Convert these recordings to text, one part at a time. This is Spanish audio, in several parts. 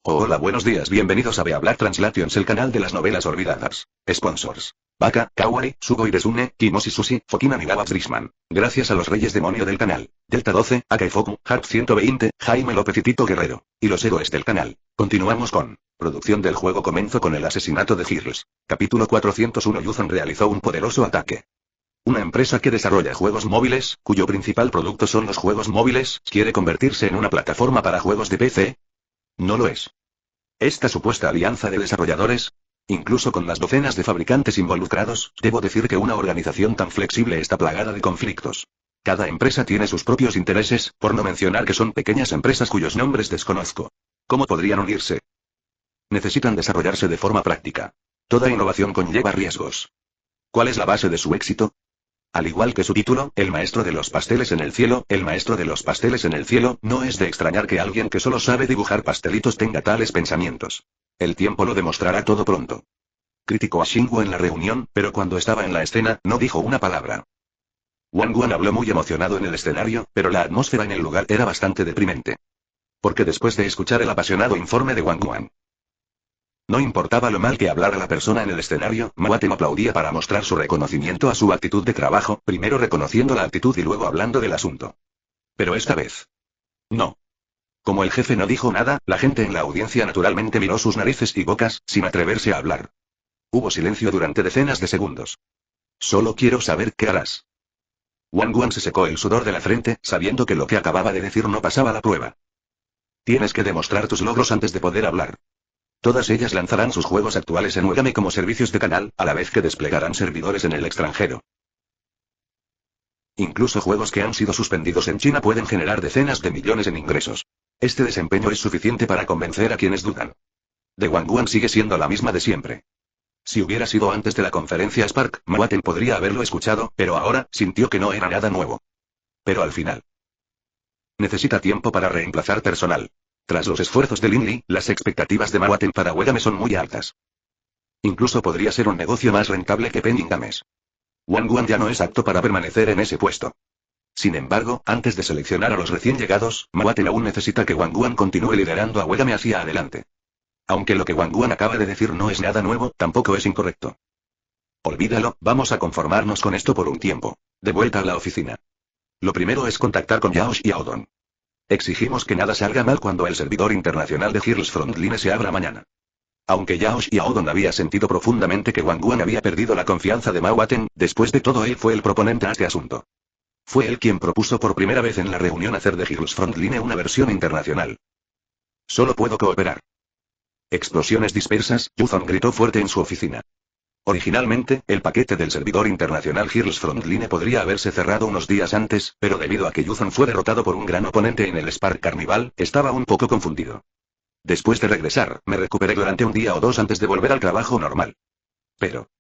Hola, buenos días, bienvenidos a Beablack Translations, el canal de las novelas olvidadas. Sponsors: Baka, Kawaii, Sugoi Desune, Kimoshi Sushi, Fokina Nigawa Brisman. Gracias a los reyes demonio del canal. Delta 12, Akaifoku, Harp 120, Jaime López y Tito Guerrero. Y los héroes del canal. Continuamos con producción del juego. Comenzó con el asesinato de Girls. Capítulo 401. Yuzon realizó un poderoso ataque. Una empresa que desarrolla juegos móviles, cuyo principal producto son los juegos móviles, ¿quiere convertirse en una plataforma para juegos de PC? No lo es. Esta supuesta alianza de desarrolladores, incluso con las docenas de fabricantes involucrados, debo decir que una organización tan flexible está plagada de conflictos. Cada empresa tiene sus propios intereses, por no mencionar que son pequeñas empresas cuyos nombres desconozco. ¿Cómo podrían unirse? Necesitan desarrollarse de forma práctica. Toda innovación conlleva riesgos. ¿Cuál es la base de su éxito? Al igual que su título, el maestro de los pasteles en el cielo, el maestro de los pasteles en el cielo, no es de extrañar que alguien que solo sabe dibujar pastelitos tenga tales pensamientos. El tiempo lo demostrará todo pronto. Criticó a Xingwu en la reunión, pero cuando estaba en la escena, no dijo una palabra. Wang Guan habló muy emocionado en el escenario, pero la atmósfera en el lugar era bastante deprimente. Porque después de escuchar el apasionado informe de Wang Guan, no importaba lo mal que hablara la persona en el escenario, Ma Ten aplaudía para mostrar su reconocimiento a su actitud de trabajo, primero reconociendo la actitud y luego hablando del asunto. Pero esta vez, no. Como el jefe no dijo nada, la gente en la audiencia naturalmente miró sus narices y bocas, sin atreverse a hablar. Hubo silencio durante decenas de segundos. Solo quiero saber qué harás. Wang Guan se secó el sudor de la frente, sabiendo que lo que acababa de decir no pasaba la prueba. Tienes que demostrar tus logros antes de poder hablar. Todas ellas lanzarán sus juegos actuales en Wegame como servicios de canal, a la vez que desplegarán servidores en el extranjero. Incluso juegos que han sido suspendidos en China pueden generar decenas de millones en ingresos. Este desempeño es suficiente para convencer a quienes dudan. De Wang Guan sigue siendo la misma de siempre. Si hubiera sido antes de la conferencia Spark, Ma Ten podría haberlo escuchado, pero ahora, sintió que no era nada nuevo. Pero al final, necesita tiempo para reemplazar personal. Tras los esfuerzos de Lin Li, las expectativas de Ma Ten para Wegame son muy altas. Incluso podría ser un negocio más rentable que Pending Games. Wang Guan ya no es apto para permanecer en ese puesto. Sin embargo, antes de seleccionar a los recién llegados, Ma Ten aún necesita que Wang Guan continúe liderando a Wegame hacia adelante. Aunque lo que Wang Guan acaba de decir no es nada nuevo, tampoco es incorrecto. Olvídalo, vamos a conformarnos con esto por un tiempo. De vuelta a la oficina. Lo primero es contactar con Yao Xiaodong. Exigimos que nada salga mal cuando el servidor internacional de Girls Frontline se abra mañana. Aunque Yao Xiaodong había sentido profundamente que Wang Guan había perdido la confianza de Ma Ten, después de todo él fue el proponente a este asunto. Fue él quien propuso por primera vez en la reunión hacer de Girls Frontline una versión internacional. Solo puedo cooperar. Explosiones dispersas, Yuzon gritó fuerte en su oficina. Originalmente, el paquete del servidor internacional Girls Frontline podría haberse cerrado unos días antes, pero debido a que Yuzon fue derrotado por un gran oponente en el Spark Carnival, estaba un poco confundido. Después de regresar, me recuperé durante un día o dos antes de volver al trabajo normal. Pero,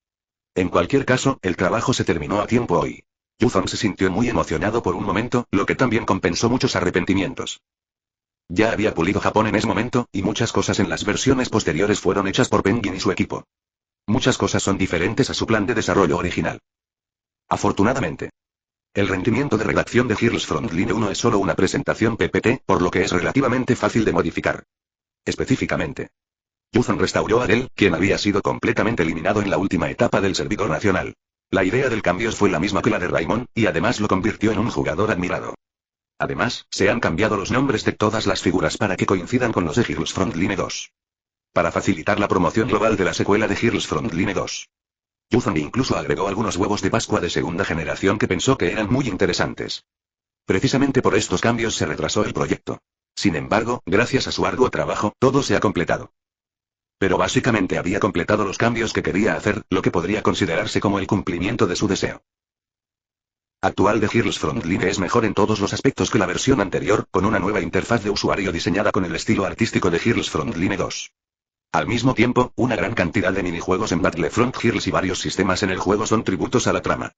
en cualquier caso, el trabajo se terminó a tiempo hoy. Yuzon se sintió muy emocionado por un momento, lo que también compensó muchos arrepentimientos. Ya había pulido Japón en ese momento, y muchas cosas en las versiones posteriores fueron hechas por Penguin y su equipo. Muchas cosas son diferentes a su plan de desarrollo original. Afortunadamente, el rendimiento de redacción de Girls Frontline 1 es solo una presentación PPT, por lo que es relativamente fácil de modificar. Específicamente, Yuzon restauró a Adele, quien había sido completamente eliminado en la última etapa del servidor nacional. La idea del cambio fue la misma que la de Raymond, y además lo convirtió en un jugador admirado. Además, se han cambiado los nombres de todas las figuras para que coincidan con los de Girls Frontline 2. Para facilitar la promoción global de la secuela de Girls Frontline 2. Yuzon incluso agregó algunos huevos de Pascua de segunda generación que pensó que eran muy interesantes. Precisamente por estos cambios se retrasó el proyecto. Sin embargo, gracias a su arduo trabajo, todo se ha completado. Pero básicamente había completado los cambios que quería hacer, lo que podría considerarse como el cumplimiento de su deseo actual de Girls Frontline es mejor en todos los aspectos que la versión anterior, con una nueva interfaz de usuario diseñada con el estilo artístico de Girls Frontline 2. Al mismo tiempo, una gran cantidad de minijuegos en Battlefront Girls y varios sistemas en el juego son tributos a la trama.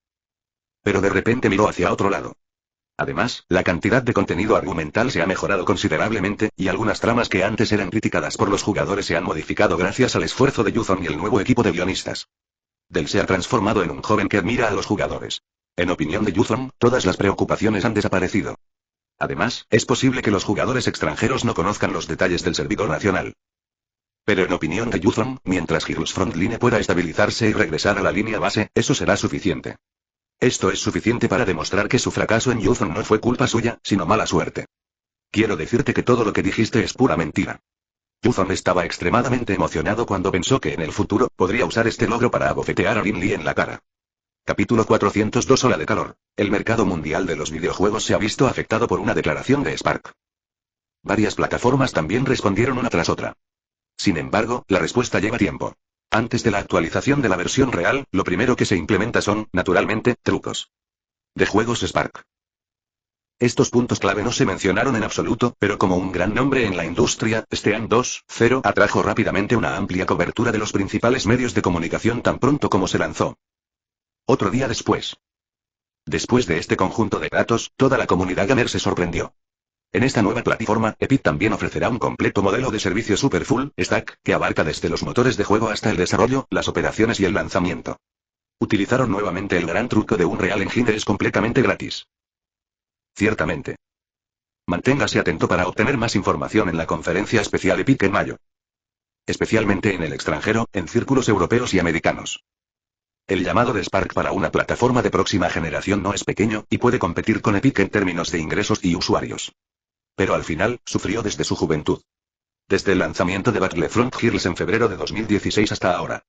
Pero de repente miró hacia otro lado. Además, la cantidad de contenido argumental se ha mejorado considerablemente, y algunas tramas que antes eran criticadas por los jugadores se han modificado gracias al esfuerzo de Yuzon y el nuevo equipo de guionistas. Del se ha transformado en un joven que admira a los jugadores. En opinión de Yuzon, todas las preocupaciones han desaparecido. Además, es posible que los jugadores extranjeros no conozcan los detalles del servidor nacional. Pero en opinión de Yuzon, mientras Heroes Frontline pueda estabilizarse y regresar a la línea base, eso será suficiente. Esto es suficiente para demostrar que su fracaso en Yuzon no fue culpa suya, sino mala suerte. Quiero decirte que todo lo que dijiste es pura mentira. Yuzon estaba extremadamente emocionado cuando pensó que en el futuro podría usar este logro para abofetear a Lin Li en la cara. Capítulo 402 Ola de calor. El mercado mundial de los videojuegos se ha visto afectado por una declaración de Spark. Varias plataformas también respondieron una tras otra. Sin embargo, la respuesta lleva tiempo. Antes de la actualización de la versión real, lo primero que se implementa son, naturalmente, trucos de juegos Spark. Estos puntos clave no se mencionaron en absoluto, pero como un gran nombre en la industria, Steam 2.0 atrajo rápidamente una amplia cobertura de los principales medios de comunicación tan pronto como se lanzó. Otro día después. Después de este conjunto de datos, toda la comunidad gamer se sorprendió. En esta nueva plataforma, Epic también ofrecerá un completo modelo de servicio Super Full Stack, que abarca desde los motores de juego hasta el desarrollo, las operaciones y el lanzamiento. Utilizaron nuevamente el gran truco de un Real Engine es completamente gratis. Ciertamente. Manténgase atento para obtener más información en la conferencia especial Epic en mayo. Especialmente en el extranjero, en círculos europeos y americanos. El llamado de Spark para una plataforma de próxima generación no es pequeño, y puede competir con Epic en términos de ingresos y usuarios. Pero al final, sufrió desde su juventud. Desde el lanzamiento de Battlefront Heroes en febrero de 2016 hasta ahora.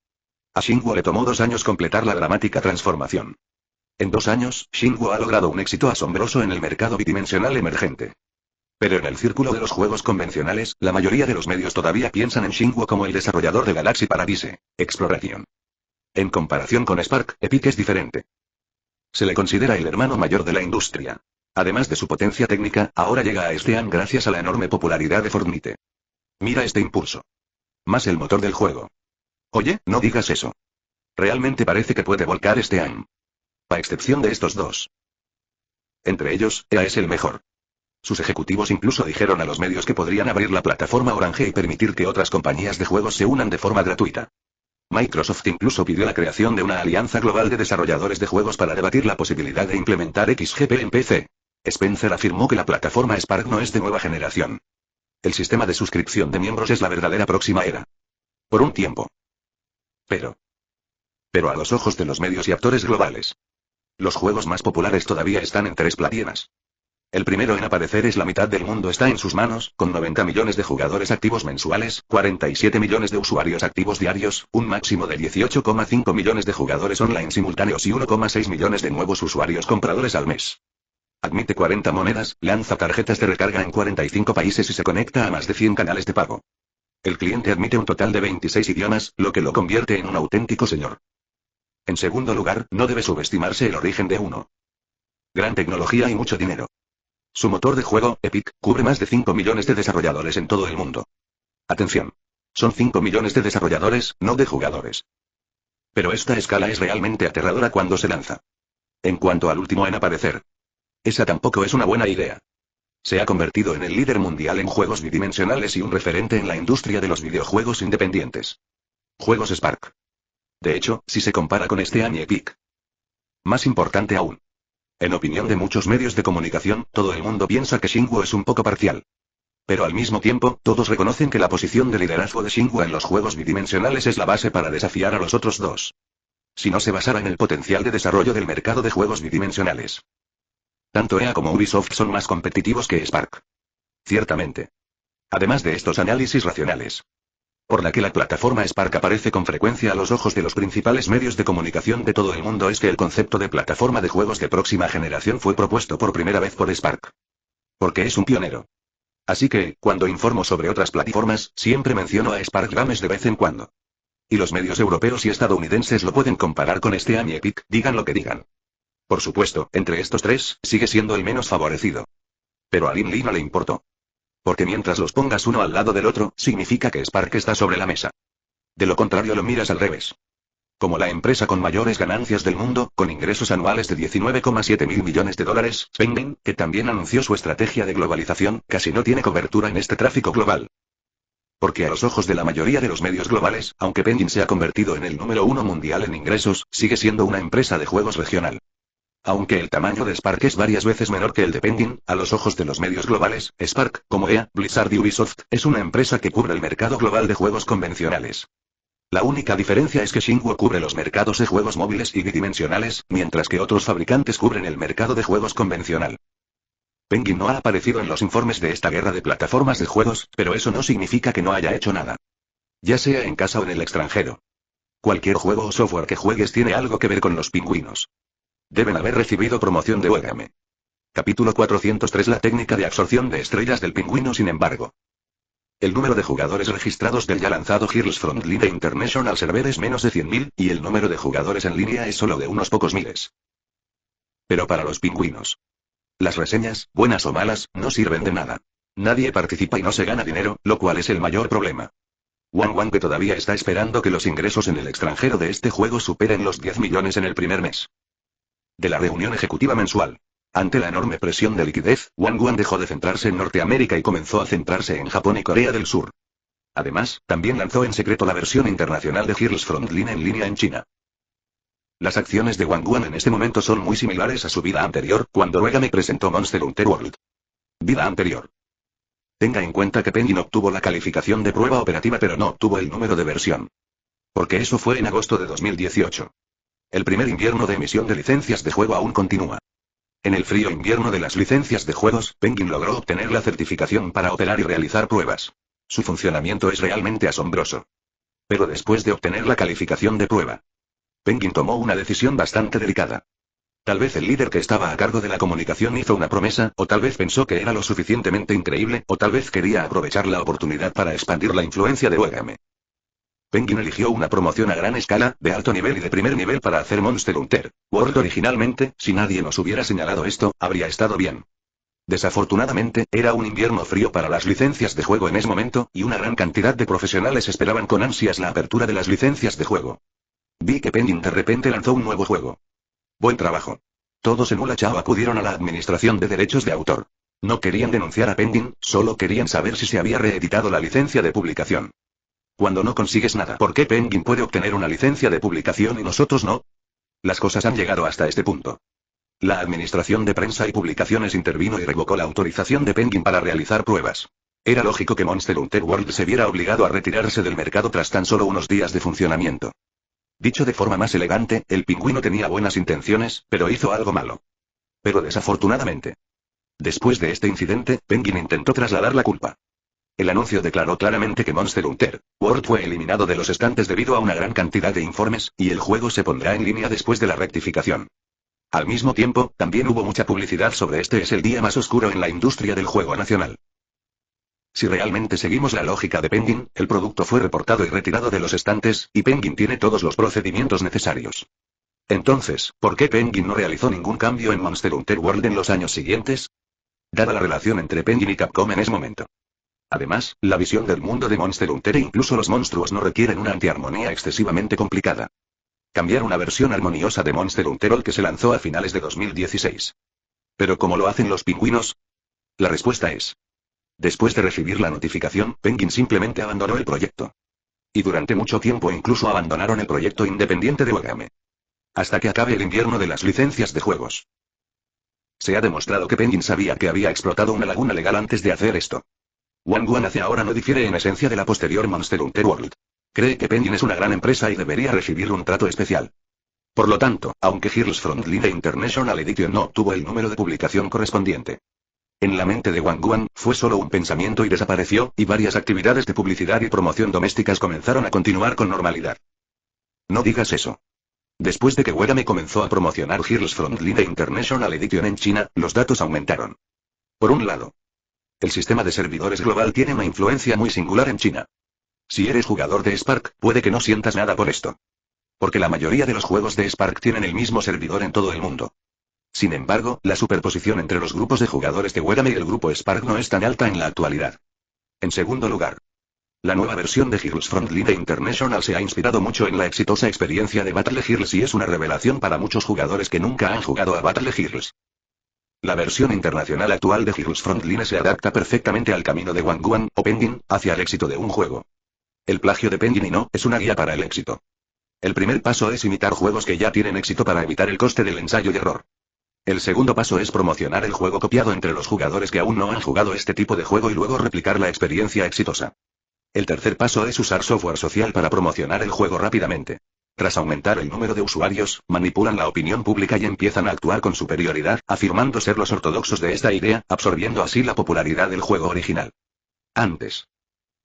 A Shinwo le tomó 2 años completar la dramática transformación. En 2 años, Shinwo ha logrado un éxito asombroso en el mercado bidimensional emergente. Pero en el círculo de los juegos convencionales, la mayoría de los medios todavía piensan en Shinwo como el desarrollador de Galaxy Paradise Exploration. En comparación con Spark, Epic es diferente. Se le considera el hermano mayor de la industria. Además de su potencia técnica, ahora llega a Steam gracias a la enorme popularidad de Fortnite. Mira este impulso. Más el motor del juego. Oye, no digas eso. Realmente parece que puede volcar Steam. A excepción de estos dos. Entre ellos, EA es el mejor. Sus ejecutivos incluso dijeron a los medios que podrían abrir la plataforma Orange y permitir que otras compañías de juegos se unan de forma gratuita. Microsoft incluso pidió la creación de una alianza global de desarrolladores de juegos para debatir la posibilidad de implementar XGP en PC. Spencer afirmó que la plataforma Spark no es de nueva generación. El sistema de suscripción de miembros es la verdadera próxima era. Por un tiempo. Pero a los ojos de los medios y actores globales. Los juegos más populares todavía están en 3 playeras. El primero en aparecer es la mitad del mundo está en sus manos, con 90 millones de jugadores activos mensuales, 47 millones de usuarios activos diarios, un máximo de 18,5 millones de jugadores online simultáneos y 1,6 millones de nuevos usuarios compradores al mes. Admite 40 monedas, lanza tarjetas de recarga en 45 países y se conecta a más de 100 canales de pago. El cliente admite un total de 26 idiomas, lo que lo convierte en un auténtico señor. En segundo lugar, no debe subestimarse el origen de uno. Gran tecnología y mucho dinero. Su motor de juego, Epic, cubre más de 5 millones de desarrolladores en todo el mundo. Atención. Son 5 millones de desarrolladores, no de jugadores. Pero esta escala es realmente aterradora cuando se lanza. En cuanto al último en aparecer. Esa tampoco es una buena idea. Se ha convertido en el líder mundial en juegos bidimensionales y un referente en la industria de los videojuegos independientes. Juegos Spark. De hecho, si se compara con Steam y Epic. Más importante aún. En opinión de muchos medios de comunicación, todo el mundo piensa que Shinwo es un poco parcial. Pero al mismo tiempo, todos reconocen que la posición de liderazgo de Shinwo en los juegos bidimensionales es la base para desafiar a los otros dos. Si no se basara en el potencial de desarrollo del mercado de juegos bidimensionales. Tanto EA como Ubisoft son más competitivos que Spark. Ciertamente. Además de estos análisis racionales. Por la que la plataforma Spark aparece con frecuencia a los ojos de los principales medios de comunicación de todo el mundo es que el concepto de plataforma de juegos de próxima generación fue propuesto por primera vez por Spark. Porque es un pionero. Así que, cuando informo sobre otras plataformas, siempre menciono a Spark Games de vez en cuando. Y los medios europeos y estadounidenses lo pueden comparar con Steam y Epic, digan lo que digan. Por supuesto, entre estos tres, sigue siendo el menos favorecido. Pero a Lin Li no le importó. Porque mientras los pongas uno al lado del otro, significa que Spark está sobre la mesa. De lo contrario lo miras al revés. Como la empresa con mayores ganancias del mundo, con ingresos anuales de 19,7 mil millones de dólares, Penguin, que también anunció su estrategia de globalización, casi no tiene cobertura en este tráfico global. Porque a los ojos de la mayoría de los medios globales, aunque Penguin se ha convertido en el número 1 mundial en ingresos, sigue siendo una empresa de juegos regional. Aunque el tamaño de Spark es varias veces menor que el de Penguin, a los ojos de los medios globales, Spark, como EA, Blizzard y Ubisoft, es una empresa que cubre el mercado global de juegos convencionales. La única diferencia es que Shinwo cubre los mercados de juegos móviles y bidimensionales, mientras que otros fabricantes cubren el mercado de juegos convencional. Penguin no ha aparecido en los informes de esta guerra de plataformas de juegos, pero eso no significa que no haya hecho nada. Ya sea en casa o en el extranjero. Cualquier juego o software que juegues tiene algo que ver con los pingüinos. Deben haber recibido promoción de Juégame. Capítulo 403. La técnica de absorción de estrellas del pingüino. Sin embargo, el número de jugadores registrados del ya lanzado Heroes Frontline International Server es menos de 100.000, y el número de jugadores en línea es solo de unos pocos miles. Pero para los pingüinos, las reseñas, buenas o malas, no sirven de nada. Nadie participa y no se gana dinero, lo cual es el mayor problema. One que todavía está esperando que los ingresos en el extranjero de este juego superen los 10 millones en el primer mes de la reunión ejecutiva mensual. Ante la enorme presión de liquidez, One dejó de centrarse en Norteamérica y comenzó a centrarse en Japón y Corea del Sur. Además, también lanzó en secreto la versión internacional de Heroes Frontline en línea en China. Las acciones de One en este momento son muy similares a su vida anterior, cuando Juégame presentó Monster Hunter World. Vida anterior. Tenga en cuenta que Penguin obtuvo la calificación de prueba operativa pero no obtuvo el número de versión. Porque eso fue en agosto de 2018. El primer invierno de emisión de licencias de juego aún continúa. En el frío invierno de las licencias de juegos, Penguin logró obtener la certificación para operar y realizar pruebas. Su funcionamiento es realmente asombroso. Pero después de obtener la calificación de prueba, Penguin tomó una decisión bastante delicada. Tal vez el líder que estaba a cargo de la comunicación hizo una promesa, o tal vez pensó que era lo suficientemente increíble, o tal vez quería aprovechar la oportunidad para expandir la influencia de Juégame. Penguin eligió una promoción a gran escala, de alto nivel y de primer nivel para hacer Monster Hunter World originalmente. Si nadie nos hubiera señalado esto, habría estado bien. Desafortunadamente, era un invierno frío para las licencias de juego en ese momento, y una gran cantidad de profesionales esperaban con ansias la apertura de las licencias de juego. Vi que Penguin de repente lanzó un nuevo juego. Buen trabajo. Todos en Ula Chao acudieron a la administración de derechos de autor. No querían denunciar a Penguin, solo querían saber si se había reeditado la licencia de publicación. Cuando no consigues nada, ¿por qué Penguin puede obtener una licencia de publicación y nosotros no? Las cosas han llegado hasta este punto. La Administración de Prensa y Publicaciones intervino y revocó la autorización de Penguin para realizar pruebas. Era lógico que Monster Hunter World se viera obligado a retirarse del mercado tras tan solo unos días de funcionamiento. Dicho de forma más elegante, el pingüino tenía buenas intenciones, pero hizo algo malo. Pero desafortunadamente, después de este incidente, Penguin intentó trasladar la culpa. El anuncio declaró claramente que Monster Hunter World fue eliminado de los estantes debido a una gran cantidad de informes, y el juego se pondrá en línea después de la rectificación. Al mismo tiempo, también hubo mucha publicidad sobre este es el día más oscuro en la industria del juego nacional. Si realmente seguimos la lógica de Penguin, el producto fue reportado y retirado de los estantes, y Penguin tiene todos los procedimientos necesarios. Entonces, ¿por qué Penguin no realizó ningún cambio en Monster Hunter World en los años siguientes? Dada la relación entre Penguin y Capcom en ese momento. Además, la visión del mundo de Monster Hunter e incluso los monstruos no requieren una antiarmonía excesivamente complicada. Cambiar una versión armoniosa de Monster Hunter World que se lanzó a finales de 2016. ¿Pero cómo lo hacen los pingüinos? La respuesta es: después de recibir la notificación, Penguin simplemente abandonó el proyecto. Y durante mucho tiempo incluso abandonaron el proyecto independiente de Juégame. Hasta que acabe el invierno de las licencias de juegos. Se ha demostrado que Penguin sabía que había explotado una laguna legal antes de hacer esto. One hacia ahora no difiere en esencia de la posterior Monster Hunter World. Cree que Penguin es una gran empresa y debería recibir un trato especial. Por lo tanto, aunque Heroes Frontline International Edition no obtuvo el número de publicación correspondiente, en la mente de One fue solo un pensamiento y desapareció, y varias actividades de publicidad y promoción domésticas comenzaron a continuar con normalidad. No digas eso. Después de que Juégame comenzó a promocionar Heroes Frontline International Edition en China, los datos aumentaron. Por un lado, el sistema de servidores global tiene una influencia muy singular en China. Si eres jugador de Spark, puede que no sientas nada por esto. Porque la mayoría de los juegos de Spark tienen el mismo servidor en todo el mundo. Sin embargo, la superposición entre los grupos de jugadores de Juégame y el grupo Spark no es tan alta en la actualidad. En segundo lugar, la nueva versión de Heroes Frontline International se ha inspirado mucho en la exitosa experiencia de Battle Heroes y es una revelación para muchos jugadores que nunca han jugado a Battle Heroes. La versión internacional actual de Heroes Frontline se adapta perfectamente al camino de One o Penguin, hacia el éxito de un juego. El plagio de Penguin y no, es una guía para el éxito. El primer paso es imitar juegos que ya tienen éxito para evitar el coste del ensayo y error. El segundo paso es promocionar el juego copiado entre los jugadores que aún no han jugado este tipo de juego y luego replicar la experiencia exitosa. El tercer paso es usar software social para promocionar el juego rápidamente. Tras aumentar el número de usuarios, manipulan la opinión pública y empiezan a actuar con superioridad, afirmando ser los ortodoxos de esta idea, absorbiendo así la popularidad del juego original. Antes,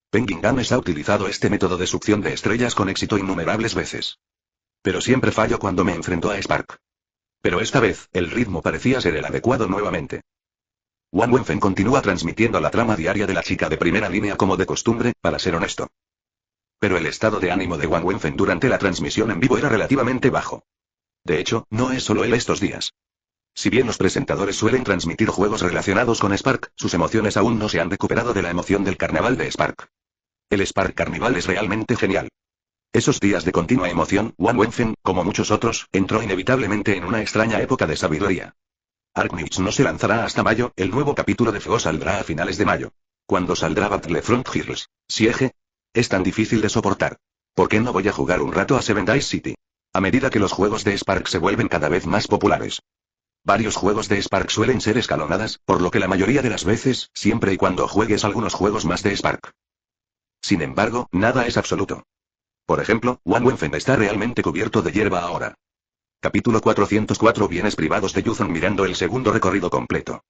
Penguin Games ha utilizado este método de succión de estrellas con éxito innumerables veces. Pero siempre fallo cuando me enfrento a Spark. Pero esta vez, el ritmo parecía ser el adecuado nuevamente. Wang Wenfen continúa transmitiendo la trama diaria de la chica de primera línea como de costumbre, para ser honesto. Pero el estado de ánimo de Wang Wenfen durante la transmisión en vivo era relativamente bajo. De hecho, no es solo él estos días. Si bien los presentadores suelen transmitir juegos relacionados con Spark, sus emociones aún no se han recuperado de la emoción del carnaval de Spark. El Spark Carnival es realmente genial. Esos días de continua emoción, Wang Wenfen, como muchos otros, entró inevitablemente en una extraña época de sabiduría. Arknights no se lanzará hasta mayo, el nuevo capítulo de FGO saldrá a finales de mayo. ¿Cuándo saldrá Battlefront Heroes? Siege. Es tan difícil de soportar. ¿Por qué no voy a jugar un rato a Seven Days City? A medida que los juegos de Spark se vuelven cada vez más populares. Varios juegos de Spark suelen ser escalonadas, por lo que la mayoría de las veces, siempre y cuando juegues algunos juegos más de Spark. Sin embargo, nada es absoluto. Por ejemplo, Wang Wenfen está realmente cubierto de hierba ahora. Capítulo 404 Bienes privados de Yuzon mirando el segundo recorrido completo.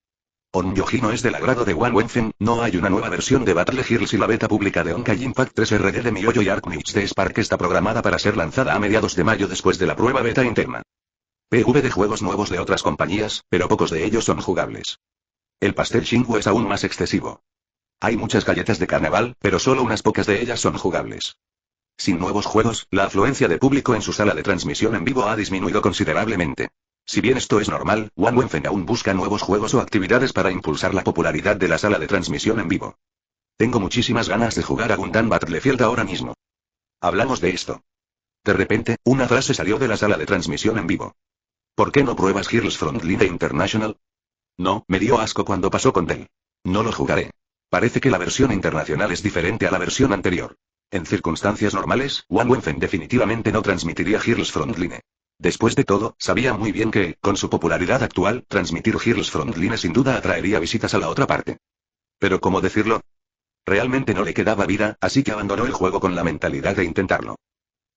Onmyoji no es del agrado de Wang Wenfen, no hay una nueva versión de Battle Heroes y la beta pública de Honkai Impact 3 RD de MiHoYo y Arknights de Spark está programada para ser lanzada a mediados de mayo después de la prueba beta interna. PV de juegos nuevos de otras compañías, pero pocos de ellos son jugables. El pastel Shingu es aún más excesivo. Hay muchas galletas de carnaval, pero solo unas pocas de ellas son jugables. Sin nuevos juegos, la afluencia de público en su sala de transmisión en vivo ha disminuido considerablemente. Si bien esto es normal, Wang Wenfen aún busca nuevos juegos o actividades para impulsar la popularidad de la sala de transmisión en vivo. Tengo muchísimas ganas de jugar a Gundam Battlefield ahora mismo. Hablamos de esto. De repente, una frase salió de la sala de transmisión en vivo. ¿Por qué no pruebas Heroes Frontline International? No, me dio asco cuando pasó con Dell. No lo jugaré. Parece que la versión internacional es diferente a la versión anterior. En circunstancias normales, Wang Wenfen definitivamente no transmitiría Heroes Frontline. Después de todo, sabía muy bien que, con su popularidad actual, transmitir Heroes Frontline sin duda atraería visitas a la otra parte. Pero ¿cómo decirlo? Realmente no le quedaba vida, así que abandonó el juego con la mentalidad de intentarlo.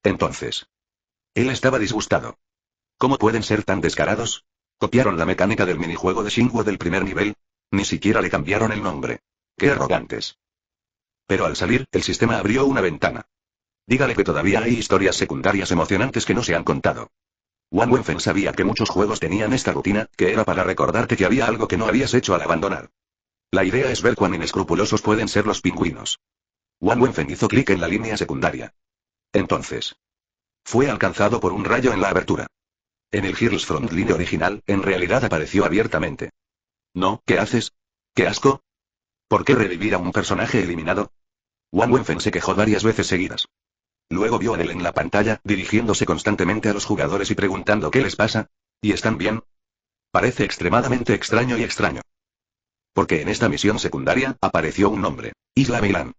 Entonces, él estaba disgustado. ¿Cómo pueden ser tan descarados? ¿Copiaron la mecánica del minijuego de Shingu del primer nivel? Ni siquiera le cambiaron el nombre. ¡Qué arrogantes! Pero al salir, el sistema abrió una ventana. Dígale que todavía hay historias secundarias emocionantes que no se han contado. Wang Wenfen sabía que muchos juegos tenían esta rutina, que era para recordarte que había algo que no habías hecho al abandonar. La idea es ver cuán inescrupulosos pueden ser los pingüinos. Wang Wenfen hizo clic en la línea secundaria. Entonces, fue alcanzado por un rayo en la abertura. En el Heroes Frontline original, en realidad apareció abiertamente. No, ¿qué haces? ¡Qué asco! ¿Por qué revivir a un personaje eliminado? Wang Wenfen se quejó varias veces seguidas. Luego vio a él en la pantalla, dirigiéndose constantemente a los jugadores y preguntando qué les pasa. ¿Y están bien? Parece extremadamente extraño y extraño. Porque en esta misión secundaria, apareció un nombre. Isla Beilan.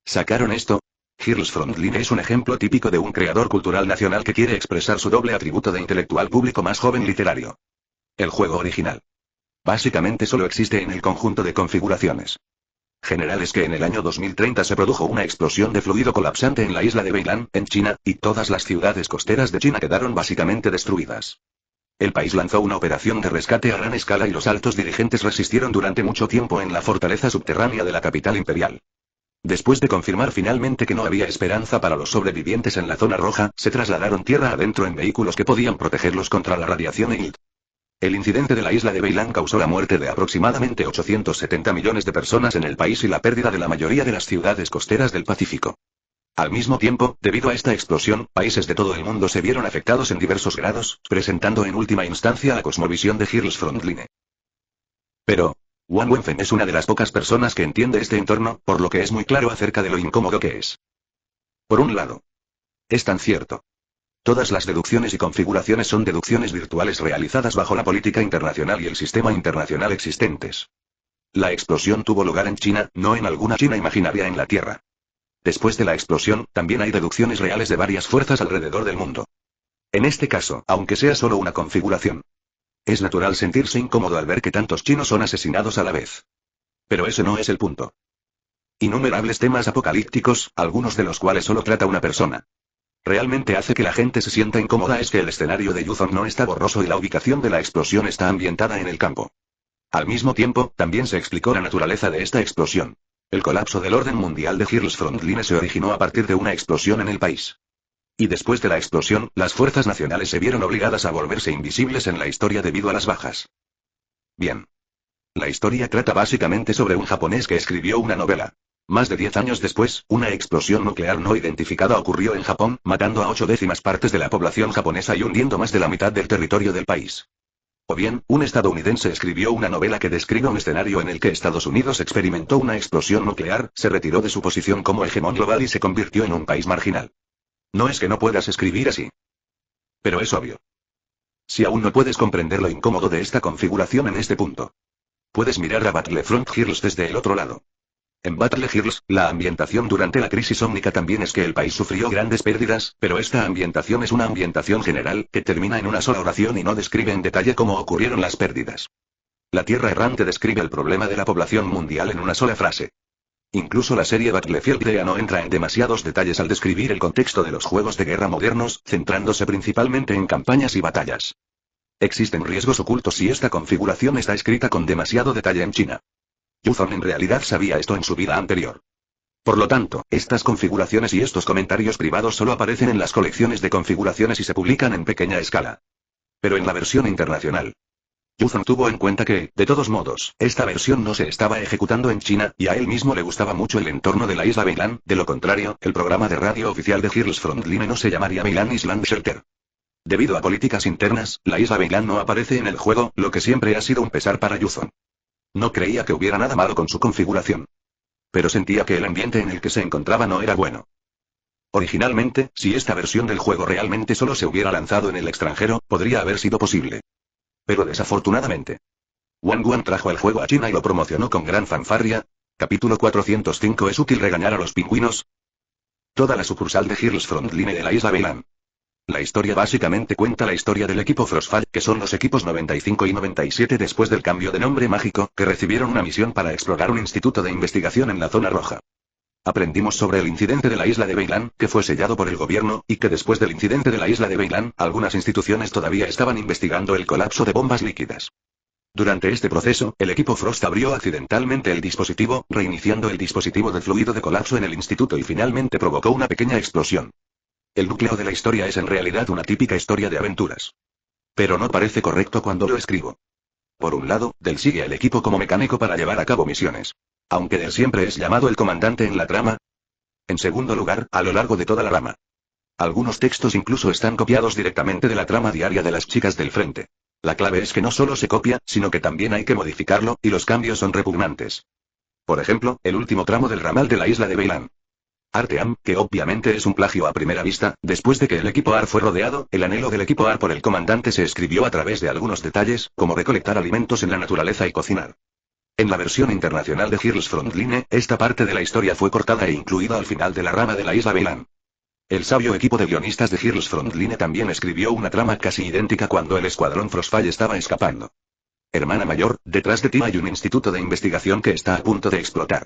¿Sacaron esto? Heroes Frontline es un ejemplo típico de un creador cultural nacional que quiere expresar su doble atributo de intelectual público más joven literario. El juego original. Básicamente solo existe en el conjunto de configuraciones generales que en el año 2030 se produjo una explosión de fluido colapsante en la isla de Beilan, en China, y todas las ciudades costeras de China quedaron básicamente destruidas. El país lanzó una operación de rescate a gran escala y los altos dirigentes resistieron durante mucho tiempo en la fortaleza subterránea de la capital imperial. Después de confirmar finalmente que no había esperanza para los sobrevivientes en la zona roja, se trasladaron tierra adentro en vehículos que podían protegerlos contra la radiación EIT. El incidente de la isla de Beilan causó la muerte de aproximadamente 870 millones de personas en el país y la pérdida de la mayoría de las ciudades costeras del Pacífico. Al mismo tiempo, debido a esta explosión, países de todo el mundo se vieron afectados en diversos grados, presentando en última instancia la cosmovisión de Heroes Frontline. Pero, Wang Wenfen es una de las pocas personas que entiende este entorno, por lo que es muy claro acerca de lo incómodo que es. Por un lado, es tan cierto. Todas las deducciones y configuraciones son deducciones virtuales realizadas bajo la política internacional y el sistema internacional existentes. La explosión tuvo lugar en China, no en alguna China imaginaria en la Tierra. Después de la explosión, también hay deducciones reales de varias fuerzas alrededor del mundo. En este caso, aunque sea solo una configuración, Es natural sentirse incómodo al ver que tantos chinos son asesinados a la vez. Pero ese no es el punto. Innumerables temas apocalípticos, algunos de los cuales solo trata una persona. Realmente hace que la gente se sienta incómoda es que el escenario de Yuzong no está borroso y la ubicación de la explosión está ambientada en el campo. Al mismo tiempo, también se explicó la naturaleza de esta explosión. El colapso del orden mundial de Heroes Frontline se originó a partir de una explosión en el país. Y después de la explosión, las fuerzas nacionales se vieron obligadas a volverse invisibles en la historia debido a las bajas. Bien. La historia trata básicamente sobre un japonés que escribió una novela. Más de 10 años después, una explosión nuclear no identificada ocurrió en Japón, matando a 8/10 de la población japonesa y hundiendo más de la mitad del territorio del país. O bien, un estadounidense escribió una novela que describe un escenario en el que Estados Unidos experimentó una explosión nuclear, se retiró de su posición como hegemón global y se convirtió en un país marginal. No es que no puedas escribir así. Pero es obvio. Si aún no puedes comprender lo incómodo de esta configuración en este punto, puedes mirar a Battlefront Heroes desde el otro lado. En Battle Heroes, la ambientación durante la crisis ómnica también es que el país sufrió grandes pérdidas, pero esta ambientación es una ambientación general, que termina en una sola oración y no describe en detalle cómo ocurrieron las pérdidas. La Tierra Errante describe el problema de la población mundial en una sola frase. Incluso la serie Battlefield ya no entra en demasiados detalles al describir el contexto de los juegos de guerra modernos, centrándose principalmente en campañas y batallas. Existen riesgos ocultos si esta configuración está escrita con demasiado detalle en China. Yuzong en realidad sabía esto en su vida anterior. Por lo tanto, estas configuraciones y estos comentarios privados solo aparecen en las colecciones de configuraciones y se publican en pequeña escala. Pero en la versión internacional, Yuzong tuvo en cuenta que, de todos modos, esta versión no se estaba ejecutando en China, y a él mismo le gustaba mucho el entorno de la isla Beilan, de lo contrario, el programa de radio oficial de Heroes Frontline no se llamaría Beilan Island Shelter. Debido a políticas internas, la isla Beilan no aparece en el juego, lo que siempre ha sido un pesar para Yuzong. No creía que hubiera nada malo con su configuración. Pero sentía que el ambiente en el que se encontraba no era bueno. Originalmente, si esta versión del juego realmente solo se hubiera lanzado en el extranjero, podría haber sido posible. Pero desafortunadamente, Wang trajo el juego a China y lo promocionó con gran fanfarria. Capítulo 405. ¿Es útil regañar a los pingüinos? Toda la sucursal de Heroes Frontline de la isla Beilan. La historia básicamente cuenta la historia del equipo Frostfire, que son los equipos 95 y 97 después del cambio de nombre mágico, que recibieron una misión para explorar un instituto de investigación en la zona roja. Aprendimos sobre el incidente de la isla de Beilan, que fue sellado por el gobierno, y que después del incidente de la isla de Beilan, algunas instituciones todavía estaban investigando el colapso de bombas líquidas. Durante este proceso, el equipo Frost abrió accidentalmente el dispositivo, reiniciando el dispositivo de fluido de colapso en el instituto y finalmente provocó una pequeña explosión. El núcleo de la historia es en realidad una típica historia de aventuras. Pero no parece correcto cuando lo escribo. Por un lado, Del sigue al equipo como mecánico para llevar a cabo misiones. Aunque Del siempre es llamado el comandante en la trama. En segundo lugar, a lo largo de toda la rama. Algunos textos incluso están copiados directamente de la trama diaria de las chicas del frente. La clave es que no solo se copia, sino que también hay que modificarlo, y los cambios son repugnantes. Por ejemplo, el último tramo del ramal de la isla de Beilan. Arteam, que obviamente es un plagio a primera vista, después de que el equipo AR fue rodeado, el anhelo del equipo AR por el comandante se escribió a través de algunos detalles, como recolectar alimentos en la naturaleza y cocinar. En la versión internacional de Heroes Frontline, esta parte de la historia fue cortada e incluida al final de la rama de la isla Beilan. El sabio equipo de guionistas de Heroes Frontline también escribió una trama casi idéntica cuando el escuadrón Frostfire estaba escapando. Hermana mayor, detrás de ti hay un instituto de investigación que está a punto de explotar.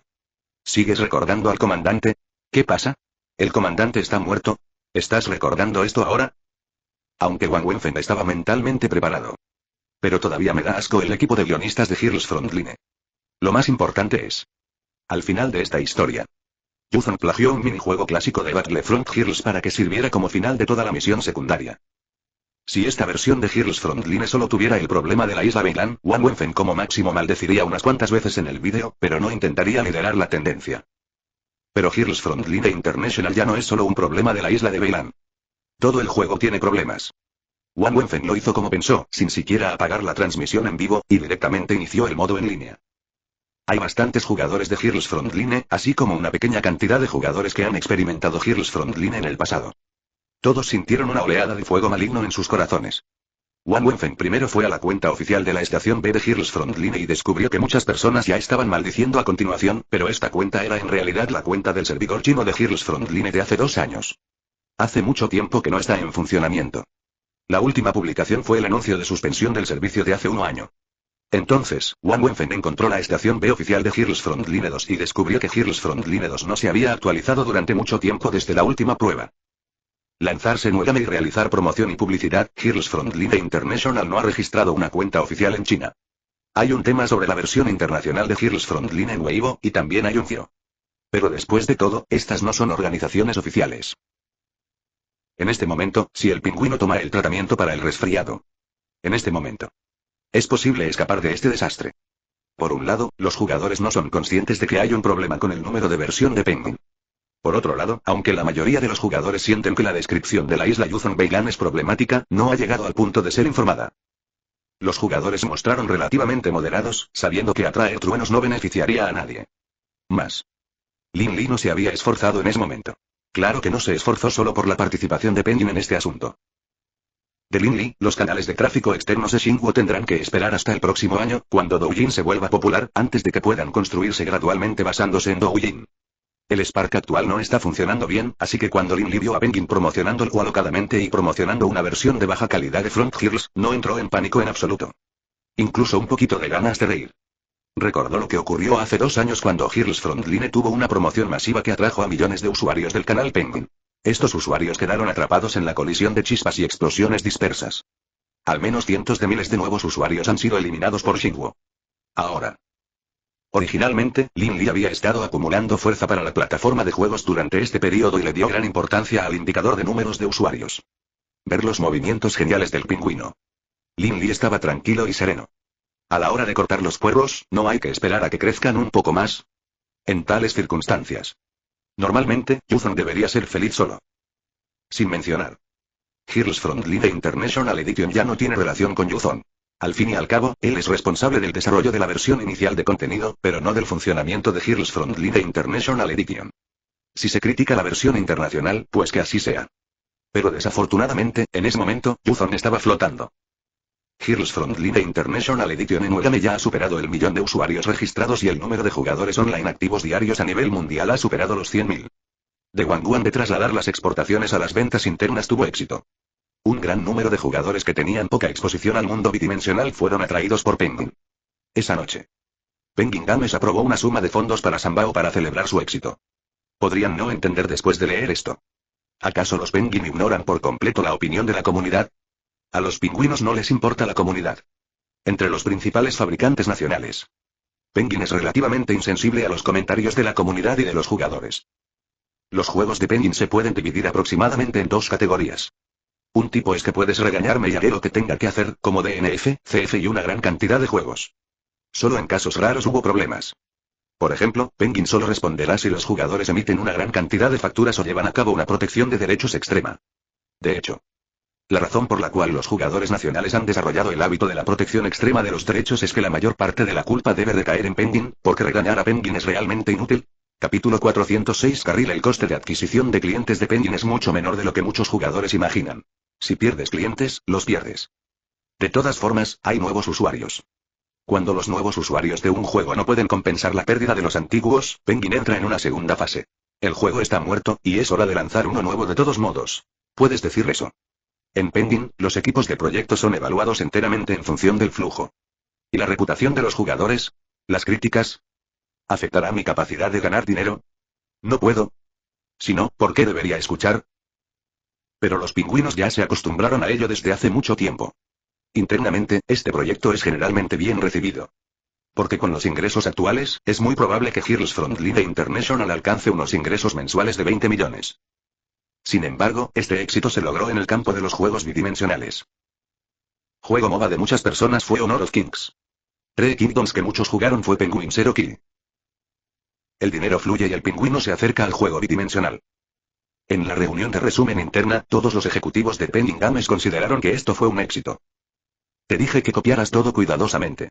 ¿Sigues recordando al comandante? ¿Qué pasa? ¿El comandante está muerto? ¿Estás recordando esto ahora? Aunque Wang Wenfen estaba mentalmente preparado. Pero todavía me da asco el equipo de guionistas de Heroes Frontline. Lo más importante es, al final de esta historia, Yuzong plagió un minijuego clásico de Battlefront Heroes para que sirviera como final de toda la misión secundaria. Si esta versión de Heroes Frontline solo tuviera el problema de la isla Beilan, Wang Wenfen como máximo maldeciría unas cuantas veces en el vídeo, pero no intentaría liderar la tendencia. Pero Heroes Frontline International ya no es solo un problema de la isla de Beilan. Todo el juego tiene problemas. Wang Wenfen lo hizo como pensó, sin siquiera apagar la transmisión en vivo, y directamente inició el modo en línea. Hay bastantes jugadores de Heroes Frontline, así como una pequeña cantidad de jugadores que han experimentado Heroes Frontline en el pasado. Todos sintieron una oleada de fuego maligno en sus corazones. Wang Wenfen primero fue a la cuenta oficial de la estación B de Heroes Frontline y descubrió que muchas personas ya estaban maldiciendo a continuación, pero esta cuenta era en realidad la cuenta del servidor chino de Heroes Frontline de hace 2 años. Hace mucho tiempo que no está en funcionamiento. La última publicación fue el anuncio de suspensión del servicio de hace un año. Entonces, Wang Wenfen encontró la estación B oficial de Heroes Frontline 2 y descubrió que Heroes Frontline 2 no se había actualizado durante mucho tiempo desde la última prueba. Lanzarse nuevamente y realizar promoción y publicidad. Heroes Frontline International no ha registrado una cuenta oficial en China. Hay un tema sobre la versión internacional de Heroes Frontline en Weibo, y también hay un CIO. Pero después de todo, estas no son organizaciones oficiales. En este momento, si el pingüino toma el tratamiento para el resfriado. En este momento. Es posible escapar de este desastre. Por un lado, los jugadores no son conscientes de que hay un problema con el número de versión de Penguin. Por otro lado, aunque la mayoría de los jugadores sienten que la descripción de la isla Yuzon Beilan es problemática, no ha llegado al punto de ser informada. Los jugadores se mostraron relativamente moderados, sabiendo que atraer truenos no beneficiaría a nadie. Más. Lin Li no se había esforzado en ese momento. Claro que no se esforzó solo por la participación de Penguin en este asunto. De Lin Li, los canales de tráfico externos de Xinguo tendrán que esperar hasta el próximo año, cuando Douyin se vuelva popular, antes de que puedan construirse gradualmente basándose en Douyin. El Spark actual no está funcionando bien, así que cuando Lin Li vio a Penguin promocionándolo alocadamente y promocionando una versión de baja calidad de Front Heroes, no entró en pánico en absoluto. Incluso un poquito de ganas de reír. Recordó lo que ocurrió hace 2 años cuando Heroes Frontline tuvo una promoción masiva que atrajo a millones de usuarios del canal Penguin. Estos usuarios quedaron atrapados en la colisión de chispas y explosiones dispersas. Al menos cientos de miles de nuevos usuarios han sido eliminados por Xinguo. Ahora. Originalmente, Lin Li había estado acumulando fuerza para la plataforma de juegos durante este periodo y le dio gran importancia al indicador de números de usuarios. Ver los movimientos geniales del pingüino. Lin Li estaba tranquilo y sereno. A la hora de cortar los puerros, no hay que esperar a que crezcan un poco más. En tales circunstancias. Normalmente, Yuzon debería ser feliz solo. Sin mencionar. Heroes Frontline International Edition ya no tiene relación con Yuzon. Al fin y al cabo, él es responsable del desarrollo de la versión inicial de contenido, pero no del funcionamiento de Heroes Frontline International Edition. Si se critica la versión internacional, pues que así sea. Pero desafortunadamente, en ese momento, Yuzon estaba flotando. Heroes Frontline International Edition en Wegame ya ha superado el 1.000.000 de usuarios registrados y el número de jugadores online activos diarios a nivel mundial ha superado los 100.000. De Wangguan de trasladar las exportaciones a las ventas internas tuvo éxito. Un gran número de jugadores que tenían poca exposición al mundo bidimensional fueron atraídos por Penguin. Esa noche. Penguin Games aprobó una suma de fondos para Sambao para celebrar su éxito. Podrían no entender después de leer esto. ¿Acaso los Penguin ignoran por completo la opinión de la comunidad? A los pingüinos no les importa la comunidad. Entre los principales fabricantes nacionales. Penguin es relativamente insensible a los comentarios de la comunidad y de los jugadores. Los juegos de Penguin se pueden dividir aproximadamente en 2 categorías. Un tipo es que puedes regañarme y haré lo que tenga que hacer, como DNF, CF y una gran cantidad de juegos. Solo en casos raros hubo problemas. Por ejemplo, Penguin solo responderá si los jugadores emiten una gran cantidad de facturas o llevan a cabo una protección de derechos extrema. De hecho, la razón por la cual los jugadores nacionales han desarrollado el hábito de la protección extrema de los derechos es que la mayor parte de la culpa debe recaer en Penguin, porque regañar a Penguin es realmente inútil. Capítulo 406 Carril. El coste de adquisición de clientes de Penguin es mucho menor de lo que muchos jugadores imaginan. Si pierdes clientes, los pierdes. De todas formas, hay nuevos usuarios. Cuando los nuevos usuarios de un juego no pueden compensar la pérdida de los antiguos, Penguin entra en una segunda fase. El juego está muerto, y es hora de lanzar uno nuevo de todos modos. ¿Puedes decir eso? En Penguin, los equipos de proyecto son evaluados enteramente en función del flujo. ¿Y la reputación de los jugadores? ¿Las críticas? ¿Afectará mi capacidad de ganar dinero? No puedo. Si no, ¿por qué debería escuchar? Pero los pingüinos ya se acostumbraron a ello desde hace mucho tiempo. Internamente, este proyecto es generalmente bien recibido. Porque con los ingresos actuales, es muy probable que Heroes Frontline International alcance unos ingresos mensuales de 20 millones. Sin embargo, este éxito se logró en el campo de los juegos bidimensionales. Juego MOBA de muchas personas fue Honor of Kings. Three Kingdoms que muchos jugaron fue Penguin Zero Kill. El dinero fluye y el pingüino se acerca al juego bidimensional. En la reunión de resumen interna, todos los ejecutivos de Penguin Games consideraron que esto fue un éxito. Te dije que copiaras todo cuidadosamente.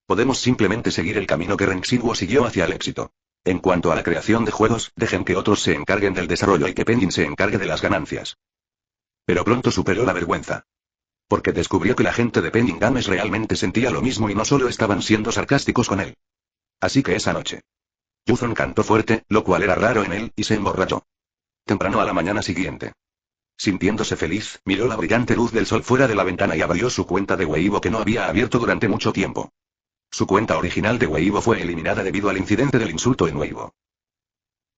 Podemos simplemente seguir el camino que Ren Xinguo siguió hacia el éxito. En cuanto a la creación de juegos, dejen que otros se encarguen del desarrollo y que Penguin se encargue de las ganancias. Pero pronto superó la vergüenza. Porque descubrió que la gente de Penguin Games realmente sentía lo mismo y no solo estaban siendo sarcásticos con él. Así que esa noche, Yuzon cantó fuerte, lo cual era raro en él, y se emborrachó. Temprano a la mañana siguiente. Sintiéndose feliz, miró la brillante luz del sol fuera de la ventana y abrió su cuenta de Weibo que no había abierto durante mucho tiempo. Su cuenta original de Weibo fue eliminada debido al incidente del insulto en Weibo.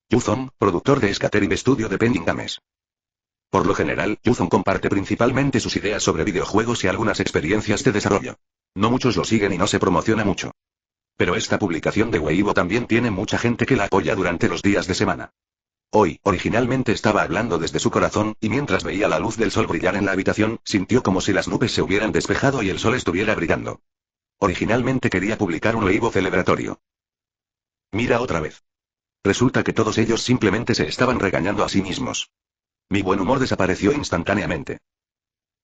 Yuzong, productor de Scattering Studio de Pending Games. Por lo general, Yuzong comparte principalmente sus ideas sobre videojuegos y algunas experiencias de desarrollo. No muchos lo siguen y no se promociona mucho. Pero esta publicación de Weibo también tiene mucha gente que la apoya durante los días de semana. Hoy, originalmente estaba hablando desde su corazón, y mientras veía la luz del sol brillar en la habitación, sintió como si las nubes se hubieran despejado y el sol estuviera brillando. Originalmente quería publicar un Weibo celebratorio. Mira otra vez. Resulta que todos ellos simplemente se estaban regañando a sí mismos. Mi buen humor desapareció instantáneamente.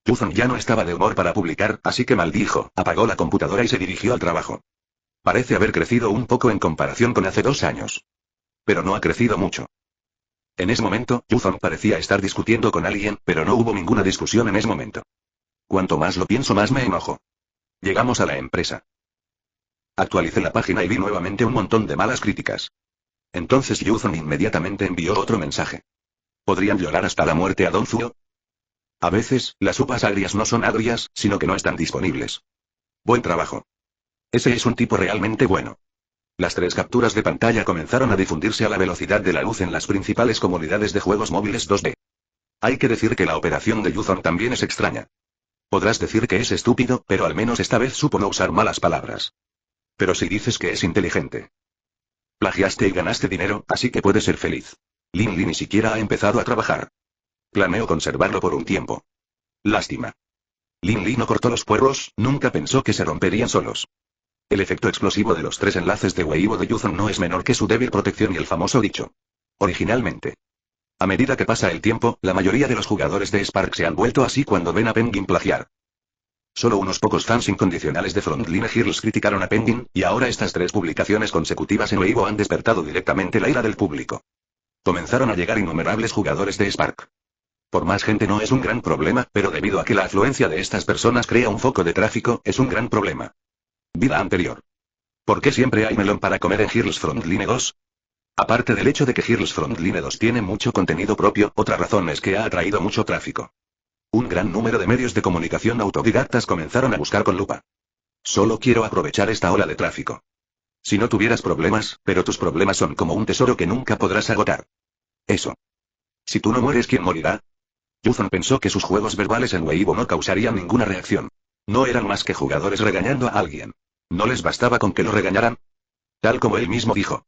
Yuzong ya no estaba de humor para publicar, así que maldijo, apagó la computadora y se dirigió al trabajo. Parece haber crecido un poco en comparación con hace 2 años. Pero no ha crecido mucho. En ese momento, Yuzong parecía estar discutiendo con alguien, pero no hubo ninguna discusión en ese momento. Cuanto más lo pienso, más me enojo. Llegamos a la empresa. Actualicé la página y vi nuevamente un montón de malas críticas. Entonces Yuzong inmediatamente envió otro mensaje. ¿Podrían llorar hasta la muerte a Don Zuo? A veces, las uvas agrias no son agrias, sino que no están disponibles. Buen trabajo. Ese es un tipo realmente bueno. Las 3 capturas de pantalla comenzaron a difundirse a la velocidad de la luz en las principales comunidades de juegos móviles 2D. Hay que decir que la operación de Yuzong también es extraña. Podrás decir que es estúpido, pero al menos esta vez supo no usar malas palabras. Pero si dices que es inteligente. Plagiaste y ganaste dinero, así que puedes ser feliz. Lin Li ni siquiera ha empezado a trabajar. Planeo conservarlo por un tiempo. Lástima. Lin Li no cortó los puerros, nunca pensó que se romperían solos. El efecto explosivo de los 3 enlaces de Weibo de Yuzong no es menor que su débil protección y el famoso dicho. Originalmente. A medida que pasa el tiempo, la mayoría de los jugadores de Spark se han vuelto así cuando ven a Penguin plagiar. Solo unos pocos fans incondicionales de Frontline Girls criticaron a Penguin, y ahora estas 3 publicaciones consecutivas en Weibo han despertado directamente la ira del público. Comenzaron a llegar innumerables jugadores de Spark. Por más gente no es un gran problema, pero debido a que la afluencia de estas personas crea un foco de tráfico, es un gran problema. Vida anterior. ¿Por qué siempre hay melón para comer en Girls Frontline 2? Aparte del hecho de que Girls Frontline 2 tiene mucho contenido propio, otra razón es que ha atraído mucho tráfico. Un gran número de medios de comunicación autodidactas comenzaron a buscar con lupa. Solo quiero aprovechar esta ola de tráfico. Si no tuvieras problemas, pero tus problemas son como un tesoro que nunca podrás agotar. Eso. Si tú no mueres, ¿quién morirá? Yuzong pensó que sus juegos verbales en Weibo no causarían ninguna reacción. No eran más que jugadores regañando a alguien. ¿No les bastaba con que lo regañaran? Tal como él mismo dijo.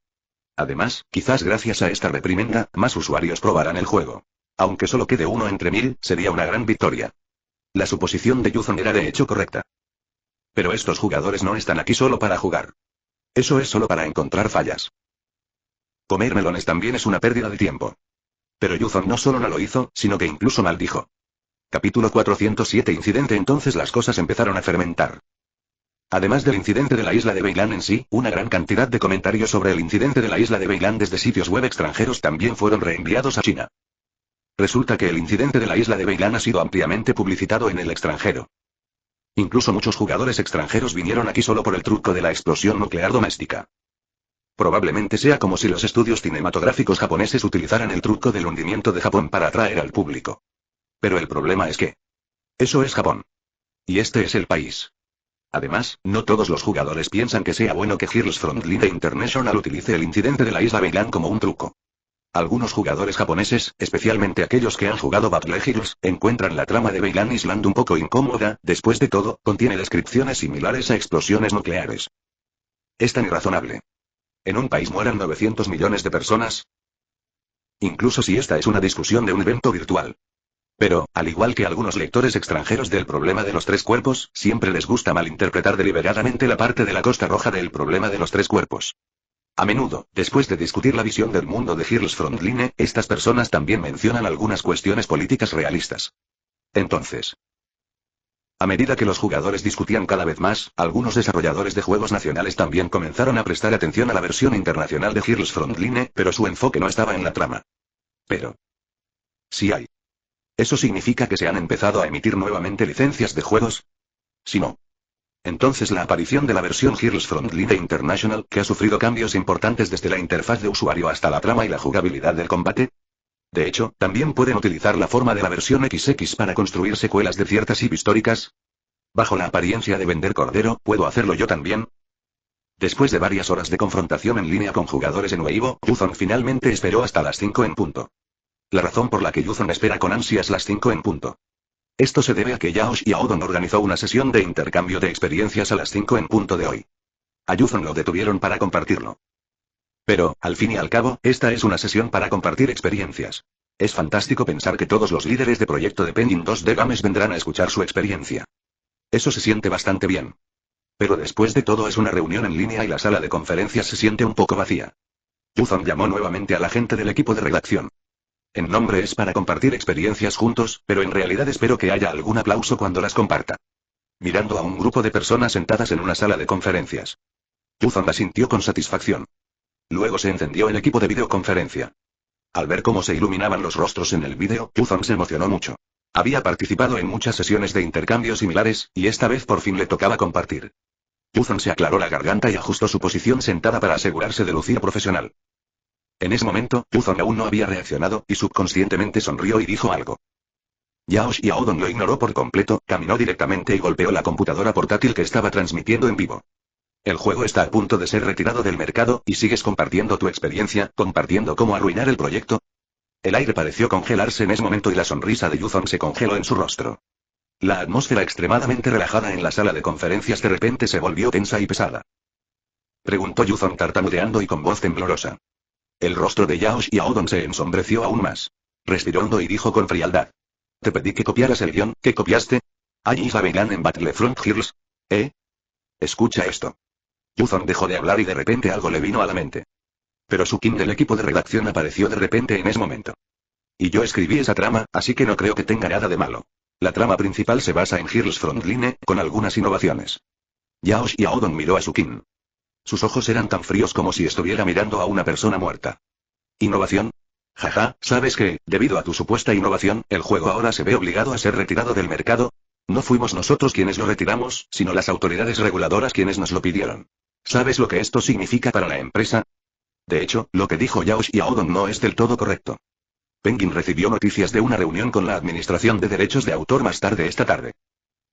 Además, quizás gracias a esta reprimenda, más usuarios probarán el juego. Aunque solo quede uno entre 1000, sería una gran victoria. La suposición de Yuzong era de hecho correcta. Pero estos jugadores no están aquí solo para jugar. Eso es solo para encontrar fallas. Comer melones también es una pérdida de tiempo. Pero Yuzong no solo no lo hizo, sino que incluso maldijo. Capítulo 407 Incidente. Entonces las cosas empezaron a fermentar. Además del incidente de la isla de Beilan en sí, una gran cantidad de comentarios sobre el incidente de la isla de Beilan desde sitios web extranjeros también fueron reenviados a China. Resulta que el incidente de la isla de Beilan ha sido ampliamente publicitado en el extranjero. Incluso muchos jugadores extranjeros vinieron aquí solo por el truco de la explosión nuclear doméstica. Probablemente sea como si los estudios cinematográficos japoneses utilizaran el truco del hundimiento de Japón para atraer al público. Pero el problema es que... eso es Japón. Y este es el país. Además, no todos los jugadores piensan que sea bueno que Girls Frontline International utilice el incidente de la isla Beilan como un truco. Algunos jugadores japoneses, especialmente aquellos que han jugado Battle Girls, encuentran la trama de Beilan Island un poco incómoda. Después de todo, contiene descripciones similares a explosiones nucleares. Es tan irrazonable. ¿En un país mueran 900 millones de personas? Incluso si esta es una discusión de un evento virtual. Pero, al igual que algunos lectores extranjeros del problema de los 3 cuerpos, siempre les gusta malinterpretar deliberadamente la parte de la costa roja del problema de los 3 cuerpos. A menudo, después de discutir la visión del mundo de Girls Frontline, estas personas también mencionan algunas cuestiones políticas realistas. Entonces, a medida que los jugadores discutían cada vez más, algunos desarrolladores de juegos nacionales también comenzaron a prestar atención a la versión internacional de Girls Frontline, pero su enfoque no estaba en la trama. Pero... sí hay. ¿Eso significa que se han empezado a emitir nuevamente licencias de juegos? Si no. Entonces la aparición de la versión Girls Frontline International, que ha sufrido cambios importantes desde la interfaz de usuario hasta la trama y la jugabilidad del combate. De hecho, también pueden utilizar la forma de la versión XX para construir secuelas de ciertas IP históricas. Bajo la apariencia de vender cordero, ¿puedo hacerlo yo también? Después de varias horas de confrontación en línea con jugadores en Weibo, Yuzong finalmente esperó hasta las 5 en punto. La razón por la que Yuzong espera con ansias las 5 en punto. Esto se debe a que Yao Xiaodong organizó una sesión de intercambio de experiencias a las 5 en punto de hoy. A Yuzong lo detuvieron para compartirlo. Pero, al fin y al cabo, esta es una sesión para compartir experiencias. Es fantástico pensar que todos los líderes de proyecto de Penguin 2D Games vendrán a escuchar su experiencia. Eso se siente bastante bien. Pero después de todo es una reunión en línea y la sala de conferencias se siente un poco vacía. Yuzong llamó nuevamente a la gente del equipo de redacción. El nombre es para compartir experiencias juntos, pero en realidad espero que haya algún aplauso cuando las comparta. Mirando a un grupo de personas sentadas en una sala de conferencias. Yuzong asintió con satisfacción. Luego se encendió el equipo de videoconferencia. Al ver cómo se iluminaban los rostros en el vídeo, Yuzong se emocionó mucho. Había participado en muchas sesiones de intercambio similares, y esta vez por fin le tocaba compartir. Yuzong se aclaró la garganta y ajustó su posición sentada para asegurarse de lucir profesional. En ese momento, Yuzong aún no había reaccionado, y subconscientemente sonrió y dijo algo. Yao Xiaodong lo ignoró por completo, caminó directamente y golpeó la computadora portátil que estaba transmitiendo en vivo. El juego está a punto de ser retirado del mercado, y sigues compartiendo tu experiencia, compartiendo cómo arruinar el proyecto. El aire pareció congelarse en ese momento y la sonrisa de Yuzong se congeló en su rostro. La atmósfera extremadamente relajada en la sala de conferencias de repente se volvió tensa y pesada. Preguntó Yuzong tartamudeando y con voz temblorosa. El rostro de Yao Xiaodong se ensombreció aún más. Respiró hondo y dijo con frialdad. Te pedí que copiaras el guión, ¿qué copiaste? ¿Hay Isla Began en Battlefront Heroes? ¿Eh? Escucha esto. Yuzong dejó de hablar y de repente algo le vino a la mente. Pero su Kim del equipo de redacción apareció de repente en ese momento. Y yo escribí esa trama, así que no creo que tenga nada de malo. La trama principal se basa en Heroes Frontline, con algunas innovaciones. Yao Xiaodong miró a su Kim. Sus ojos eran tan fríos como si estuviera mirando a una persona muerta. ¿Innovación? Jaja, ¿sabes que, debido a tu supuesta innovación, el juego ahora se ve obligado a ser retirado del mercado? No fuimos nosotros quienes lo retiramos, sino las autoridades reguladoras quienes nos lo pidieron. ¿Sabes lo que esto significa para la empresa? De hecho, lo que dijo Yao Xiaodong no es del todo correcto. Penguin recibió noticias de una reunión con la Administración de Derechos de Autor más tarde esta tarde.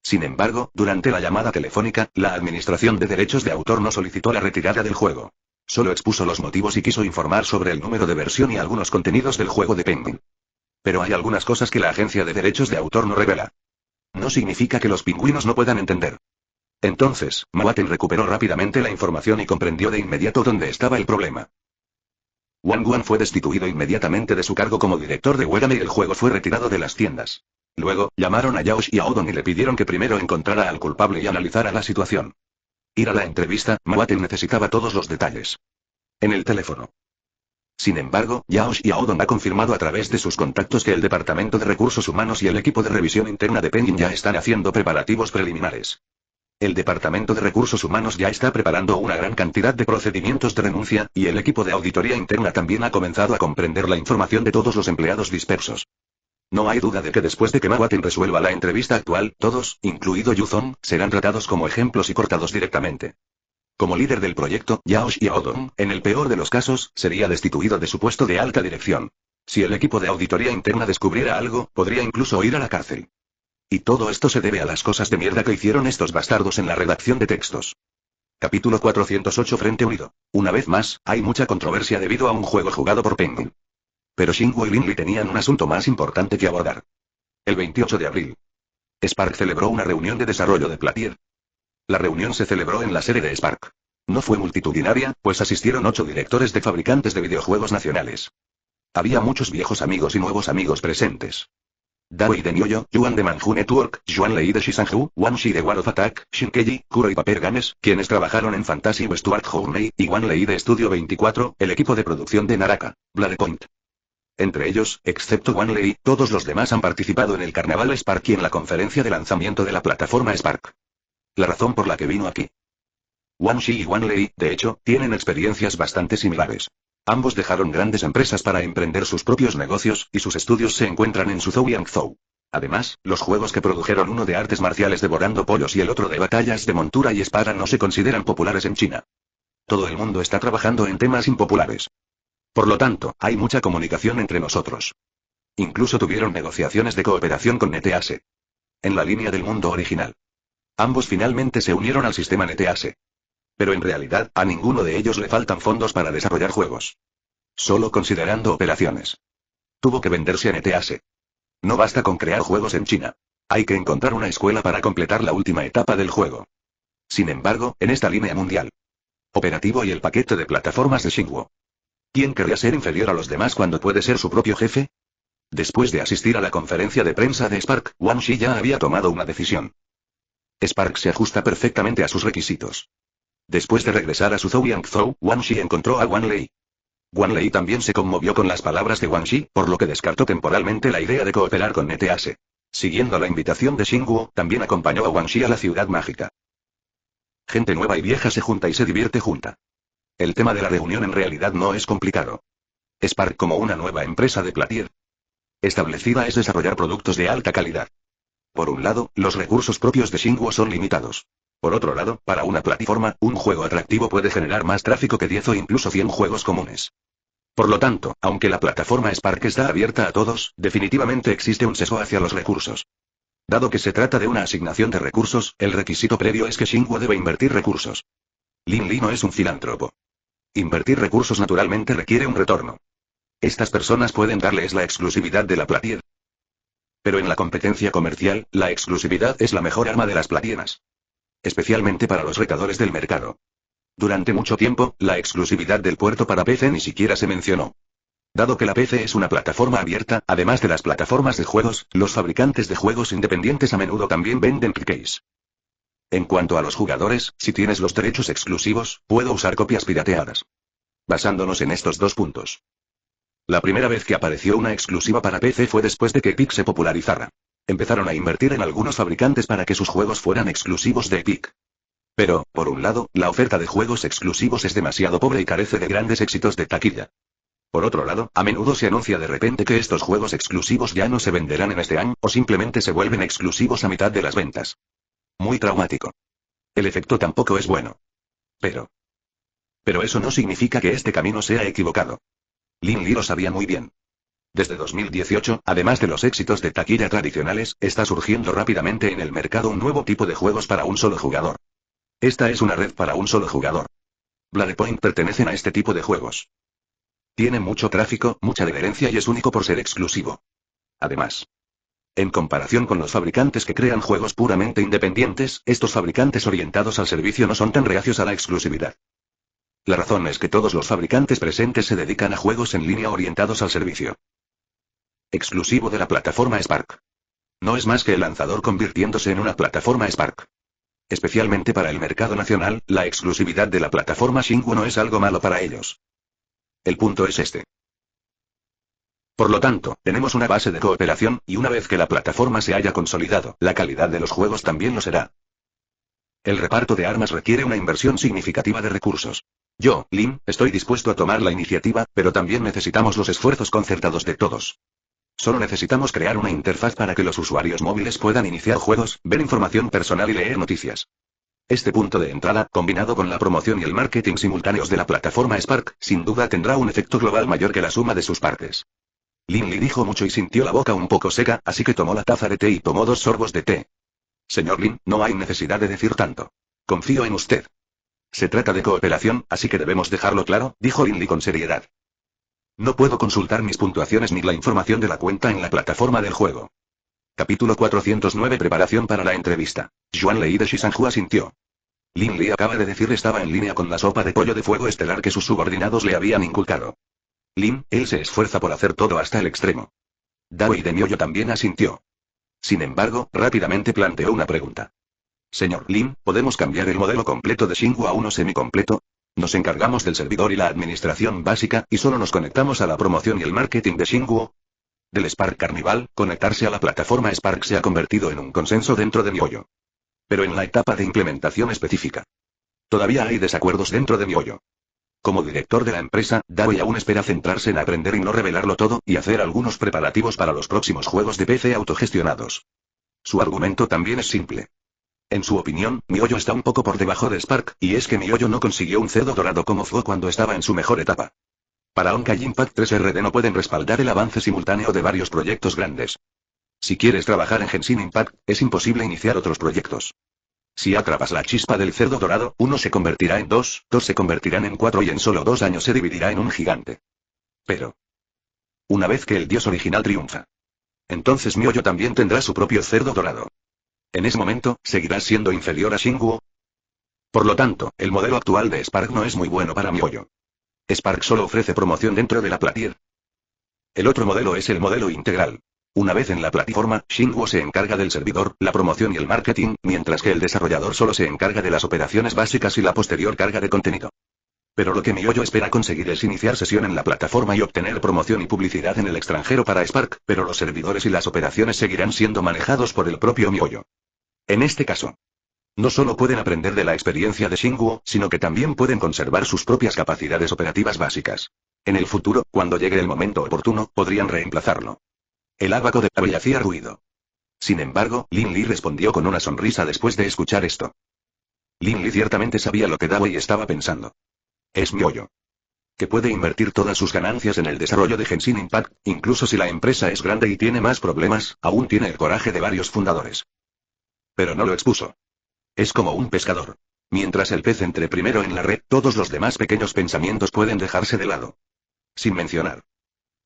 Sin embargo, durante la llamada telefónica, la Administración de Derechos de Autor no solicitó la retirada del juego. Solo expuso los motivos y quiso informar sobre el número de versión y algunos contenidos del juego de Penguin. Pero hay algunas cosas que la Agencia de Derechos de Autor no revela. No significa que los pingüinos no puedan entender. Entonces, Mawaten recuperó rápidamente la información y comprendió de inmediato dónde estaba el problema. Wang Guan fue destituido inmediatamente de su cargo como director de Wegame y el juego fue retirado de las tiendas. Luego, llamaron a Yao Xiaodong y le pidieron que primero encontrara al culpable y analizara la situación. Ir a la entrevista, Mawaten necesitaba todos los detalles. En el teléfono. Sin embargo, Yao Xiaodong ha confirmado a través de sus contactos que el Departamento de Recursos Humanos y el equipo de revisión interna de Penguin ya están haciendo preparativos preliminares. El Departamento de Recursos Humanos ya está preparando una gran cantidad de procedimientos de renuncia, y el equipo de auditoría interna también ha comenzado a comprender la información de todos los empleados dispersos. No hay duda de que después de que Mawaten resuelva la entrevista actual, todos, incluido Yuzong, serán tratados como ejemplos y cortados directamente. Como líder del proyecto, Yao Xiaodong, en el peor de los casos, sería destituido de su puesto de alta dirección. Si el equipo de auditoría interna descubriera algo, podría incluso ir a la cárcel. Y todo esto se debe a las cosas de mierda que hicieron estos bastardos en la redacción de textos. Capítulo 408 Frente Unido. Una vez más, hay mucha controversia debido a un juego jugado por Penguin. Pero Xinguo y Linli tenían un asunto más importante que abordar. El 28 de abril. Spark celebró una reunión de desarrollo de Platier. La reunión se celebró en la sede de Spark. No fue multitudinaria, pues asistieron 8 directores de fabricantes de videojuegos nacionales. Había muchos viejos amigos y nuevos amigos presentes. Dawei de Nioyo, Yuan de Manju Network, Juan Lei de Shisanju, Wan Shi de War of Attack, Shinkeji, Kuro y Paper Games, quienes trabajaron en Fantasy Westward Journey, y Wan Lei de Studio 24, el equipo de producción de Naraka, Bladepoint. Entre ellos, excepto Wan Lei, todos los demás han participado en el Carnaval Spark y en la conferencia de lanzamiento de la plataforma Spark. La razón por la que vino aquí. Wan Shi y Wan Lei, de hecho, tienen experiencias bastante similares. Ambos dejaron grandes empresas para emprender sus propios negocios, y sus estudios se encuentran en Suzhou y Hangzhou. Además, los juegos que produjeron uno de artes marciales devorando pollos y el otro de batallas de montura y espada no se consideran populares en China. Todo el mundo está trabajando en temas impopulares. Por lo tanto, hay mucha comunicación entre nosotros. Incluso tuvieron negociaciones de cooperación con NetEase. En la línea del mundo original. Ambos finalmente se unieron al sistema NetEase. Pero en realidad, a ninguno de ellos le faltan fondos para desarrollar juegos. Solo considerando operaciones. Tuvo que venderse a NetEase. No basta con crear juegos en China. Hay que encontrar una escuela para completar la última etapa del juego. Sin embargo, en esta línea mundial. Operativo y el paquete de plataformas de Xingwo. ¿Quién querría ser inferior a los demás cuando puede ser su propio jefe? Después de asistir a la conferencia de prensa de Spark, Wang Shi ya había tomado una decisión. Spark se ajusta perfectamente a sus requisitos. Después de regresar a su Zhou, Wang Shi encontró a Wang Lei. Wang Lei también se conmovió con las palabras de Wang Shi, por lo que descartó temporalmente la idea de cooperar con NetEase. Siguiendo la invitación de Xingwo, también acompañó a Wang Shi a la ciudad mágica. Gente nueva y vieja se junta y se divierte junta. El tema de la reunión en realidad no es complicado. Spark como una nueva empresa de Platier. Establecida es desarrollar productos de alta calidad. Por un lado, los recursos propios de Xingwo son limitados. Por otro lado, para una plataforma, un juego atractivo puede generar más tráfico que 10 o incluso 100 juegos comunes. Por lo tanto, aunque la plataforma Spark está abierta a todos, definitivamente existe un sesgo hacia los recursos. Dado que se trata de una asignación de recursos, el requisito previo es que Xingwo debe invertir recursos. Lin Li no es un filántropo. Invertir recursos naturalmente requiere un retorno. Estas personas pueden darles la exclusividad de la Platier. Pero en la competencia comercial, la exclusividad es la mejor arma de las platienas. Especialmente para los retadores del mercado. Durante mucho tiempo, la exclusividad del puerto para PC ni siquiera se mencionó. Dado que la PC es una plataforma abierta, además de las plataformas de juegos, los fabricantes de juegos independientes a menudo también venden prekeys. En cuanto a los jugadores, si tienes los derechos exclusivos, puedo usar copias pirateadas. Basándonos en estos dos puntos. La primera vez que apareció una exclusiva para PC fue después de que Epic se popularizara. Empezaron a invertir en algunos fabricantes para que sus juegos fueran exclusivos de Epic. Pero, por un lado, la oferta de juegos exclusivos es demasiado pobre y carece de grandes éxitos de taquilla. Por otro lado, a menudo se anuncia de repente que estos juegos exclusivos ya no se venderán en este año, o simplemente se vuelven exclusivos a mitad de las ventas. Muy traumático. El efecto tampoco es bueno. Pero eso no significa que este camino sea equivocado. Lin Li lo sabía muy bien. Desde 2018, además de los éxitos de taquilla tradicionales, está surgiendo rápidamente en el mercado un nuevo tipo de juegos para un solo jugador. Esta es una red para un solo jugador. Bladepoint pertenecen a este tipo de juegos. Tiene mucho tráfico, mucha adherencia y es único por ser exclusivo. Además, en comparación con los fabricantes que crean juegos puramente independientes, estos fabricantes orientados al servicio no son tan reacios a la exclusividad. La razón es que todos los fabricantes presentes se dedican a juegos en línea orientados al servicio. Exclusivo de la plataforma Spark. No es más que el lanzador convirtiéndose en una plataforma Spark. Especialmente para el mercado nacional, la exclusividad de la plataforma Xingwo no es algo malo para ellos. El punto es este. Por lo tanto, tenemos una base de cooperación, y una vez que la plataforma se haya consolidado, la calidad de los juegos también lo será. El reparto de armas requiere una inversión significativa de recursos. Yo, Lin, estoy dispuesto a tomar la iniciativa, pero también necesitamos los esfuerzos concertados de todos. Solo necesitamos crear una interfaz para que los usuarios móviles puedan iniciar juegos, ver información personal y leer noticias. Este punto de entrada, combinado con la promoción y el marketing simultáneos de la plataforma Spark, sin duda tendrá un efecto global mayor que la suma de sus partes. Lin Li dijo mucho y sintió la boca un poco seca, así que tomó la taza de té y tomó 2 sorbos de té. Señor Lin, no hay necesidad de decir tanto. Confío en usted. Se trata de cooperación, así que debemos dejarlo claro, dijo Lin Li con seriedad. No puedo consultar mis puntuaciones ni la información de la cuenta en la plataforma del juego. Capítulo 409 Preparación para la entrevista. Yuan Lei de Shisanju asintió. Lin Li acaba de decir estaba en línea con la sopa de pollo de fuego estelar que sus subordinados le habían inculcado. Lin, él se esfuerza por hacer todo hasta el extremo. Dao y de Miollo también asintió. Sin embargo, rápidamente planteó una pregunta. Señor Lin, ¿podemos cambiar el modelo completo de Xingwo a uno semicompleto? Nos encargamos del servidor y la administración básica, y solo nos conectamos a la promoción y el marketing de Xingwo. Del Spark Carnival, conectarse a la plataforma Spark se ha convertido en un consenso dentro de Miollo. Pero en la etapa de implementación específica. Todavía hay desacuerdos dentro de Miollo. Como director de la empresa, Dawei aún espera centrarse en aprender y no revelarlo todo, y hacer algunos preparativos para los próximos juegos de PC autogestionados. Su argumento también es simple. En su opinión, Miollo está un poco por debajo de Spark, y es que Miollo no consiguió un cerdo dorado como fue cuando estaba en su mejor etapa. Para Honkai Impact 3 RD no pueden respaldar el avance simultáneo de varios proyectos grandes. Si quieres trabajar en Genshin Impact, es imposible iniciar otros proyectos. Si atrapas la chispa del cerdo dorado, uno se convertirá en dos se convertirán en 4 y en solo 2 años se dividirá en un gigante. Pero una vez que el dios original triunfa, entonces Mihoyo también tendrá su propio cerdo dorado. En ese momento, ¿seguirás siendo inferior a Shinguo? Por lo tanto, el modelo actual de Spark no es muy bueno para Mihoyo. Spark solo ofrece promoción dentro de la Platier. El otro modelo es el modelo integral. Una vez en la plataforma, Shinguo se encarga del servidor, la promoción y el marketing, mientras que el desarrollador solo se encarga de las operaciones básicas y la posterior carga de contenido. Pero lo que Mihoyo espera conseguir es iniciar sesión en la plataforma y obtener promoción y publicidad en el extranjero para Spark, pero los servidores y las operaciones seguirán siendo manejados por el propio Mihoyo. En este caso, no solo pueden aprender de la experiencia de Shinguo, sino que también pueden conservar sus propias capacidades operativas básicas. En el futuro, cuando llegue el momento oportuno, podrían reemplazarlo. El ábaco de Abby hacía ruido. Sin embargo, Lin Li respondió con una sonrisa después de escuchar esto. Lin Li ciertamente sabía lo que Dawei estaba pensando. Es Mihoyo, que puede invertir todas sus ganancias en el desarrollo de Genshin Impact, incluso si la empresa es grande y tiene más problemas, aún tiene el coraje de varios fundadores. Pero no lo expuso. Es como un pescador. Mientras el pez entre primero en la red, todos los demás pequeños pensamientos pueden dejarse de lado. Sin mencionar.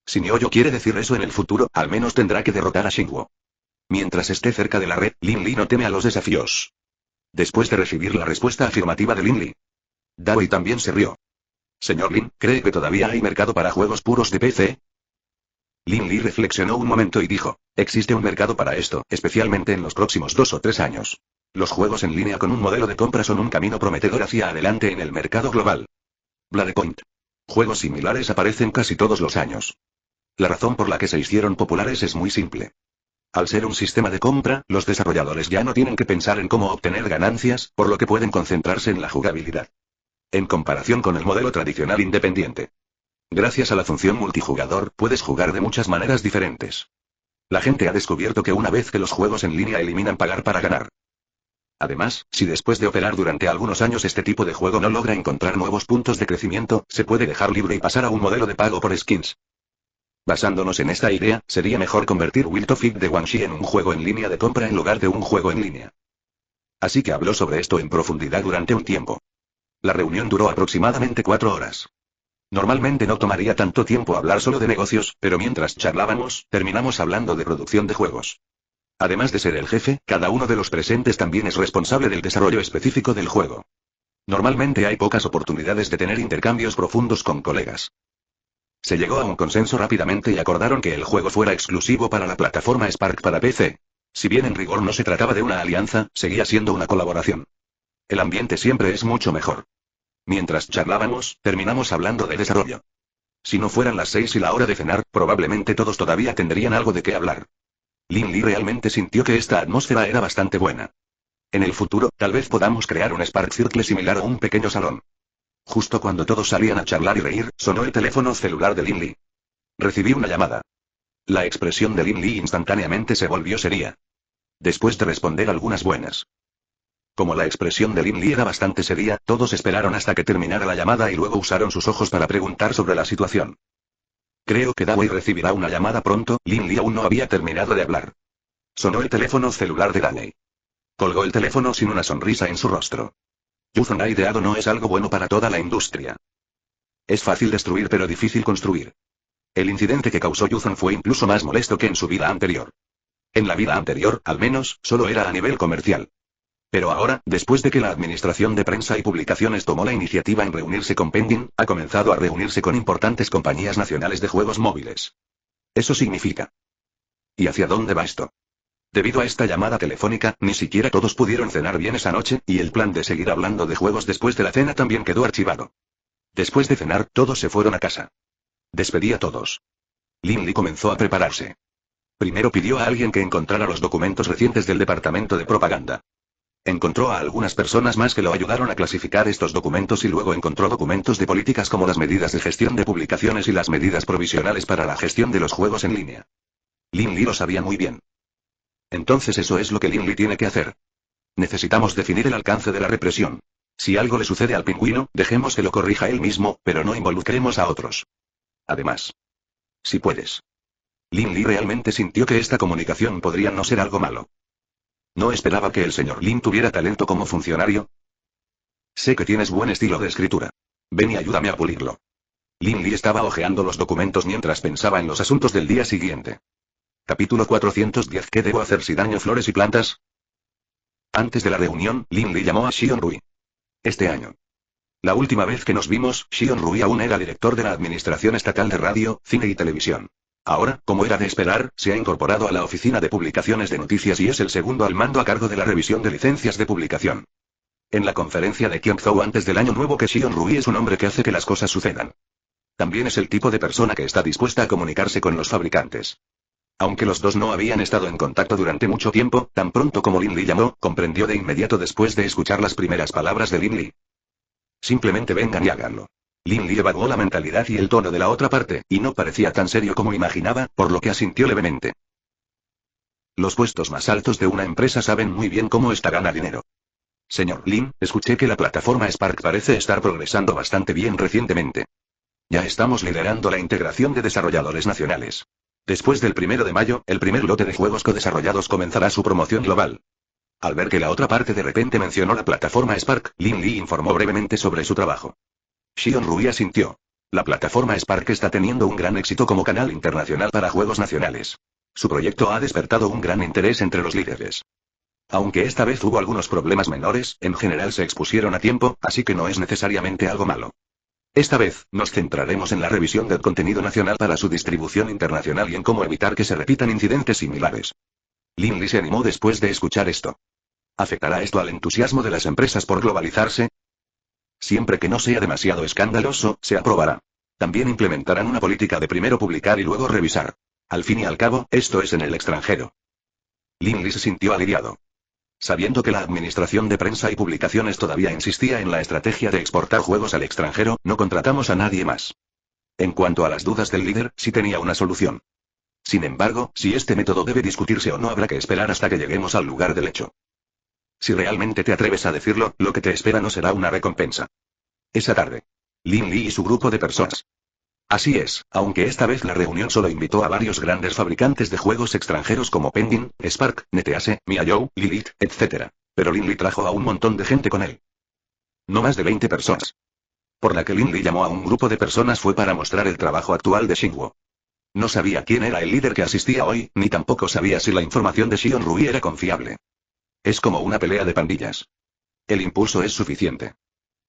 Si Mihoyo quiere decir eso en el futuro, al menos tendrá que derrotar a Shinguo. Mientras esté cerca de la red, Lin Li no teme a los desafíos. Después de recibir la respuesta afirmativa de Lin Li, Dawei también se rió. Señor Lin, ¿cree que todavía hay mercado para juegos puros de PC? Lin Li reflexionó un momento y dijo, existe un mercado para esto, especialmente en los próximos 2 o 3 años. Los juegos en línea con un modelo de compra son un camino prometedor hacia adelante en el mercado global. Bladepoint. Juegos similares aparecen casi todos los años. La razón por la que se hicieron populares es muy simple. Al ser un sistema de compra, los desarrolladores ya no tienen que pensar en cómo obtener ganancias, por lo que pueden concentrarse en la jugabilidad. En comparación con el modelo tradicional independiente. Gracias a la función multijugador, puedes jugar de muchas maneras diferentes. La gente ha descubierto que una vez que los juegos en línea eliminan pagar para ganar. Además, si después de operar durante algunos años este tipo de juego no logra encontrar nuevos puntos de crecimiento, se puede dejar libre y pasar a un modelo de pago por skins. Basándonos en esta idea, sería mejor convertir Wild of It de Guangxi en un juego en línea de compra en lugar de un juego en línea. Así que habló sobre esto en profundidad durante un tiempo. La reunión duró aproximadamente 4 horas. Normalmente no tomaría tanto tiempo hablar solo de negocios, pero mientras charlábamos, terminamos hablando de producción de juegos. Además de ser el jefe, cada uno de los presentes también es responsable del desarrollo específico del juego. Normalmente hay pocas oportunidades de tener intercambios profundos con colegas. Se llegó a un consenso rápidamente y acordaron que el juego fuera exclusivo para la plataforma Spark para PC. Si bien en rigor no se trataba de una alianza, seguía siendo una colaboración. El ambiente siempre es mucho mejor. Mientras charlábamos, terminamos hablando de desarrollo. Si no fueran las 6 y la hora de cenar, probablemente todos todavía tendrían algo de qué hablar. Lin Li realmente sintió que esta atmósfera era bastante buena. En el futuro, tal vez podamos crear un Spark Circle similar a un pequeño salón. Justo cuando todos salían a charlar y reír, sonó el teléfono celular de Lin Li. Recibí una llamada. La expresión de Lin Li instantáneamente se volvió seria. Después de responder algunas buenas. Como la expresión de Lin Li era bastante seria, todos esperaron hasta que terminara la llamada y luego usaron sus ojos para preguntar sobre la situación. Creo que Dawei recibirá una llamada pronto. Lin Li aún no había terminado de hablar. Sonó el teléfono celular de Dawei. Colgó el teléfono sin una sonrisa en su rostro. Yuzon ha ideado no es algo bueno para toda la industria. Es fácil destruir pero difícil construir. El incidente que causó Yuzon fue incluso más molesto que en su vida anterior. En la vida anterior, al menos, solo era a nivel comercial. Pero ahora, después de que la Administración de Prensa y Publicaciones tomó la iniciativa en reunirse con Penguin, ha comenzado a reunirse con importantes compañías nacionales de juegos móviles. Eso significa. ¿Y hacia dónde va esto? Debido a esta llamada telefónica, ni siquiera todos pudieron cenar bien esa noche, y el plan de seguir hablando de juegos después de la cena también quedó archivado. Después de cenar, todos se fueron a casa. Despedí a todos. Lin Li comenzó a prepararse. Primero pidió a alguien que encontrara los documentos recientes del departamento de propaganda. Encontró a algunas personas más que lo ayudaron a clasificar estos documentos y luego encontró documentos de políticas como las medidas de gestión de publicaciones y las medidas provisionales para la gestión de los juegos en línea. Lin Li lo sabía muy bien. Entonces eso es lo que Lin Li tiene que hacer. Necesitamos definir el alcance de la represión. Si algo le sucede al pingüino, dejemos que lo corrija él mismo, pero no involucremos a otros. Además. Si puedes. Lin Li realmente sintió que esta comunicación podría no ser algo malo. ¿No esperaba que el señor Lin tuviera talento como funcionario? Sé que tienes buen estilo de escritura. Ven y ayúdame a pulirlo. Lin Li estaba hojeando los documentos mientras pensaba en los asuntos del día siguiente. Capítulo 410. ¿Qué debo hacer si daño flores y plantas? Antes de la reunión, Lin Li llamó a Xion Rui. Este año. La última vez que nos vimos, Xion Rui aún era director de la Administración Estatal de Radio, Cine y Televisión. Ahora, como era de esperar, se ha incorporado a la oficina de publicaciones de noticias y es el segundo al mando a cargo de la revisión de licencias de publicación. En la conferencia de Kyongzhou antes del año nuevo que Xion Rui es un hombre que hace que las cosas sucedan. También es el tipo de persona que está dispuesta a comunicarse con los fabricantes. Aunque los dos no habían estado en contacto durante mucho tiempo, tan pronto como Lin Li llamó, comprendió de inmediato después de escuchar las primeras palabras de Lin Li. Simplemente vengan y háganlo. Lin Li evaluó la mentalidad y el tono de la otra parte, y no parecía tan serio como imaginaba, por lo que asintió levemente. Los puestos más altos de una empresa saben muy bien cómo esta gana dinero. Señor Lin, escuché que la plataforma Spark parece estar progresando bastante bien recientemente. Ya estamos liderando la integración de desarrolladores nacionales. Después del 1 de mayo, el primer lote de juegos codesarrollados comenzará su promoción global. Al ver que la otra parte de repente mencionó la plataforma Spark, Lin Li informó brevemente sobre su trabajo. Xion Rui asintió. La plataforma Spark está teniendo un gran éxito como canal internacional para juegos nacionales. Su proyecto ha despertado un gran interés entre los líderes. Aunque esta vez hubo algunos problemas menores, en general se expusieron a tiempo, así que no es necesariamente algo malo. Esta vez, nos centraremos en la revisión del contenido nacional para su distribución internacional y en cómo evitar que se repitan incidentes similares. Lin Li se animó después de escuchar esto. ¿Afectará esto al entusiasmo de las empresas por globalizarse? Siempre que no sea demasiado escandaloso, se aprobará. También implementarán una política de primero publicar y luego revisar. Al fin y al cabo, esto es en el extranjero. Lin Li se sintió aliviado. Sabiendo que la Administración de Prensa y Publicaciones todavía insistía en la estrategia de exportar juegos al extranjero, no contratamos a nadie más. En cuanto a las dudas del líder, sí tenía una solución. Sin embargo, si este método debe discutirse o no habrá que esperar hasta que lleguemos al lugar del hecho. Si realmente te atreves a decirlo, lo que te espera no será una recompensa. Esa tarde. Lin Li y su grupo de personas. Así es, aunque esta vez la reunión solo invitó a varios grandes fabricantes de juegos extranjeros como Penguin, Spark, NetEase, Miayou, Lilith, etc. Pero Lin Li trajo a un montón de gente con él. No más de 20 personas. Por la que Lin Li llamó a un grupo de personas fue para mostrar el trabajo actual de Xingwo. No sabía quién era el líder que asistía hoy, ni tampoco sabía si la información de Xion Rui era confiable. Es como una pelea de pandillas. El impulso es suficiente.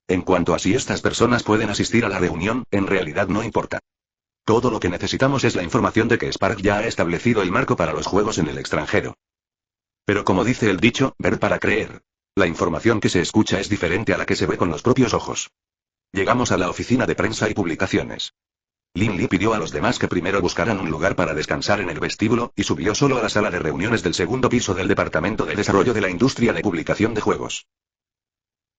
En cuanto a si estas personas pueden asistir a la reunión, en realidad no importa. Todo lo que necesitamos es la información de que Spark ya ha establecido el marco para los juegos en el extranjero. Pero como dice el dicho, ver para creer. La información que se escucha es diferente a la que se ve con los propios ojos. Llegamos a la oficina de prensa y publicaciones. Lin Li pidió a los demás que primero buscaran un lugar para descansar en el vestíbulo, y subió solo a la sala de reuniones del segundo piso del Departamento de Desarrollo de la Industria de Publicación de Juegos.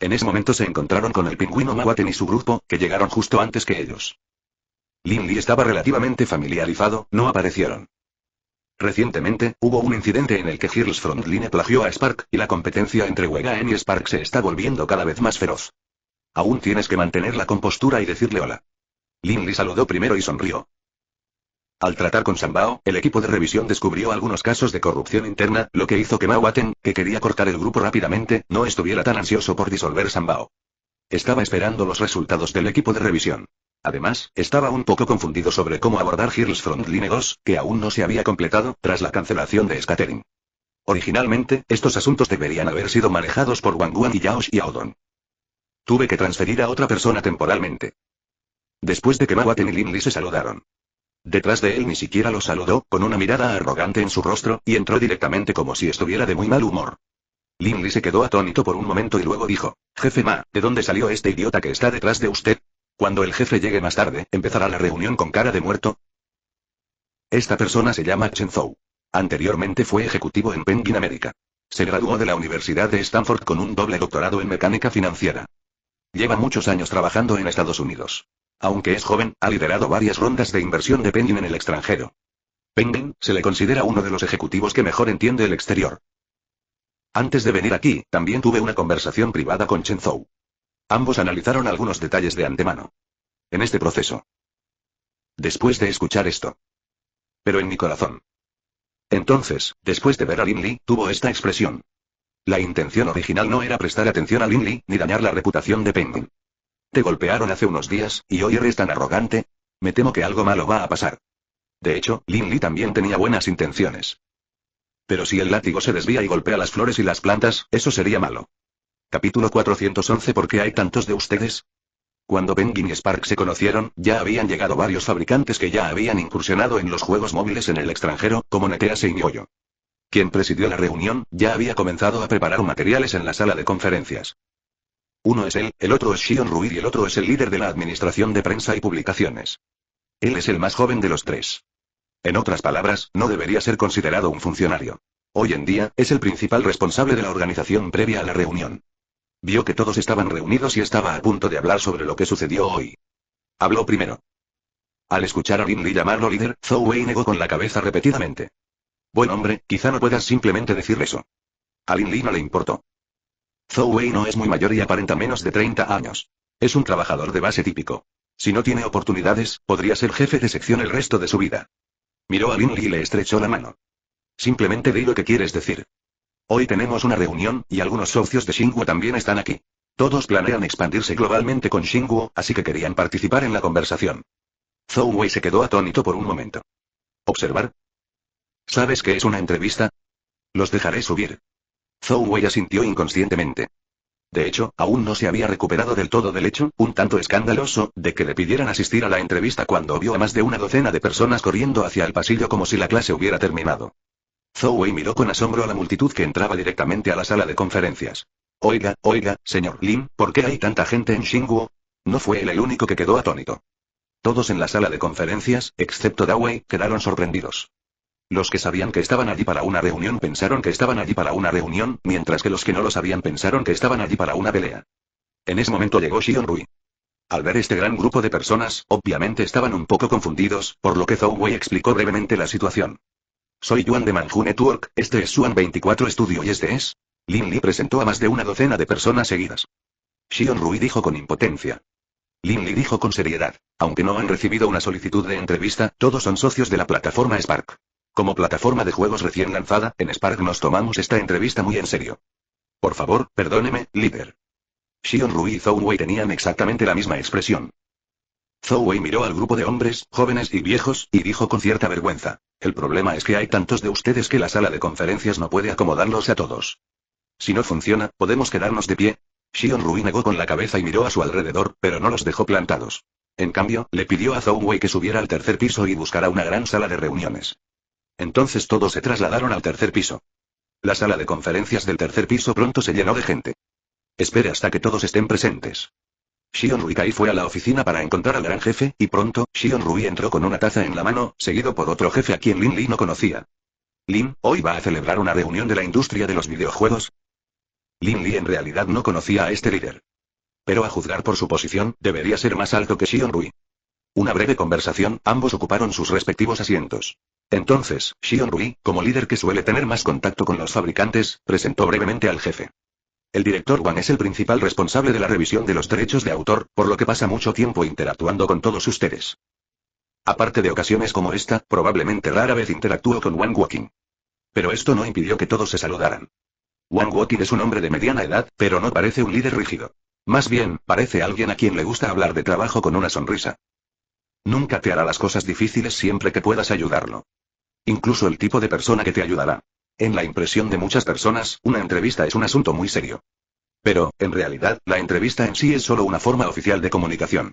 En ese momento se encontraron con el pingüino Mawaten y su grupo, que llegaron justo antes que ellos. Lin Li estaba relativamente familiarizado, no aparecieron. Recientemente, hubo un incidente en el que Girls Frontline plagió a Spark, y la competencia entre WGN y Spark se está volviendo cada vez más feroz. Aún tienes que mantener la compostura y decirle hola. Lin Li saludó primero y sonrió. Al tratar con Sambao, el equipo de revisión descubrió algunos casos de corrupción interna, lo que hizo que Mawaten, que quería cortar el grupo rápidamente, no estuviera tan ansioso por disolver Sambao. Estaba esperando los resultados del equipo de revisión. Además, estaba un poco confundido sobre cómo abordar Girls Frontline 2, que aún no se había completado, tras la cancelación de Scattering. Originalmente, estos asuntos deberían haber sido manejados por Wang Guan y Yao Xiaodong. Tuve que transferir a otra persona temporalmente. Después de que Mawaten y Lin Li se saludaron. Detrás de él ni siquiera lo saludó, con una mirada arrogante en su rostro, y entró directamente como si estuviera de muy mal humor. Lin Li se quedó atónito por un momento y luego dijo, «Jefe Ma, ¿de dónde salió este idiota que está detrás de usted? Cuando el jefe llegue más tarde, ¿empezará la reunión con cara de muerto?» Esta persona se llama Chen Zhou. Anteriormente fue ejecutivo en Penguin América. Se graduó de la Universidad de Stanford con un doble doctorado en mecánica financiera. Lleva muchos años trabajando en Estados Unidos. Aunque es joven, ha liderado varias rondas de inversión de Penguin en el extranjero. Penguin se le considera uno de los ejecutivos que mejor entiende el exterior. Antes de venir aquí, también tuve una conversación privada con Chen Zhou. Ambos analizaron algunos detalles de antemano. En este proceso, después de escuchar esto. Pero en mi corazón. Entonces, después de ver a Lin Li, tuvo esta expresión. La intención original no era prestar atención a Lin Li, ni dañar la reputación de Penguin. Te golpearon hace unos días, y hoy eres tan arrogante. Me temo que algo malo va a pasar. De hecho, Lin Li también tenía buenas intenciones. Pero si el látigo se desvía y golpea las flores y las plantas, eso sería malo. Capítulo 411. ¿Por qué hay tantos de ustedes? Cuando Penguin y Spark se conocieron, ya habían llegado varios fabricantes que ya habían incursionado en los juegos móviles en el extranjero, como Netease y Mihoyo. Quien presidió la reunión, ya había comenzado a preparar materiales en la sala de conferencias. Uno es él, el otro es Shion Rui y el otro es el líder de la administración de prensa y publicaciones. Él es el más joven de los tres. En otras palabras, no debería ser considerado un funcionario. Hoy en día, es el principal responsable de la organización previa a la reunión. Vio que todos estaban reunidos y estaba a punto de hablar sobre lo que sucedió hoy. Habló primero. Al escuchar a Lin Li llamarlo líder, Zhou Wei negó con la cabeza repetidamente. Buen hombre, quizá no puedas simplemente decir eso. A Lin Li no le importó. Zhou Wei no es muy mayor y aparenta menos de 30 años. Es un trabajador de base típico. Si no tiene oportunidades, podría ser jefe de sección el resto de su vida. Miró a Lin Li y le estrechó la mano. Simplemente di lo que quieres decir. Hoy tenemos una reunión, y algunos socios de Xinguo también están aquí. Todos planean expandirse globalmente con Xinguo, así que querían participar en la conversación. Zhou Wei se quedó atónito por un momento. ¿Observar? ¿Sabes qué es una entrevista? Los dejaré subir. Zhou Wei asintió inconscientemente. De hecho, aún no se había recuperado del todo del hecho, un tanto escandaloso, de que le pidieran asistir a la entrevista cuando vio a más de una docena de personas corriendo hacia el pasillo como si la clase hubiera terminado. Zhou Wei miró con asombro a la multitud que entraba directamente a la sala de conferencias. Oiga, señor Lin, ¿por qué hay tanta gente en Xinguo? No fue él el único que quedó atónito. Todos en la sala de conferencias, excepto Da Wei, quedaron sorprendidos. Los que sabían que estaban allí para una reunión pensaron que estaban allí para una reunión, mientras que los que no lo sabían pensaron que estaban allí para una pelea. En ese momento llegó Shion Rui. Al ver este gran grupo de personas, obviamente estaban un poco confundidos, por lo que Zhou Wei explicó brevemente la situación. Soy Yuan de Manju Network, este es Suan 24 Studio y este es... Lin Li presentó a más de una docena de personas seguidas. Shion Rui dijo con impotencia. Lin Li dijo con seriedad. Aunque no han recibido una solicitud de entrevista, todos son socios de la plataforma Spark. Como plataforma de juegos recién lanzada, en Spark nos tomamos esta entrevista muy en serio. Por favor, perdóneme, líder. Shion Rui y Zhou Wei tenían exactamente la misma expresión. Zhou Wei miró al grupo de hombres, jóvenes y viejos, y dijo con cierta vergüenza. El problema es que hay tantos de ustedes que la sala de conferencias no puede acomodarlos a todos. Si no funciona, ¿podemos quedarnos de pie? Shion Rui negó con la cabeza y miró a su alrededor, pero no los dejó plantados. En cambio, le pidió a Zhou Wei que subiera al tercer piso y buscara una gran sala de reuniones. Entonces todos se trasladaron al tercer piso. La sala de conferencias del tercer piso pronto se llenó de gente. Espere hasta que todos estén presentes. Shion Rui Kai fue a la oficina para encontrar al gran jefe, y pronto, Shion Rui entró con una taza en la mano, seguido por otro jefe a quien Lin Li no conocía. Lin, ¿hoy va a celebrar una reunión de la industria de los videojuegos? Lin Li en realidad no conocía a este líder. Pero a juzgar por su posición, debería ser más alto que Shion Rui. Una breve conversación, ambos ocuparon sus respectivos asientos. Entonces, Shion Rui, como líder que suele tener más contacto con los fabricantes, presentó brevemente al jefe. El director Wang es el principal responsable de la revisión de los derechos de autor, por lo que pasa mucho tiempo interactuando con todos ustedes. Aparte de ocasiones como esta, probablemente rara vez interactúo con Wang Woking. Pero esto no impidió que todos se saludaran. Wang Woking es un hombre de mediana edad, pero no parece un líder rígido. Más bien, parece alguien a quien le gusta hablar de trabajo con una sonrisa. Nunca te hará las cosas difíciles siempre que puedas ayudarlo. Incluso el tipo de persona que te ayudará. En la impresión de muchas personas, una entrevista es un asunto muy serio. Pero, en realidad, la entrevista en sí es solo una forma oficial de comunicación.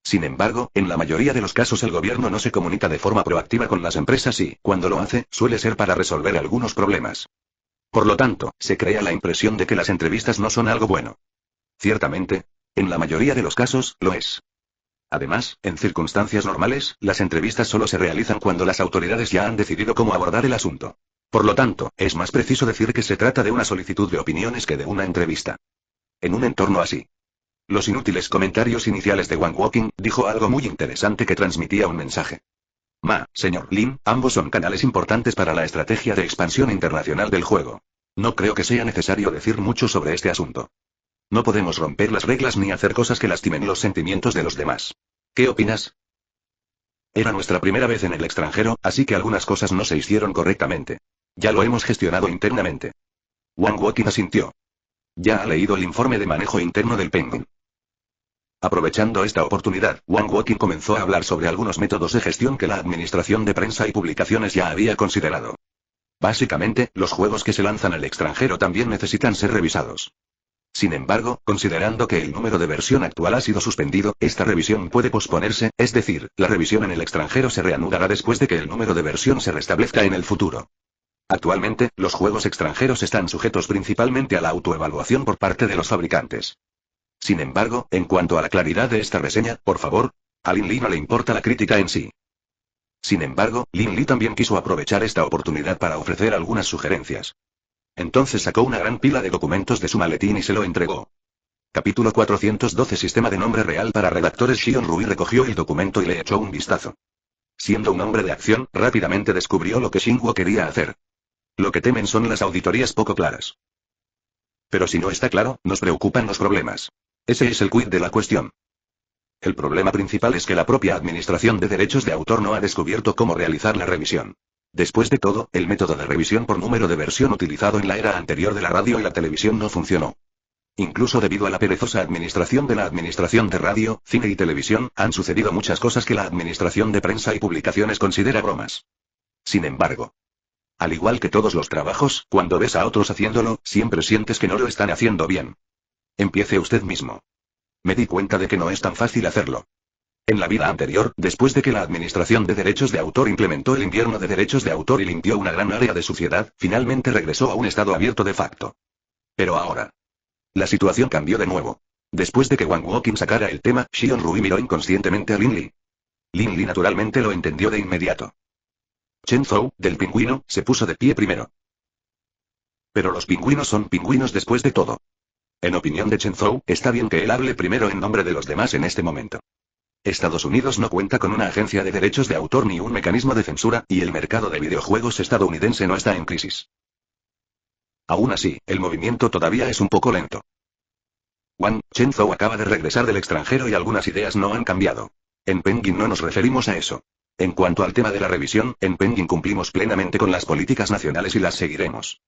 Sin embargo, en la mayoría de los casos el gobierno no se comunica de forma proactiva con las empresas y, cuando lo hace, suele ser para resolver algunos problemas. Por lo tanto, se crea la impresión de que las entrevistas no son algo bueno. Ciertamente, en la mayoría de los casos, lo es. Además, en circunstancias normales, las entrevistas solo se realizan cuando las autoridades ya han decidido cómo abordar el asunto. Por lo tanto, es más preciso decir que se trata de una solicitud de opiniones que de una entrevista. En un entorno así. Los inútiles comentarios iniciales de Wang Woking dijo algo muy interesante que transmitía un mensaje. Señor Lin, ambos son canales importantes para la estrategia de expansión internacional del juego. No creo que sea necesario decir mucho sobre este asunto. No podemos romper las reglas ni hacer cosas que lastimen los sentimientos de los demás. ¿Qué opinas? Era nuestra primera vez en el extranjero, así que algunas cosas no se hicieron correctamente. Ya lo hemos gestionado internamente. Wang Woking asintió. Ya ha leído el informe de manejo interno del Penguin. Aprovechando esta oportunidad, Wang Woking comenzó a hablar sobre algunos métodos de gestión que la administración de prensa y publicaciones ya había considerado. Básicamente, los juegos que se lanzan al extranjero también necesitan ser revisados. Sin embargo, considerando que el número de versión actual ha sido suspendido, esta revisión puede posponerse, es decir, la revisión en el extranjero se reanudará después de que el número de versión se restablezca en el futuro. Actualmente, los juegos extranjeros están sujetos principalmente a la autoevaluación por parte de los fabricantes. Sin embargo, en cuanto a la claridad de esta reseña, por favor, a Lin Li no le importa la crítica en sí. Sin embargo, Lin Li también quiso aprovechar esta oportunidad para ofrecer algunas sugerencias. Entonces sacó una gran pila de documentos de su maletín y se lo entregó. Capítulo 412 Sistema de nombre real para redactores. Xion Rui recogió el documento y le echó un vistazo. Siendo un hombre de acción, rápidamente descubrió lo que Xinguo quería hacer. Lo que temen son las auditorías poco claras. Pero si no está claro, nos preocupan los problemas. Ese es el quid de la cuestión. El problema principal es que la propia Administración de Derechos de Autor no ha descubierto cómo realizar la revisión. Después de todo, el método de revisión por número de versión utilizado en la era anterior de la radio y la televisión no funcionó. Incluso debido a la perezosa administración de la Administración de Radio, Cine y Televisión, han sucedido muchas cosas que la Administración de Prensa y Publicaciones considera bromas. Sin embargo, al igual que todos los trabajos, cuando ves a otros haciéndolo, siempre sientes que no lo están haciendo bien. Empiece usted mismo. Me di cuenta de que no es tan fácil hacerlo. En la vida anterior, después de que la Administración de Derechos de Autor implementó el invierno de derechos de autor y limpió una gran área de suciedad, finalmente regresó a un estado abierto de facto. Pero ahora, la situación cambió de nuevo. Después de que Wang Woking sacara el tema, Xion Rui miró inconscientemente a Lin Li. Lin Li naturalmente lo entendió de inmediato. Chen Zhou, del pingüino, se puso de pie primero. Pero los pingüinos son pingüinos después de todo. En opinión de Chen Zhou, está bien que él hable primero en nombre de los demás en este momento. Estados Unidos no cuenta con una agencia de derechos de autor ni un mecanismo de censura, y el mercado de videojuegos estadounidense no está en crisis. Aún así, el movimiento todavía es un poco lento. Chen Zhou acaba de regresar del extranjero y algunas ideas no han cambiado. En Penguin no nos referimos a eso. En cuanto al tema de la revisión, en Penguin cumplimos plenamente con las políticas nacionales y las seguiremos.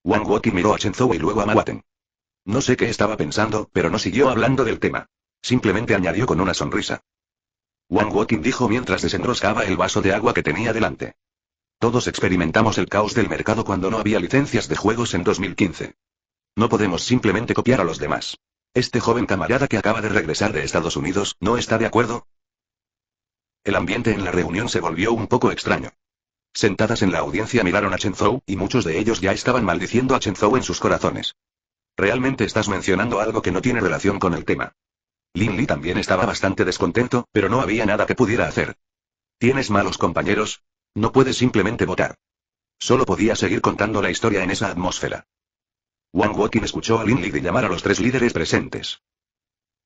Wang Woking miró a Chen Zhou y luego a Ma Waten. No sé qué estaba pensando, pero no siguió hablando del tema. Simplemente añadió con una sonrisa. Wang Woking dijo mientras desenroscaba el vaso de agua que tenía delante. Todos experimentamos el caos del mercado cuando no había licencias de juegos en 2015. No podemos simplemente copiar a los demás. Este joven camarada que acaba de regresar de Estados Unidos, ¿no está de acuerdo? El ambiente en la reunión se volvió un poco extraño. Sentadas en la audiencia miraron a Chen Zhou, y muchos de ellos ya estaban maldiciendo a Chen Zhou en sus corazones. Realmente estás mencionando algo que no tiene relación con el tema. Lin Li también estaba bastante descontento, pero no había nada que pudiera hacer. ¿Tienes malos compañeros? No puedes simplemente votar. Solo podía seguir contando la historia en esa atmósfera. Wang Woking escuchó a Lin Li llamar a los tres líderes presentes.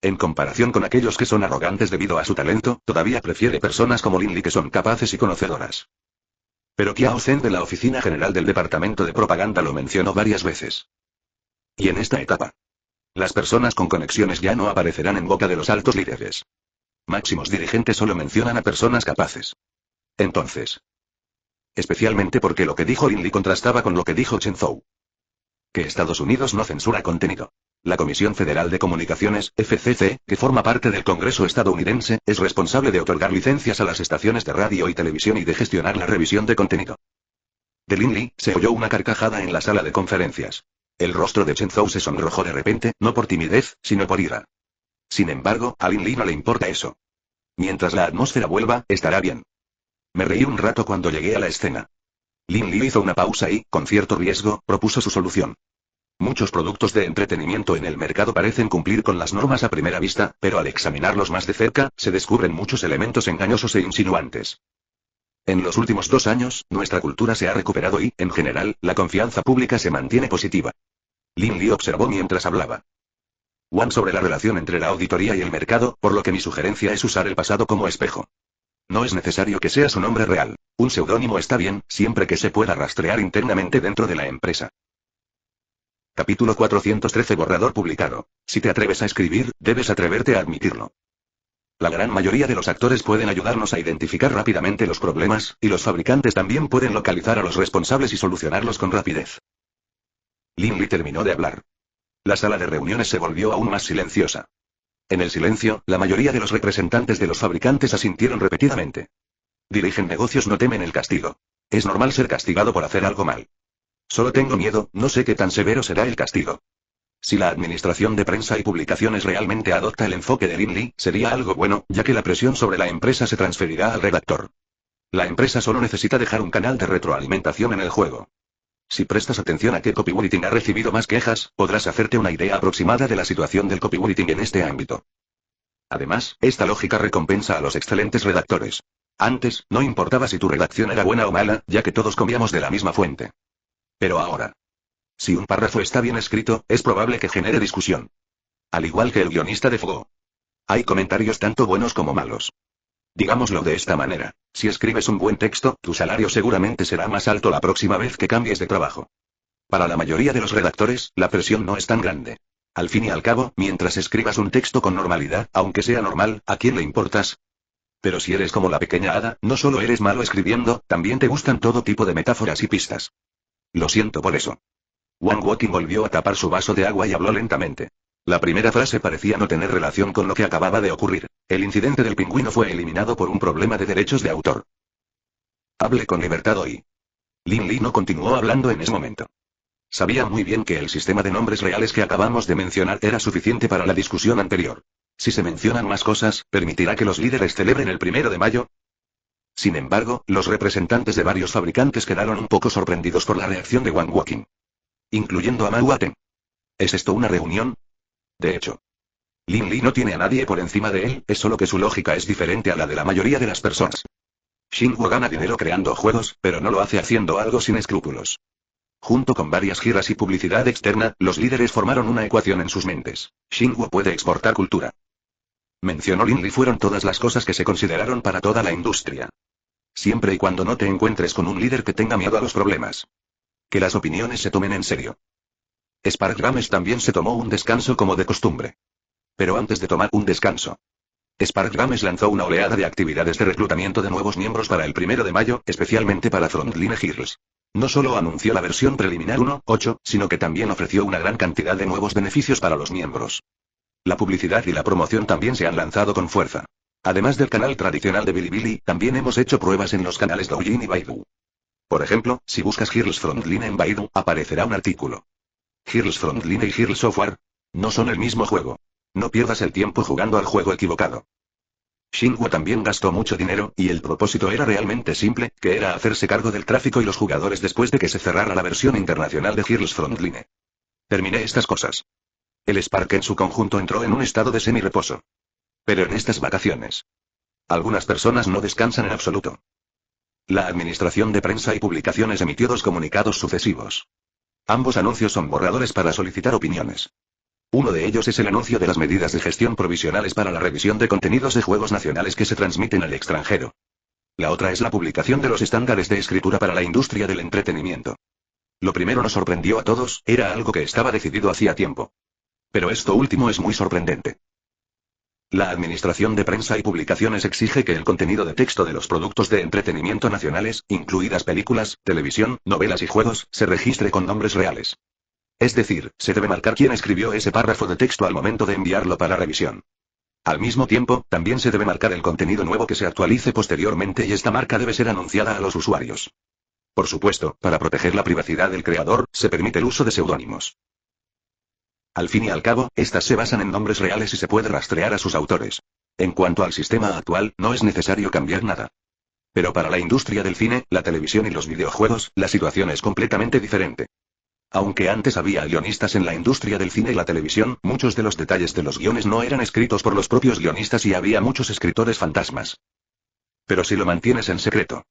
En comparación con aquellos que son arrogantes debido a su talento, todavía prefiere personas como Lin Li que son capaces y conocedoras. Pero Kiao Zhen de la Oficina General del Departamento de Propaganda lo mencionó varias veces. Y en esta etapa, las personas con conexiones ya no aparecerán en boca de los altos líderes. Máximos dirigentes solo mencionan a personas capaces. Entonces, especialmente porque lo que dijo Lin Li contrastaba con lo que dijo Chen Zhou. Que Estados Unidos no censura contenido. La Comisión Federal de Comunicaciones, FCC, que forma parte del Congreso estadounidense, es responsable de otorgar licencias a las estaciones de radio y televisión y de gestionar la revisión de contenido. De Lin Li, se oyó una carcajada en la sala de conferencias. El rostro de Chen Zhou se sonrojó de repente, no por timidez, sino por ira. Sin embargo, a Lin Li no le importa eso. Mientras la atmósfera vuelva, estará bien. Me reí un rato cuando llegué a la escena. Lin Li hizo una pausa y, con cierto riesgo, propuso su solución. Muchos productos de entretenimiento en el mercado parecen cumplir con las normas a primera vista, pero al examinarlos más de cerca, se descubren muchos elementos engañosos e insinuantes. En los últimos 2 años, nuestra cultura se ha recuperado y, en general, la confianza pública se mantiene positiva. Lin Li observó mientras hablaba. Sobre la relación entre la auditoría y el mercado, por lo que mi sugerencia es usar el pasado como espejo. No es necesario que sea su nombre real. Un seudónimo está bien, siempre que se pueda rastrear internamente dentro de la empresa. Capítulo 413 Borrador publicado. Si te atreves a escribir, debes atreverte a admitirlo. La gran mayoría de los actores pueden ayudarnos a identificar rápidamente los problemas, y los fabricantes también pueden localizar a los responsables y solucionarlos con rapidez. Lin Li terminó de hablar. La sala de reuniones se volvió aún más silenciosa. En el silencio, la mayoría de los representantes de los fabricantes asintieron repetidamente. Dirigen negocios, no temen el castigo. Es normal ser castigado por hacer algo mal. Solo tengo miedo, no sé qué tan severo será el castigo. Si la administración de prensa y publicaciones realmente adopta el enfoque de Lin Li, sería algo bueno, ya que la presión sobre la empresa se transferirá al redactor. La empresa solo necesita dejar un canal de retroalimentación en el juego. Si prestas atención a qué copywriting ha recibido más quejas, podrás hacerte una idea aproximada de la situación del copywriting en este ámbito. Además, esta lógica recompensa a los excelentes redactores. Antes, no importaba si tu redacción era buena o mala, ya que todos comíamos de la misma fuente. Pero ahora, si un párrafo está bien escrito, es probable que genere discusión. Al igual que el guionista de Fuego. Hay comentarios tanto buenos como malos. Digámoslo de esta manera, si escribes un buen texto, tu salario seguramente será más alto la próxima vez que cambies de trabajo. Para la mayoría de los redactores, la presión no es tan grande. Al fin y al cabo, mientras escribas un texto con normalidad, aunque sea normal, ¿a quién le importas? Pero si eres como la pequeña hada, no solo eres malo escribiendo, también te gustan todo tipo de metáforas y pistas. Lo siento por eso. Wang Woking volvió a tapar su vaso de agua y habló lentamente. La primera frase parecía no tener relación con lo que acababa de ocurrir. El incidente del pingüino fue eliminado por un problema de derechos de autor. Hable con libertad hoy. Lin Li no continuó hablando en ese momento. Sabía muy bien que el sistema de nombres reales que acabamos de mencionar era suficiente para la discusión anterior. Si se mencionan más cosas, ¿permitirá que los líderes celebren el 1 de mayo? Sin embargo, los representantes de varios fabricantes quedaron un poco sorprendidos por la reacción de Wang Woking. Incluyendo a Ma Huateng. ¿Es esto una reunión? De hecho, Lin Li no tiene a nadie por encima de él, es solo que su lógica es diferente a la de la mayoría de las personas. Xinguo gana dinero creando juegos, pero no lo hace haciendo algo sin escrúpulos. Junto con varias giras y publicidad externa, los líderes formaron una ecuación en sus mentes. Xinguo puede exportar cultura. Mencionó Lin Li fueron todas las cosas que se consideraron para toda la industria. Siempre y cuando no te encuentres con un líder que tenga miedo a los problemas. Que las opiniones se tomen en serio. Spark Games también se tomó un descanso como de costumbre. Pero antes de tomar un descanso, Spark Games lanzó una oleada de actividades de reclutamiento de nuevos miembros para el 1 de mayo, especialmente para Frontline Heroes. No solo anunció la versión preliminar 1.8, sino que también ofreció una gran cantidad de nuevos beneficios para los miembros. La publicidad y la promoción también se han lanzado con fuerza. Además del canal tradicional de Bilibili, también hemos hecho pruebas en los canales Douyin y Baidu. Por ejemplo, si buscas Heroes Frontline en Baidu, aparecerá un artículo. Heroes Frontline y Heroes Software no son el mismo juego. No pierdas el tiempo jugando al juego equivocado. Xinguo también gastó mucho dinero, y el propósito era realmente simple, que era hacerse cargo del tráfico y los jugadores después de que se cerrara la versión internacional de Heroes Frontline. Terminé estas cosas. El Spark en su conjunto entró en un estado de semi-reposo. Pero en estas vacaciones, algunas personas no descansan en absoluto. La administración de prensa y publicaciones emitió 2 comunicados sucesivos. Ambos anuncios son borradores para solicitar opiniones. Uno de ellos es el anuncio de las medidas de gestión provisionales para la revisión de contenidos de juegos nacionales que se transmiten al extranjero. La otra es la publicación de los estándares de escritura para la industria del entretenimiento. Lo primero nos sorprendió a todos, era algo que estaba decidido hacía tiempo. Pero esto último es muy sorprendente. La Administración de Prensa y Publicaciones exige que el contenido de texto de los productos de entretenimiento nacionales, incluidas películas, televisión, novelas y juegos, se registre con nombres reales. Es decir, se debe marcar quién escribió ese párrafo de texto al momento de enviarlo para revisión. Al mismo tiempo, también se debe marcar el contenido nuevo que se actualice posteriormente y esta marca debe ser anunciada a los usuarios. Por supuesto, para proteger la privacidad del creador, se permite el uso de seudónimos. Al fin y al cabo, estas se basan en nombres reales y se puede rastrear a sus autores. En cuanto al sistema actual, no es necesario cambiar nada. Pero para la industria del cine, la televisión y los videojuegos, la situación es completamente diferente. Aunque antes había guionistas en la industria del cine y la televisión, muchos de los detalles de los guiones no eran escritos por los propios guionistas y había muchos escritores fantasmas. Pero si lo mantienes en secreto.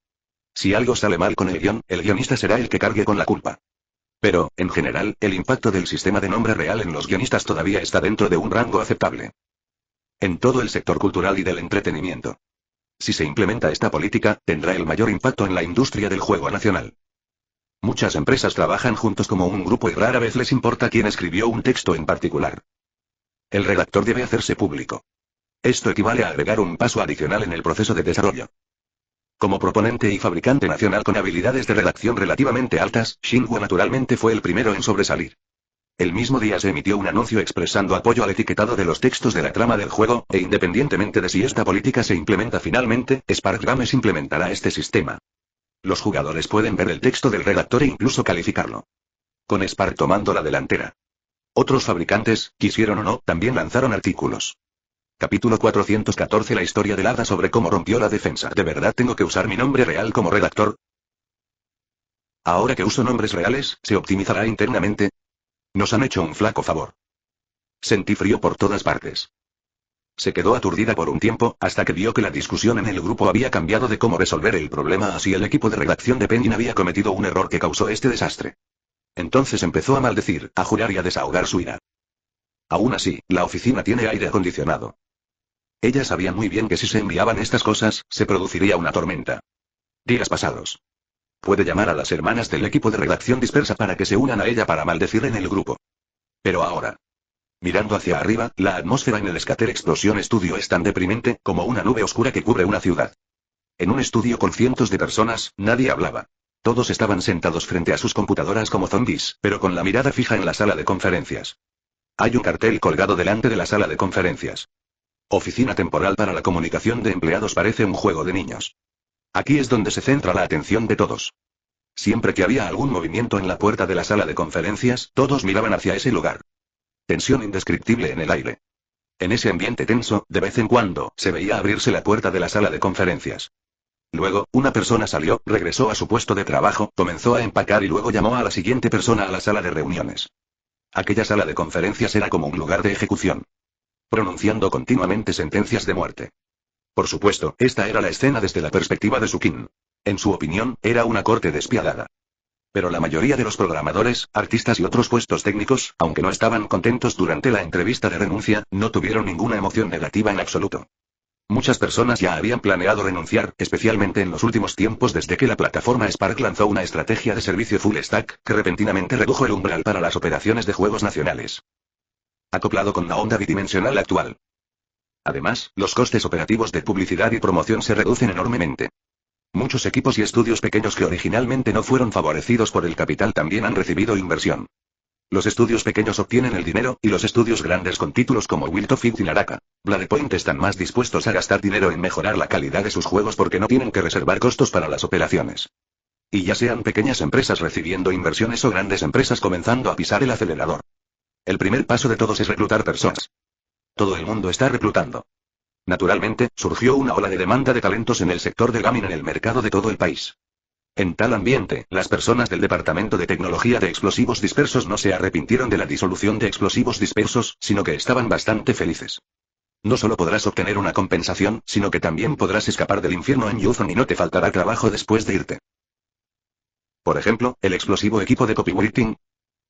Si algo sale mal con el guionista será el que cargue con la culpa. Pero, en general, el impacto del sistema de nombre real en los guionistas todavía está dentro de un rango aceptable. En todo el sector cultural y del entretenimiento. Si se implementa esta política, tendrá el mayor impacto en la industria del juego nacional. Muchas empresas trabajan juntos como un grupo y rara vez les importa quién escribió un texto en particular. El redactor debe hacerse público. Esto equivale a agregar un paso adicional en el proceso de desarrollo. Como proponente y fabricante nacional con habilidades de redacción relativamente altas, Shinhua naturalmente fue el primero en sobresalir. El mismo día se emitió un anuncio expresando apoyo al etiquetado de los textos de la trama del juego, e independientemente de si esta política se implementa finalmente, Spark Games implementará este sistema. Los jugadores pueden ver el texto del redactor e incluso calificarlo. Con Spark tomando la delantera. Otros fabricantes, quisieron o no, también lanzaron artículos. Capítulo 414. La historia del hada sobre cómo rompió la defensa. ¿De verdad tengo que usar mi nombre real como redactor? Ahora que uso nombres reales, ¿se optimizará internamente? Nos han hecho un flaco favor. Sentí frío por todas partes. Se quedó aturdida por un tiempo, hasta que vio que la discusión en el grupo había cambiado de cómo resolver el problema, así el equipo de redacción de Penguin había cometido un error que causó este desastre. Entonces empezó a maldecir, a jurar y a desahogar su ira. Aún así, la oficina tiene aire acondicionado. Ella sabía muy bien que si se enviaban estas cosas, se produciría una tormenta. Días pasados. Puede llamar a las hermanas del equipo de redacción dispersa para que se unan a ella para maldecir en el grupo. Pero ahora. Mirando hacia arriba, la atmósfera en el Scatter Explosion Studio es tan deprimente, como una nube oscura que cubre una ciudad. En un estudio con cientos de personas, nadie hablaba. Todos estaban sentados frente a sus computadoras como zombies, pero con la mirada fija en la sala de conferencias. Hay un cartel colgado delante de la sala de conferencias. Oficina temporal para la comunicación de empleados. Parece un juego de niños. Aquí es donde se centra la atención de todos. Siempre que había algún movimiento en la puerta de la sala de conferencias, todos miraban hacia ese lugar. Tensión indescriptible en el aire. En ese ambiente tenso, de vez en cuando, se veía abrirse la puerta de la sala de conferencias. Luego, una persona salió, regresó a su puesto de trabajo, comenzó a empacar y luego llamó a la siguiente persona a la sala de reuniones. Aquella sala de conferencias era como un lugar de ejecución. Pronunciando continuamente sentencias de muerte. Por supuesto, esta era la escena desde la perspectiva de Sukin. En su opinión, era una corte despiadada. Pero la mayoría de los programadores, artistas y otros puestos técnicos, aunque no estaban contentos durante la entrevista de renuncia, no tuvieron ninguna emoción negativa en absoluto. Muchas personas ya habían planeado renunciar, especialmente en los últimos tiempos desde que la plataforma Spark lanzó una estrategia de servicio full stack, que repentinamente redujo el umbral para las operaciones de juegos nacionales. Acoplado con la onda bidimensional actual. Además, los costes operativos de publicidad y promoción se reducen enormemente. Muchos equipos y estudios pequeños que originalmente no fueron favorecidos por el capital también han recibido inversión. Los estudios pequeños obtienen el dinero, y los estudios grandes con títulos como Wiltofit y Naraka, Bladepoint están más dispuestos a gastar dinero en mejorar la calidad de sus juegos porque no tienen que reservar costos para las operaciones. Y ya sean pequeñas empresas recibiendo inversiones o grandes empresas comenzando a pisar el acelerador. El primer paso de todos es reclutar personas. Todo el mundo está reclutando. Naturalmente, surgió una ola de demanda de talentos en el sector de gaming en el mercado de todo el país. En tal ambiente, las personas del Departamento de Tecnología de Explosivos Dispersos no se arrepintieron de la disolución de Explosivos Dispersos, sino que estaban bastante felices. No solo podrás obtener una compensación, sino que también podrás escapar del infierno en Yuzon y no te faltará trabajo después de irte. Por ejemplo, el explosivo equipo de copywriting.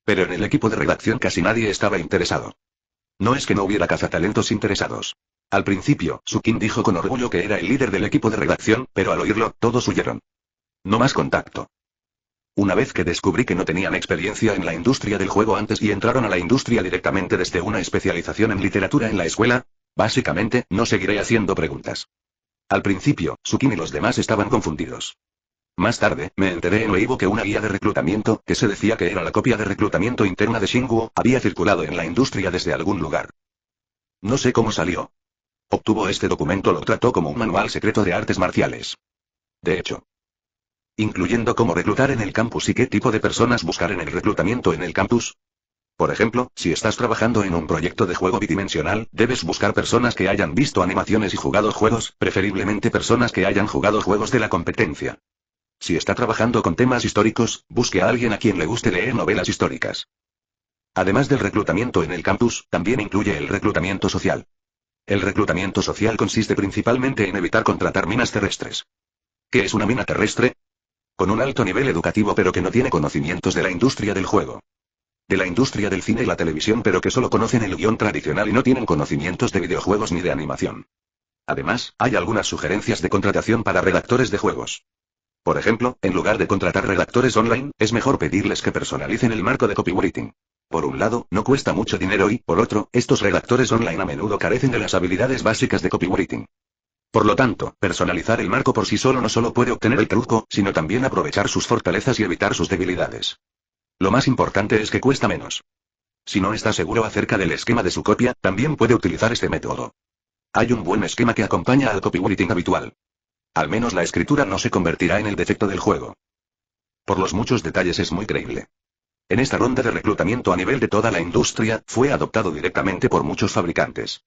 Pero en el equipo de redacción casi nadie estaba interesado. No es que no hubiera cazatalentos interesados. Al principio, Sukin dijo con orgullo que era el líder del equipo de redacción, pero al oírlo, todos huyeron. No más contacto. Una vez que descubrí que no tenían experiencia en la industria del juego antes y entraron a la industria directamente desde una especialización en literatura en la escuela, básicamente, no seguiré haciendo preguntas. Al principio, Sukin y los demás estaban confundidos. Más tarde, me enteré en Weibo que una guía de reclutamiento, que se decía que era la copia de reclutamiento interna de Shinguo, había circulado en la industria desde algún lugar. No sé cómo salió. Obtuvo este documento, lo trató como un manual secreto de artes marciales. De hecho. Incluyendo cómo reclutar en el campus y qué tipo de personas buscar en el reclutamiento en el campus. Por ejemplo, si estás trabajando en un proyecto de juego bidimensional, debes buscar personas que hayan visto animaciones y jugado juegos, preferiblemente personas que hayan jugado juegos de la competencia. Si está trabajando con temas históricos, busque a alguien a quien le guste leer novelas históricas. Además del reclutamiento en el campus, también incluye el reclutamiento social. El reclutamiento social consiste principalmente en evitar contratar minas terrestres. ¿Qué es una mina terrestre? Con un alto nivel educativo pero que no tiene conocimientos de la industria del juego. De la industria del cine y la televisión pero que solo conocen el guión tradicional y no tienen conocimientos de videojuegos ni de animación. Además, hay algunas sugerencias de contratación para redactores de juegos. Por ejemplo, en lugar de contratar redactores online, es mejor pedirles que personalicen el marco de copywriting. Por un lado, no cuesta mucho dinero y, por otro, estos redactores online a menudo carecen de las habilidades básicas de copywriting. Por lo tanto, personalizar el marco por sí solo no solo puede obtener el truco, sino también aprovechar sus fortalezas y evitar sus debilidades. Lo más importante es que cuesta menos. Si no está seguro acerca del esquema de su copia, también puede utilizar este método. Hay un buen esquema que acompaña al copywriting habitual. Al menos la escritura no se convertirá en el defecto del juego. Por los muchos detalles es muy creíble. En esta ronda de reclutamiento a nivel de toda la industria, fue adoptado directamente por muchos fabricantes.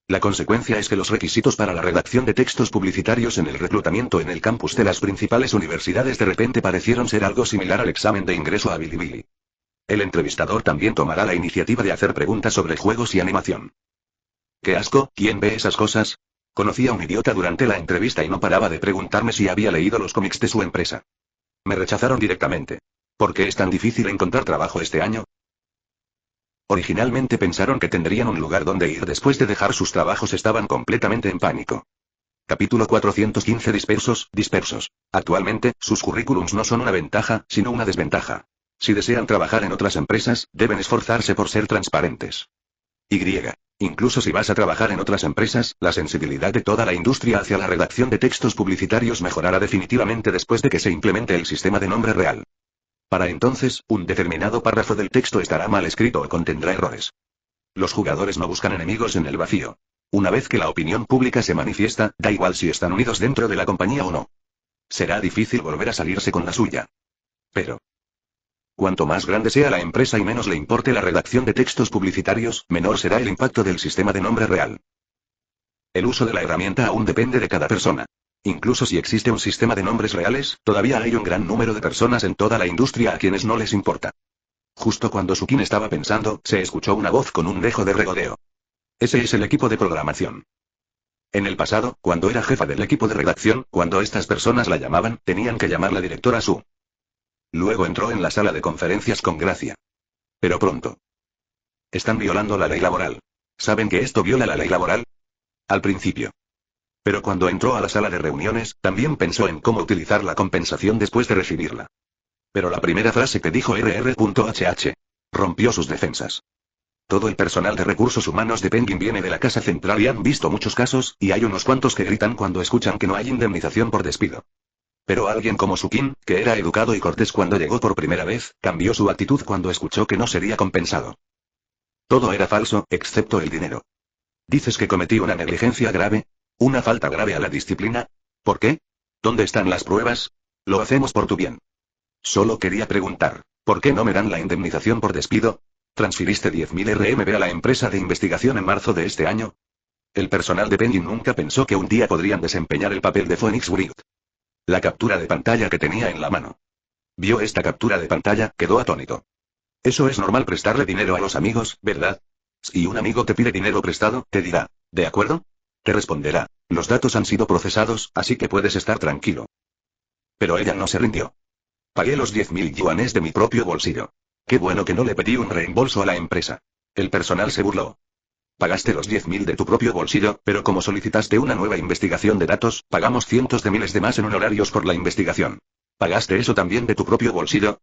La consecuencia es que los requisitos para la redacción de textos publicitarios en el reclutamiento en el campus de las principales universidades de repente parecieron ser algo similar al examen de ingreso a Bilibili. El entrevistador también tomará la iniciativa de hacer preguntas sobre juegos y animación. ¡Qué asco! ¿Quién ve esas cosas? Conocí a un idiota durante la entrevista y no paraba de preguntarme si había leído los cómics de su empresa. Me rechazaron directamente. ¿Por qué es tan difícil encontrar trabajo este año? Originalmente pensaron que tendrían un lugar donde ir después de dejar sus trabajos. Estaban completamente en pánico. Capítulo 415 dispersos. Actualmente, sus currículums no son una ventaja, sino una desventaja. Si desean trabajar en otras empresas, deben esforzarse por ser transparentes. Incluso si vas a trabajar en otras empresas, la sensibilidad de toda la industria hacia la redacción de textos publicitarios mejorará definitivamente después de que se implemente el sistema de nombre real. Para entonces, un determinado párrafo del texto estará mal escrito o contendrá errores. Los jugadores no buscan enemigos en el vacío. Una vez que la opinión pública se manifiesta, da igual si están unidos dentro de la compañía o no. Será difícil volver a salirse con la suya. Pero, cuanto más grande sea la empresa y menos le importe la redacción de textos publicitarios, menor será el impacto del sistema de nombre real. El uso de la herramienta aún depende de cada persona. Incluso si existe un sistema de nombres reales, todavía hay un gran número de personas en toda la industria a quienes no les importa. Justo cuando Sukin estaba pensando, se escuchó una voz con un dejo de regodeo. Ese es el equipo de programación. En el pasado, cuando era jefa del equipo de redacción, cuando estas personas la llamaban, tenían que llamarla directora Su. Luego entró en la sala de conferencias con gracia. Pero pronto. Están violando la ley laboral. ¿Saben que esto viola la ley laboral? Al principio. Pero cuando entró a la sala de reuniones, también pensó en cómo utilizar la compensación después de recibirla. Pero la primera frase que dijo RR.HH rompió sus defensas. Todo el personal de recursos humanos de Penguin viene de la casa central y han visto muchos casos, y hay unos cuantos que gritan cuando escuchan que no hay indemnización por despido. Pero alguien como Sukin, que era educado y cortés cuando llegó por primera vez, cambió su actitud cuando escuchó que no sería compensado. Todo era falso, excepto el dinero. ¿Dices que cometí una negligencia grave? ¿Una falta grave a la disciplina? ¿Por qué? ¿Dónde están las pruebas? Lo hacemos por tu bien. Solo quería preguntar, ¿por qué no me dan la indemnización por despido? ¿Transfiriste 10.000 RMB a la empresa de investigación en marzo de este año? El personal de Penguin nunca pensó que un día podrían desempeñar el papel de Phoenix Wright. La captura de pantalla que tenía en la mano. Vio esta captura de pantalla, quedó atónito. Eso es normal prestarle dinero a los amigos, ¿verdad? Si un amigo te pide dinero prestado, te dirá, ¿de acuerdo? Te responderá, los datos han sido procesados, así que puedes estar tranquilo. Pero ella no se rindió. Pagué los 10.000 yuanes de mi propio bolsillo. Qué bueno que no le pedí un reembolso a la empresa. El personal se burló. Pagaste los 10.000 de tu propio bolsillo, pero como solicitaste una nueva investigación de datos, pagamos cientos de miles de más en honorarios por la investigación. ¿Pagaste eso también de tu propio bolsillo?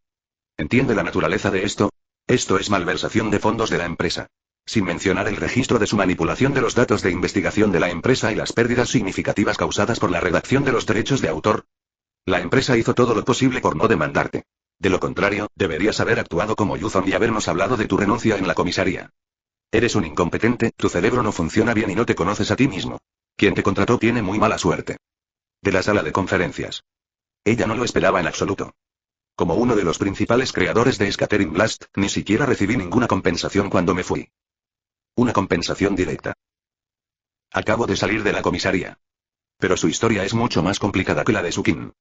¿Entiende la naturaleza de esto? Esto es malversación de fondos de la empresa. Sin mencionar el registro de su manipulación de los datos de investigación de la empresa y las pérdidas significativas causadas por la redacción de los derechos de autor. La empresa hizo todo lo posible por no demandarte. De lo contrario, deberías haber actuado como Yuzon y habernos hablado de tu renuncia en la comisaría. Eres un incompetente, tu cerebro no funciona bien y no te conoces a ti mismo. Quien te contrató tiene muy mala suerte. De la sala de conferencias. Ella no lo esperaba en absoluto. Como uno de los principales creadores de Scattering Blast, ni siquiera recibí ninguna compensación cuando me fui. Una compensación directa. Acabo de salir de la comisaría. Pero su historia es mucho más complicada que la de Sukin.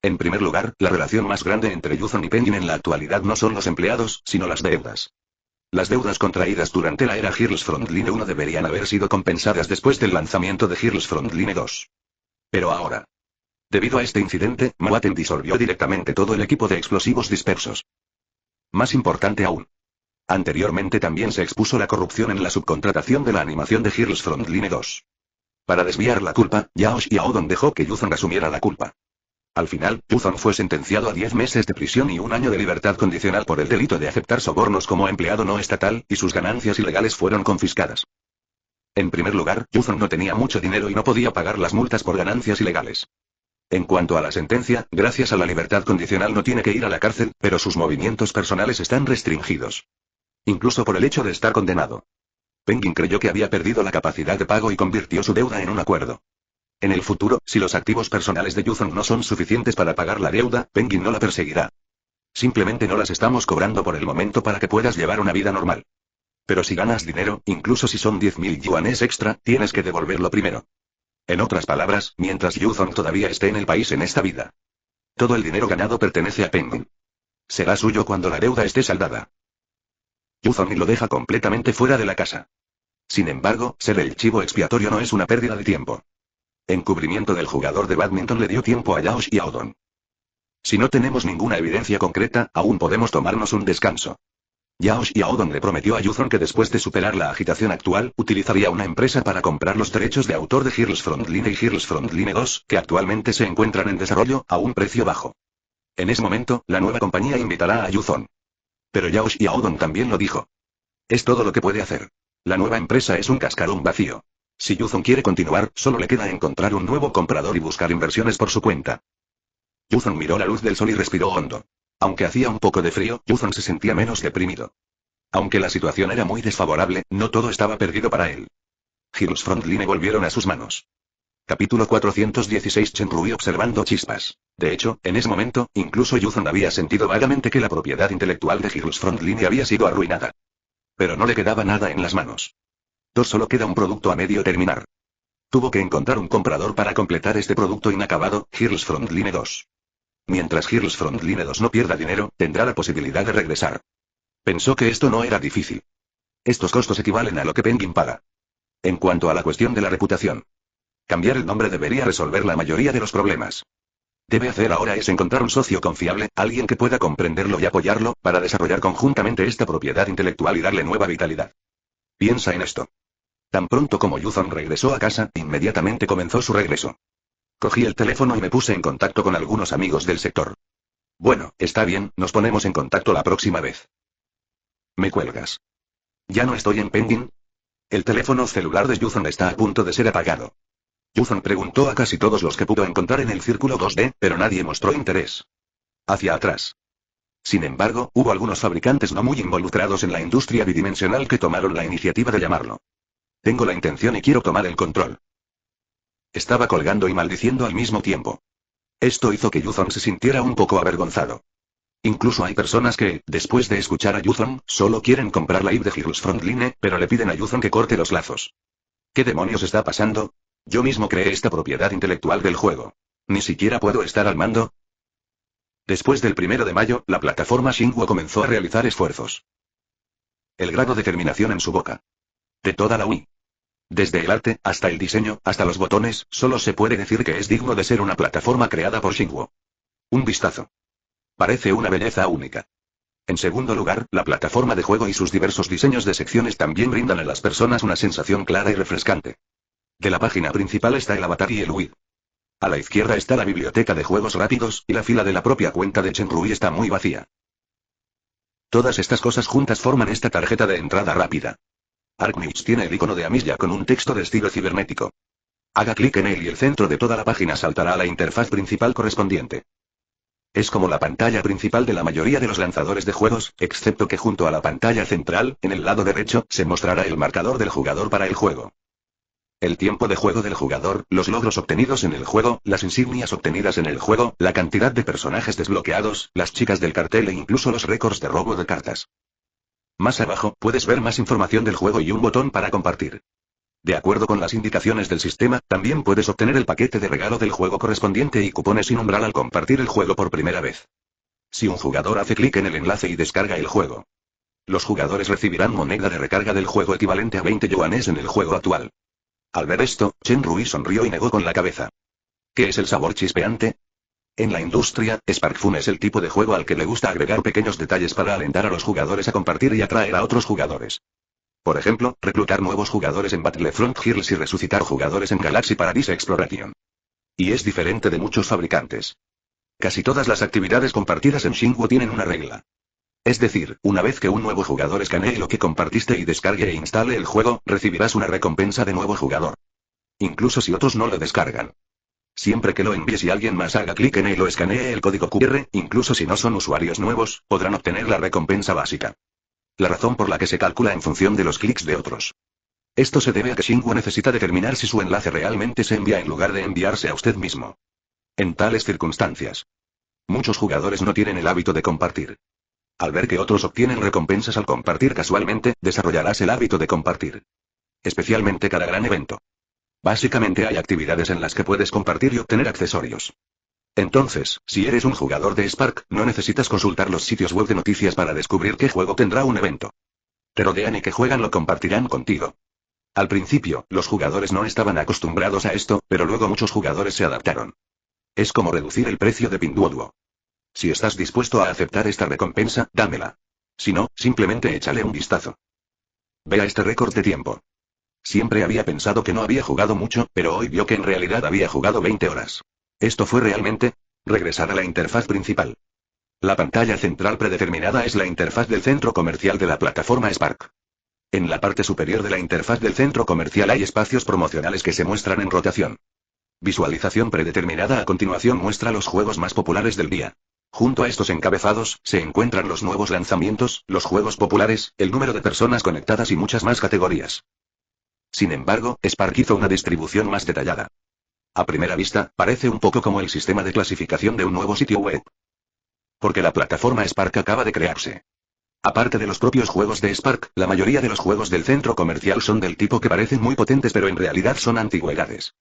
En primer lugar, la relación más grande entre Yuzon y Penguin en la actualidad no son los empleados, sino las deudas. Las deudas contraídas durante la era Heroes Frontline 1 deberían haber sido compensadas después del lanzamiento de Heroes Frontline 2. Pero ahora. Debido a este incidente, Mawaten disolvió directamente todo el equipo de explosivos dispersos. Más importante aún. Anteriormente también se expuso la corrupción en la subcontratación de la animación de Heroes Frontline 2. Para desviar la culpa, Yao Xiaodong dejó que Yuzon asumiera la culpa. Al final, Yuzong fue sentenciado a 10 meses de prisión y 1 año de libertad condicional por el delito de aceptar sobornos como empleado no estatal, y sus ganancias ilegales fueron confiscadas. En primer lugar, Yuzong no tenía mucho dinero y no podía pagar las multas por ganancias ilegales. En cuanto a la sentencia, gracias a la libertad condicional no tiene que ir a la cárcel, pero sus movimientos personales están restringidos. Incluso por el hecho de estar condenado. Penguin creyó que había perdido la capacidad de pago y convirtió su deuda en un acuerdo. En el futuro, si los activos personales de Yuzong no son suficientes para pagar la deuda, Penguin no la perseguirá. Simplemente no las estamos cobrando por el momento para que puedas llevar una vida normal. Pero si ganas dinero, incluso si son 10.000 yuanes extra, tienes que devolverlo primero. En otras palabras, mientras Yuzong todavía esté en el país en esta vida. Todo el dinero ganado pertenece a Penguin. Será suyo cuando la deuda esté saldada. Yuzong lo deja completamente fuera de la casa. Sin embargo, ser el chivo expiatorio no es una pérdida de tiempo. Encubrimiento del jugador de bádminton le dio tiempo a Yaosh y a Odon. Si no tenemos ninguna evidencia concreta, aún podemos tomarnos un descanso. Yaosh y Odon le prometió a Yuzong que después de superar la agitación actual, utilizaría una empresa para comprar los derechos de autor de Heroes Frontline y Heroes Frontline 2, que actualmente se encuentran en desarrollo, a un precio bajo. En ese momento, la nueva compañía invitará a Yuzong. Pero Yaosh y Odon también lo dijo. Es todo lo que puede hacer. La nueva empresa es un cascarón vacío. Si Yuzong quiere continuar, solo le queda encontrar un nuevo comprador y buscar inversiones por su cuenta. Yuzong miró la luz del sol y respiró hondo. Aunque hacía un poco de frío, Yuzong se sentía menos deprimido. Aunque la situación era muy desfavorable, no todo estaba perdido para él. Heroes Frontline volvieron a sus manos. Capítulo 416. Shenrui observando chispas. De hecho, en ese momento, incluso Yuzong había sentido vagamente que la propiedad intelectual de Heroes Frontline había sido arruinada. Pero no le quedaba nada en las manos. Solo queda un producto a medio terminar. Tuvo que encontrar un comprador para completar este producto inacabado, Heroes Frontline 2. Mientras Heroes Frontline 2 no pierda dinero, tendrá la posibilidad de regresar. Pensó que esto no era difícil. Estos costos equivalen a lo que Penguin paga. En cuanto a la cuestión de la reputación. Cambiar el nombre debería resolver la mayoría de los problemas. Debe hacer ahora es encontrar un socio confiable, alguien que pueda comprenderlo y apoyarlo, para desarrollar conjuntamente esta propiedad intelectual y darle nueva vitalidad. Piensa en esto. Tan pronto como Yuzong regresó a casa, inmediatamente comenzó su regreso. Cogí el teléfono y me puse en contacto con algunos amigos del sector. Bueno, está bien, nos ponemos en contacto la próxima vez. Me cuelgas. ¿Ya no estoy en Penguin? El teléfono celular de Yuzong está a punto de ser apagado. Yuzong preguntó a casi todos los que pudo encontrar en el círculo 2D, pero nadie mostró interés. Hacia atrás. Sin embargo, hubo algunos fabricantes no muy involucrados en la industria bidimensional que tomaron la iniciativa de llamarlo. Tengo la intención y quiero tomar el control. Estaba colgando y maldiciendo al mismo tiempo. Esto hizo que Yuzong se sintiera un poco avergonzado. Incluso hay personas que, después de escuchar a Yuzong, solo quieren comprar la IP de Heroes Frontline, pero le piden a Yuzong que corte los lazos. ¿Qué demonios está pasando? Yo mismo creé esta propiedad intelectual del juego. ¿Ni siquiera puedo estar al mando? Después del 1 de mayo, la plataforma Xinguo comenzó a realizar esfuerzos. El grado de determinación en su boca. De toda la Wii. Desde el arte, hasta el diseño, hasta los botones, solo se puede decir que es digno de ser una plataforma creada por Xinguo. Un vistazo. Parece una belleza única. En segundo lugar, la plataforma de juego y sus diversos diseños de secciones también brindan a las personas una sensación clara y refrescante. De la página principal está el avatar y el Wii. A la izquierda está la biblioteca de juegos rápidos, y la fila de la propia cuenta de Shenrui está muy vacía. Todas estas cosas juntas forman esta tarjeta de entrada rápida. ArcNews tiene el icono de Amicia con un texto de estilo cibernético. Haga clic en él y el centro de toda la página saltará a la interfaz principal correspondiente. Es como la pantalla principal de la mayoría de los lanzadores de juegos, excepto que junto a la pantalla central, en el lado derecho, se mostrará el marcador del jugador para el juego. El tiempo de juego del jugador, los logros obtenidos en el juego, las insignias obtenidas en el juego, la cantidad de personajes desbloqueados, las chicas del cartel e incluso los récords de robo de cartas. Más abajo, puedes ver más información del juego y un botón para compartir. De acuerdo con las indicaciones del sistema, también puedes obtener el paquete de regalo del juego correspondiente y cupones sin umbral al compartir el juego por primera vez. Si un jugador hace clic en el enlace y descarga el juego, los jugadores recibirán moneda de recarga del juego equivalente a 20 yuanes en el juego actual. Al ver esto, Shenrui sonrió y negó con la cabeza. ¿Qué es el sabor chispeante? En la industria, Sparkfun es el tipo de juego al que le gusta agregar pequeños detalles para alentar a los jugadores a compartir y atraer a otros jugadores. Por ejemplo, reclutar nuevos jugadores en Battlefront Heroes y resucitar jugadores en Galaxy Paradise Exploration. Y es diferente de muchos fabricantes. Casi todas las actividades compartidas en Xingwu tienen una regla. Es decir, una vez que un nuevo jugador escanee lo que compartiste y descargue e instale el juego, recibirás una recompensa de nuevo jugador. Incluso si otros no lo descargan. Siempre que lo envíes y alguien más haga clic en él o escanee el código QR, incluso si no son usuarios nuevos, podrán obtener la recompensa básica. La razón por la que se calcula en función de los clics de otros. Esto se debe a que Xingwu necesita determinar si su enlace realmente se envía en lugar de enviarse a usted mismo. En tales circunstancias, muchos jugadores no tienen el hábito de compartir. Al ver que otros obtienen recompensas al compartir casualmente, desarrollarás el hábito de compartir. Especialmente cada gran evento. Básicamente hay actividades en las que puedes compartir y obtener accesorios. Entonces, si eres un jugador de Spark, no necesitas consultar los sitios web de noticias para descubrir qué juego tendrá un evento. Te rodean y que juegan lo compartirán contigo. Al principio, los jugadores no estaban acostumbrados a esto, pero luego muchos jugadores se adaptaron. Es como reducir el precio de Pinduoduo. Si estás dispuesto a aceptar esta recompensa, dámela. Si no, simplemente échale un vistazo. Vea este récord de tiempo. Siempre había pensado que no había jugado mucho, pero hoy vio que en realidad había jugado 20 horas. Esto fue realmente regresar a la interfaz principal. La pantalla central predeterminada es la interfaz del centro comercial de la plataforma Spark. En la parte superior de la interfaz del centro comercial hay espacios promocionales que se muestran en rotación. Visualización predeterminada a continuación muestra los juegos más populares del día. Junto a estos encabezados, se encuentran los nuevos lanzamientos, los juegos populares, el número de personas conectadas y muchas más categorías. Sin embargo, Spark hizo una distribución más detallada. A primera vista, parece un poco como el sistema de clasificación de un nuevo sitio web. Porque la plataforma Spark acaba de crearse. Aparte de los propios juegos de Spark, la mayoría de los juegos del centro comercial son del tipo que parecen muy potentes pero en realidad son antigüedades.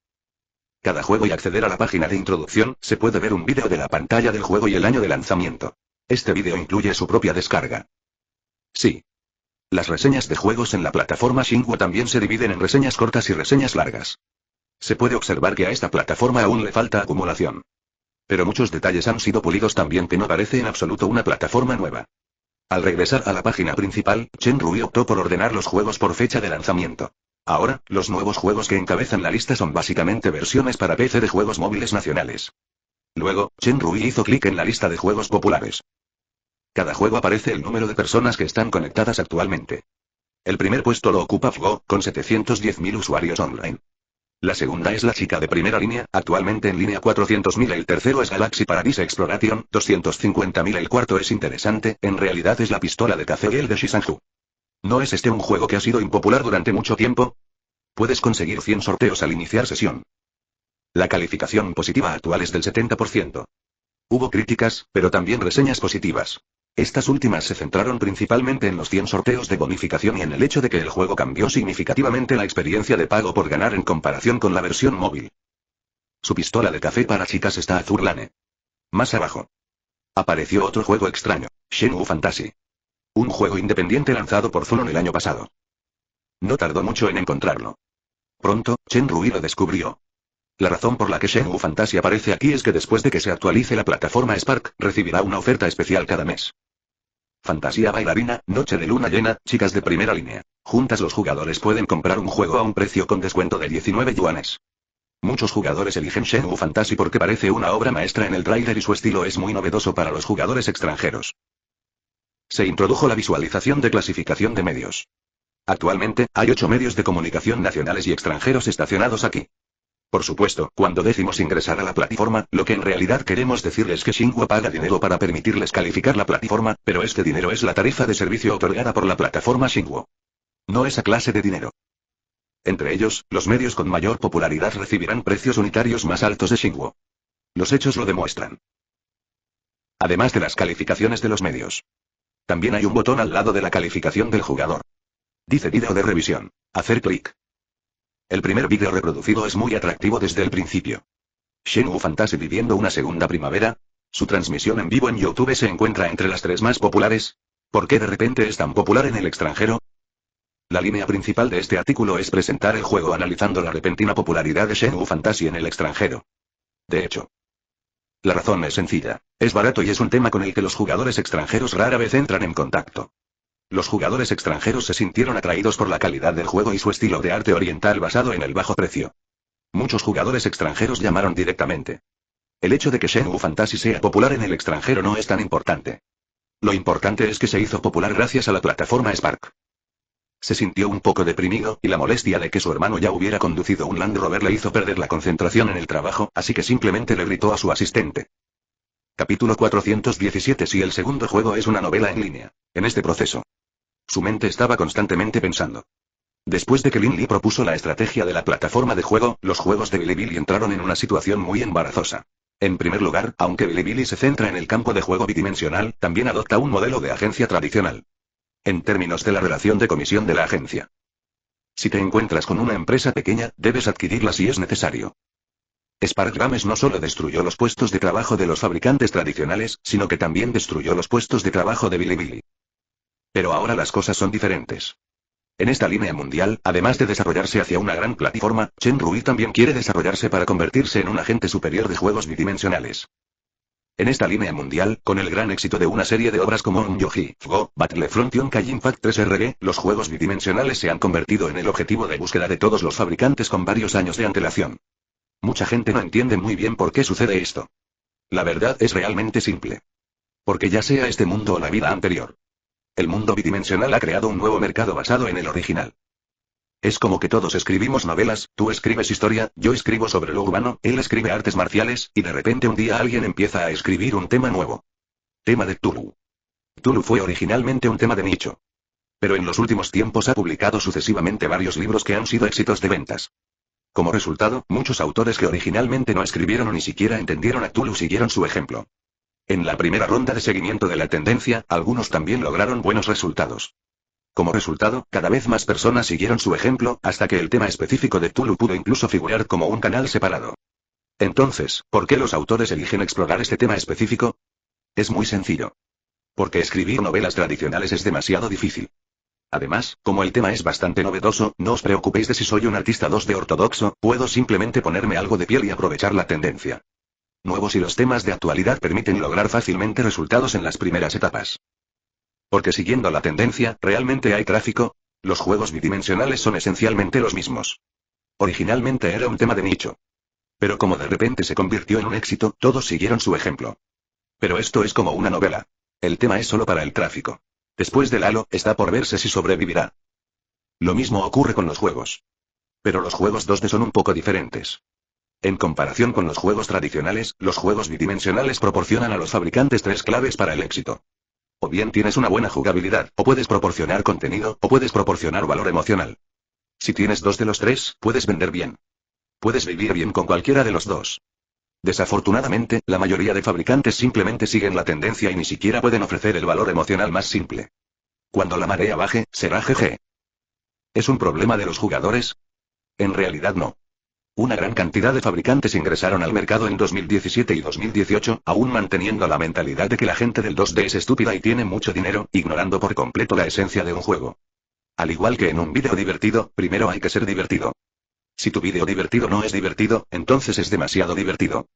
Cada juego y acceder a la página de introducción, se puede ver un vídeo de la pantalla del juego y el año de lanzamiento. Este vídeo incluye su propia descarga. Sí. Las reseñas de juegos en la plataforma Xingwu también se dividen en reseñas cortas y reseñas largas. Se puede observar que a esta plataforma aún le falta acumulación. Pero muchos detalles han sido pulidos también que no parece en absoluto una plataforma nueva. Al regresar a la página principal, Chen Rui optó por ordenar los juegos por fecha de lanzamiento. Ahora, los nuevos juegos que encabezan la lista son básicamente versiones para PC de juegos móviles nacionales. Luego, Chen Rui hizo clic en la lista de juegos populares. Cada juego aparece el número de personas que están conectadas actualmente. El primer puesto lo ocupa FGO, con 710.000 usuarios online. La segunda es la chica de primera línea, actualmente en línea 400.000. El tercero es Galaxy Paradise Exploration, 250.000. El cuarto es interesante, en realidad es la pistola de café el de Shisanju. ¿No es este un juego que ha sido impopular durante mucho tiempo? Puedes conseguir 100 sorteos al iniciar sesión. La calificación positiva actual es del 70%. Hubo críticas, pero también reseñas positivas. Estas últimas se centraron principalmente en los 100 sorteos de bonificación y en el hecho de que el juego cambió significativamente la experiencia de pago por ganar en comparación con la versión móvil. Su pistola de café para chicas está azulane. Más abajo. Apareció otro juego extraño, Shenmue Fantasy. Un juego independiente lanzado por Zulon el año pasado. No tardó mucho en encontrarlo. Pronto, Chen Rui lo descubrió. La razón por la que Shenmue Fantasy aparece aquí es que después de que se actualice la plataforma Spark, recibirá una oferta especial cada mes. Fantasía bailarina, noche de luna llena, chicas de primera línea. Juntas los jugadores pueden comprar un juego a un precio con descuento de 19 yuanes. Muchos jugadores eligen Shenmue Fantasy porque parece una obra maestra en el tráiler y su estilo es muy novedoso para los jugadores extranjeros. Se introdujo la visualización de clasificación de medios. Actualmente, hay 8 medios de comunicación nacionales y extranjeros estacionados aquí. Por supuesto, cuando decimos ingresar a la plataforma, lo que en realidad queremos decirles es que Xingwu paga dinero para permitirles calificar la plataforma, pero este dinero es la tarifa de servicio otorgada por la plataforma Xingwu. No esa clase de dinero. Entre ellos, los medios con mayor popularidad recibirán precios unitarios más altos de Xingwu. Los hechos lo demuestran. Además de las calificaciones de los medios. También hay un botón al lado de la calificación del jugador. Dice vídeo de revisión. Hacer clic. El primer vídeo reproducido es muy atractivo desde el principio. Shenmue Fantasy viviendo una segunda primavera. Su transmisión en vivo en YouTube se encuentra entre las 3 más populares. ¿Por qué de repente es tan popular en el extranjero? La línea principal de este artículo es presentar el juego analizando la repentina popularidad de Shenmue Fantasy en el extranjero. De hecho, la razón es sencilla. Es barato y es un tema con el que los jugadores extranjeros rara vez entran en contacto. Los jugadores extranjeros se sintieron atraídos por la calidad del juego y su estilo de arte oriental basado en el bajo precio. Muchos jugadores extranjeros llamaron directamente. El hecho de que Shenmue Fantasy sea popular en el extranjero no es tan importante. Lo importante es que se hizo popular gracias a la plataforma Spark. Se sintió un poco deprimido, y la molestia de que su hermano ya hubiera conducido un Land Rover le hizo perder la concentración en el trabajo, así que simplemente le gritó a su asistente. Capítulo 417. Si el segundo juego es una novela en línea. En este proceso, su mente estaba constantemente pensando. Después de que Lin Li propuso la estrategia de la plataforma de juego, los juegos de Bilibili entraron en una situación muy embarazosa. En primer lugar, aunque Bilibili se centra en el campo de juego bidimensional, también adopta un modelo de agencia tradicional. En términos de la relación de comisión de la agencia. Si te encuentras con una empresa pequeña, debes adquirirla si es necesario. Spark Games no solo destruyó los puestos de trabajo de los fabricantes tradicionales, sino que también destruyó los puestos de trabajo de Bilibili. Pero ahora las cosas son diferentes. En esta línea mundial, además de desarrollarse hacia una gran plataforma, Shenmue también quiere desarrollarse para convertirse en un agente superior de juegos bidimensionales. En esta línea mundial, con el gran éxito de una serie de obras como On-Yoji, Go, Battlefront y Honkai Impact 3 RG, los juegos bidimensionales se han convertido en el objetivo de búsqueda de todos los fabricantes con varios años de antelación. Mucha gente no entiende muy bien por qué sucede esto. La verdad es realmente simple. Porque ya sea este mundo o la vida anterior, el mundo bidimensional ha creado un nuevo mercado basado en el original. Es como que todos escribimos novelas, tú escribes historia, yo escribo sobre lo urbano, él escribe artes marciales, y de repente un día alguien empieza a escribir un tema nuevo. Tema de Cthulhu. Cthulhu fue originalmente un tema de nicho. Pero en los últimos tiempos ha publicado sucesivamente varios libros que han sido éxitos de ventas. Como resultado, muchos autores que originalmente no escribieron o ni siquiera entendieron a Cthulhu siguieron su ejemplo. En la primera ronda de seguimiento de la tendencia, algunos también lograron buenos resultados. Como resultado, cada vez más personas siguieron su ejemplo, hasta que el tema específico de Cthulhu pudo incluso figurar como un canal separado. Entonces, ¿por qué los autores eligen explorar este tema específico? Es muy sencillo. Porque escribir novelas tradicionales es demasiado difícil. Además, como el tema es bastante novedoso, no os preocupéis de si soy un artista 2D ortodoxo, puedo simplemente ponerme algo de piel y aprovechar la tendencia. Nuevos y los temas de actualidad permiten lograr fácilmente resultados en las primeras etapas. Porque siguiendo la tendencia, ¿realmente hay tráfico? Los juegos bidimensionales son esencialmente los mismos. Originalmente era un tema de nicho. Pero como de repente se convirtió en un éxito, todos siguieron su ejemplo. Pero esto es como una novela. El tema es solo para el tráfico. Después del halo, está por verse si sobrevivirá. Lo mismo ocurre con los juegos. Pero los juegos 2D son un poco diferentes. En comparación con los juegos tradicionales, los juegos bidimensionales proporcionan a los fabricantes 3 claves para el éxito. O bien tienes una buena jugabilidad, o puedes proporcionar contenido, o puedes proporcionar valor emocional. Si tienes 2 de los 3, puedes vender bien. Puedes vivir bien con cualquiera de los 2. Desafortunadamente, la mayoría de fabricantes simplemente siguen la tendencia y ni siquiera pueden ofrecer el valor emocional más simple. Cuando la marea baje, será GG. ¿Es un problema de los jugadores? En realidad no. Una gran cantidad de fabricantes ingresaron al mercado en 2017 y 2018, aún manteniendo la mentalidad de que la gente del 2D es estúpida y tiene mucho dinero, ignorando por completo la esencia de un juego. Al igual que en un vídeo divertido, primero hay que ser divertido. Si tu vídeo divertido no es divertido, entonces es demasiado divertido.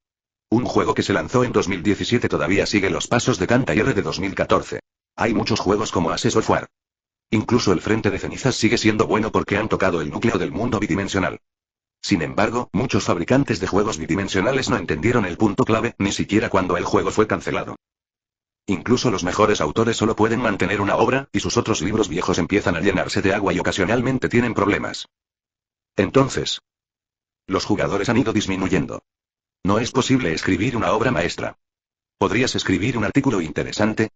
Un juego que se lanzó en 2017 todavía sigue los pasos de Cantair de 2014. Hay muchos juegos como Ace Software. Incluso el Frente de Cenizas sigue siendo bueno porque han tocado el núcleo del mundo bidimensional. Sin embargo, muchos fabricantes de juegos bidimensionales no entendieron el punto clave, ni siquiera cuando el juego fue cancelado. Incluso los mejores autores solo pueden mantener una obra, y sus otros libros viejos empiezan a llenarse de agua y ocasionalmente tienen problemas. Entonces, los jugadores han ido disminuyendo. No es posible escribir una obra maestra. ¿Podrías escribir un artículo interesante?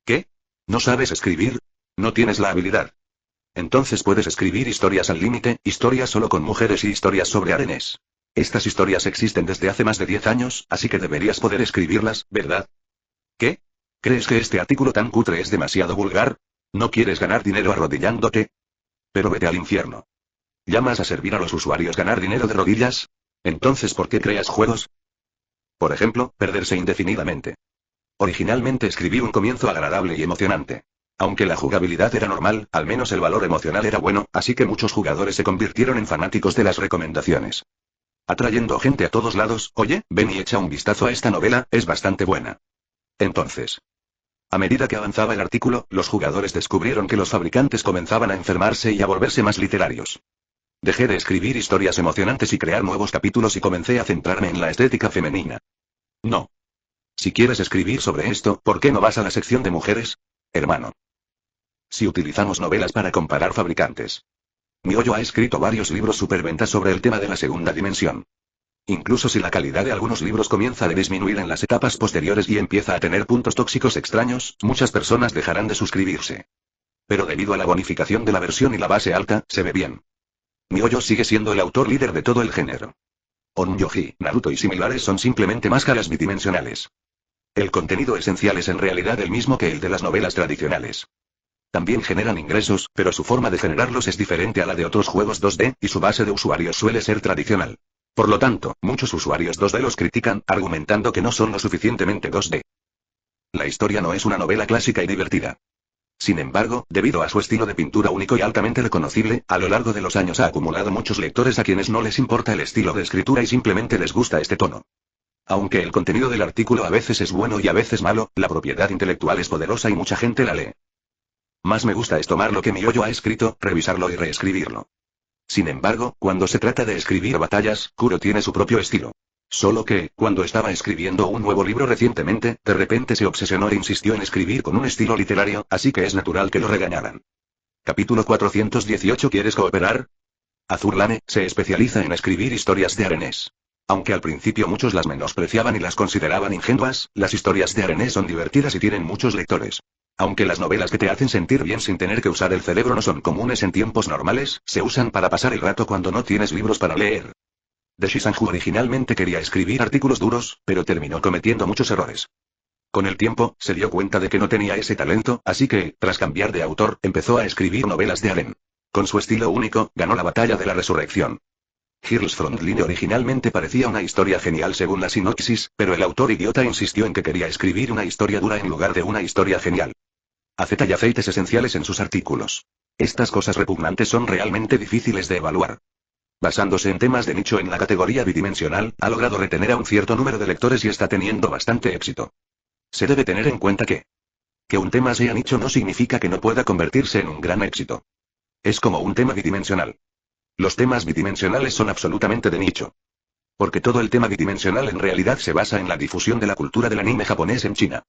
¿Qué? ¿No sabes escribir? ¿No tienes la habilidad? Entonces puedes escribir historias al límite, historias solo con mujeres y historias sobre arenes. Estas historias existen desde hace más de 10 años, así que deberías poder escribirlas, ¿verdad? ¿Qué? ¿Crees que este artículo tan cutre es demasiado vulgar? ¿No quieres ganar dinero arrodillándote? Pero vete al infierno. ¿Llamas a servir a los usuarios ganar dinero de rodillas? Entonces, ¿por qué creas juegos? Por ejemplo, perderse indefinidamente. Originalmente escribí un comienzo agradable y emocionante. Aunque la jugabilidad era normal, al menos el valor emocional era bueno, así que muchos jugadores se convirtieron en fanáticos de las recomendaciones. Atrayendo gente a todos lados, oye, ven y echa un vistazo a esta novela, es bastante buena. Entonces, a medida que avanzaba el artículo, los jugadores descubrieron que los fabricantes comenzaban a enfermarse y a volverse más literarios. Dejé de escribir historias emocionantes y crear nuevos capítulos y comencé a centrarme en la estética femenina. No. Si quieres escribir sobre esto, ¿por qué no vas a la sección de mujeres? Hermano. Si utilizamos novelas para comparar fabricantes. Mihoyo ha escrito varios libros superventas sobre el tema de la segunda dimensión. Incluso si la calidad de algunos libros comienza a disminuir en las etapas posteriores y empieza a tener puntos tóxicos extraños, muchas personas dejarán de suscribirse. Pero debido a la bonificación de la versión y la base alta, se ve bien. Mihoyo sigue siendo el autor líder de todo el género. Onmyoji, Naruto y similares son simplemente máscaras bidimensionales. El contenido esencial es en realidad el mismo que el de las novelas tradicionales. También generan ingresos, pero su forma de generarlos es diferente a la de otros juegos 2D, y su base de usuarios suele ser tradicional. Por lo tanto, muchos usuarios 2D los critican, argumentando que no son lo suficientemente 2D. La historia no es una novela clásica y divertida. Sin embargo, debido a su estilo de pintura único y altamente reconocible, a lo largo de los años ha acumulado muchos lectores a quienes no les importa el estilo de escritura y simplemente les gusta este tono. Aunque el contenido del artículo a veces es bueno y a veces malo, la propiedad intelectual es poderosa y mucha gente la lee. Más me gusta es tomar lo que Mihoyo ha escrito, revisarlo y reescribirlo. Sin embargo, cuando se trata de escribir batallas, Kuro tiene su propio estilo. Solo que, cuando estaba escribiendo un nuevo libro recientemente, de repente se obsesionó e insistió en escribir con un estilo literario, así que es natural que lo regañaran. Capítulo 418. ¿Quieres cooperar? Azurlane se especializa en escribir historias de arenés. Aunque al principio muchos las menospreciaban y las consideraban ingenuas, las historias de arenés son divertidas y tienen muchos lectores. Aunque las novelas que te hacen sentir bien sin tener que usar el cerebro no son comunes en tiempos normales, se usan para pasar el rato cuando no tienes libros para leer. Deshisanju originalmente quería escribir artículos duros, pero terminó cometiendo muchos errores. Con el tiempo, se dio cuenta de que no tenía ese talento, así que, tras cambiar de autor, empezó a escribir novelas de aren. Con su estilo único, ganó la batalla de la resurrección. Girls Frontline originalmente parecía una historia genial según la sinopsis, pero el autor idiota insistió en que quería escribir una historia dura en lugar de una historia genial. Aceta y aceites esenciales en sus artículos. Estas cosas repugnantes son realmente difíciles de evaluar. Basándose en temas de nicho en la categoría bidimensional, ha logrado retener a un cierto número de lectores y está teniendo bastante éxito. Se debe tener en cuenta que un tema sea nicho no significa que no pueda convertirse en un gran éxito. Es como un tema bidimensional. Los temas bidimensionales son absolutamente de nicho. Porque todo el tema bidimensional en realidad se basa en la difusión de la cultura del anime japonés en China.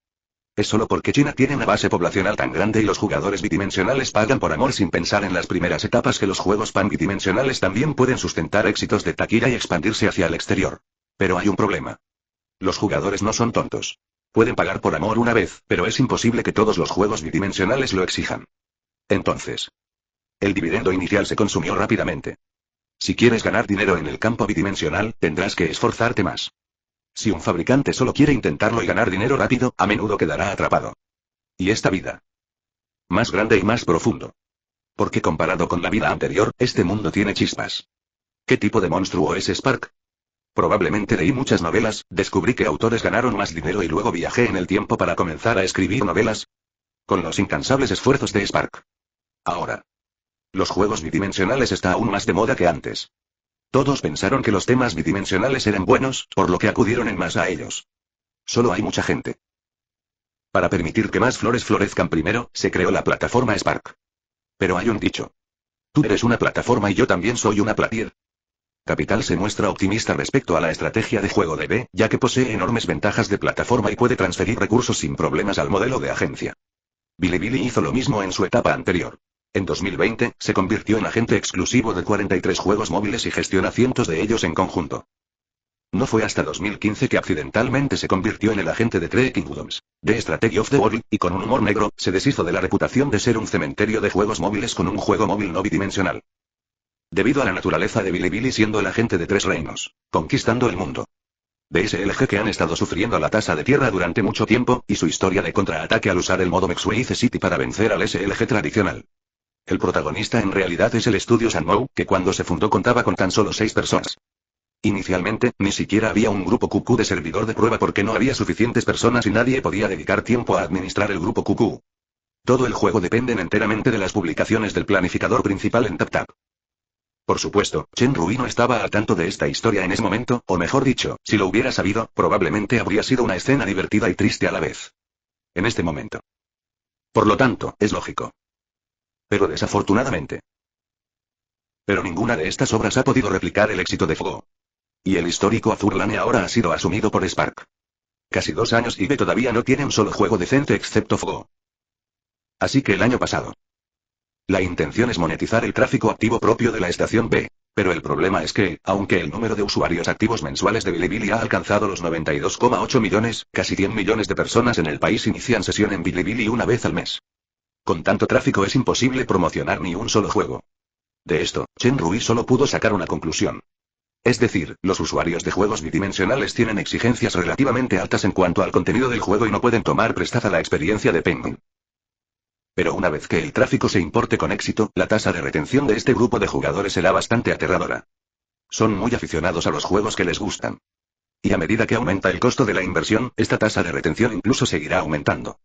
Es solo porque China tiene una base poblacional tan grande y los jugadores bidimensionales pagan por amor sin pensar en las primeras etapas que los juegos pan-bidimensionales también pueden sustentar éxitos de taquilla y expandirse hacia el exterior. Pero hay un problema. Los jugadores no son tontos. Pueden pagar por amor una vez, pero es imposible que todos los juegos bidimensionales lo exijan. Entonces, el dividendo inicial se consumió rápidamente. Si quieres ganar dinero en el campo bidimensional, tendrás que esforzarte más. Si un fabricante solo quiere intentarlo y ganar dinero rápido, a menudo quedará atrapado. Y esta vida. Más grande y más profundo. Porque comparado con la vida anterior, este mundo tiene chispas. ¿Qué tipo de monstruo es Spark? Probablemente leí muchas novelas, descubrí que autores ganaron más dinero y luego viajé en el tiempo para comenzar a escribir novelas. Con los incansables esfuerzos de Spark. Ahora. Los juegos bidimensionales está aún más de moda que antes. Todos pensaron que los temas bidimensionales eran buenos, por lo que acudieron en masa a ellos. Solo hay mucha gente. Para permitir que más flores florezcan primero, se creó la plataforma Spark. Pero hay un dicho. Tú eres una plataforma y yo también soy una platier. Capital se muestra optimista respecto a la estrategia de juego de B, ya que posee enormes ventajas de plataforma y puede transferir recursos sin problemas al modelo de agencia. Bilibili hizo lo mismo en su etapa anterior. En 2020, se convirtió en agente exclusivo de 43 juegos móviles y gestiona cientos de ellos en conjunto. No fue hasta 2015 que accidentalmente se convirtió en el agente de Tree Kingdoms, de Strategy of the World, y con un humor negro, se deshizo de la reputación de ser un cementerio de juegos móviles con un juego móvil no bidimensional. Debido a la naturaleza de Bilibili siendo el agente de 3 reinos, conquistando el mundo. DSLG que han estado sufriendo la tasa de tierra durante mucho tiempo, y su historia de contraataque al usar el modo Mexweize City para vencer al SLG tradicional. El protagonista en realidad es el estudio Sanmou, que cuando se fundó contaba con tan solo 6 personas. Inicialmente, ni siquiera había un grupo QQ de servidor de prueba porque no había suficientes personas y nadie podía dedicar tiempo a administrar el grupo QQ. Todo el juego depende enteramente de las publicaciones del planificador principal en TapTap. Por supuesto, Shenrui no estaba al tanto de esta historia en ese momento, o mejor dicho, si lo hubiera sabido, probablemente habría sido una escena divertida y triste a la vez. En este momento. Por lo tanto, es lógico. Pero desafortunadamente. Pero ninguna de estas obras ha podido replicar el éxito de Fugo. Y el histórico Azurlane ahora ha sido asumido por Spark. Casi 2 años y B todavía no tiene un solo juego decente excepto FGO. Así que el año pasado. La intención es monetizar el tráfico activo propio de la estación B. Pero el problema es que, aunque el número de usuarios activos mensuales de Bilibili ha alcanzado los 92,8 millones, casi 100 millones de personas en el país inician sesión en Bilibili una vez al mes. Con tanto tráfico es imposible promocionar ni un solo juego. De esto, Chen Rui solo pudo sacar una conclusión. Es decir, los usuarios de juegos bidimensionales tienen exigencias relativamente altas en cuanto al contenido del juego y no pueden tomar prestada la experiencia de Penguin. Pero una vez que el tráfico se importe con éxito, la tasa de retención de este grupo de jugadores será bastante aterradora. Son muy aficionados a los juegos que les gustan. Y a medida que aumenta el costo de la inversión, esta tasa de retención incluso seguirá aumentando.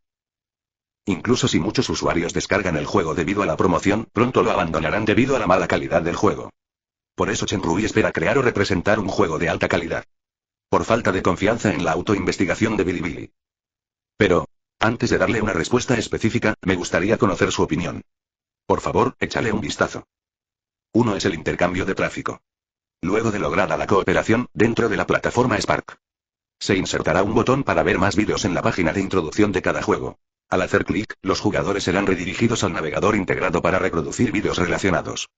Incluso si muchos usuarios descargan el juego debido a la promoción, pronto lo abandonarán debido a la mala calidad del juego. Por eso Chen Rui espera crear o representar un juego de alta calidad. Por falta de confianza en la autoinvestigación de Bilibili. Pero, antes de darle una respuesta específica, me gustaría conocer su opinión. Por favor, échale un vistazo. Uno es el intercambio de tráfico. Luego de lograda la cooperación, dentro de la plataforma Spark, se insertará un botón para ver más vídeos en la página de introducción de cada juego. Al hacer clic, los jugadores serán redirigidos al navegador integrado para reproducir vídeos relacionados.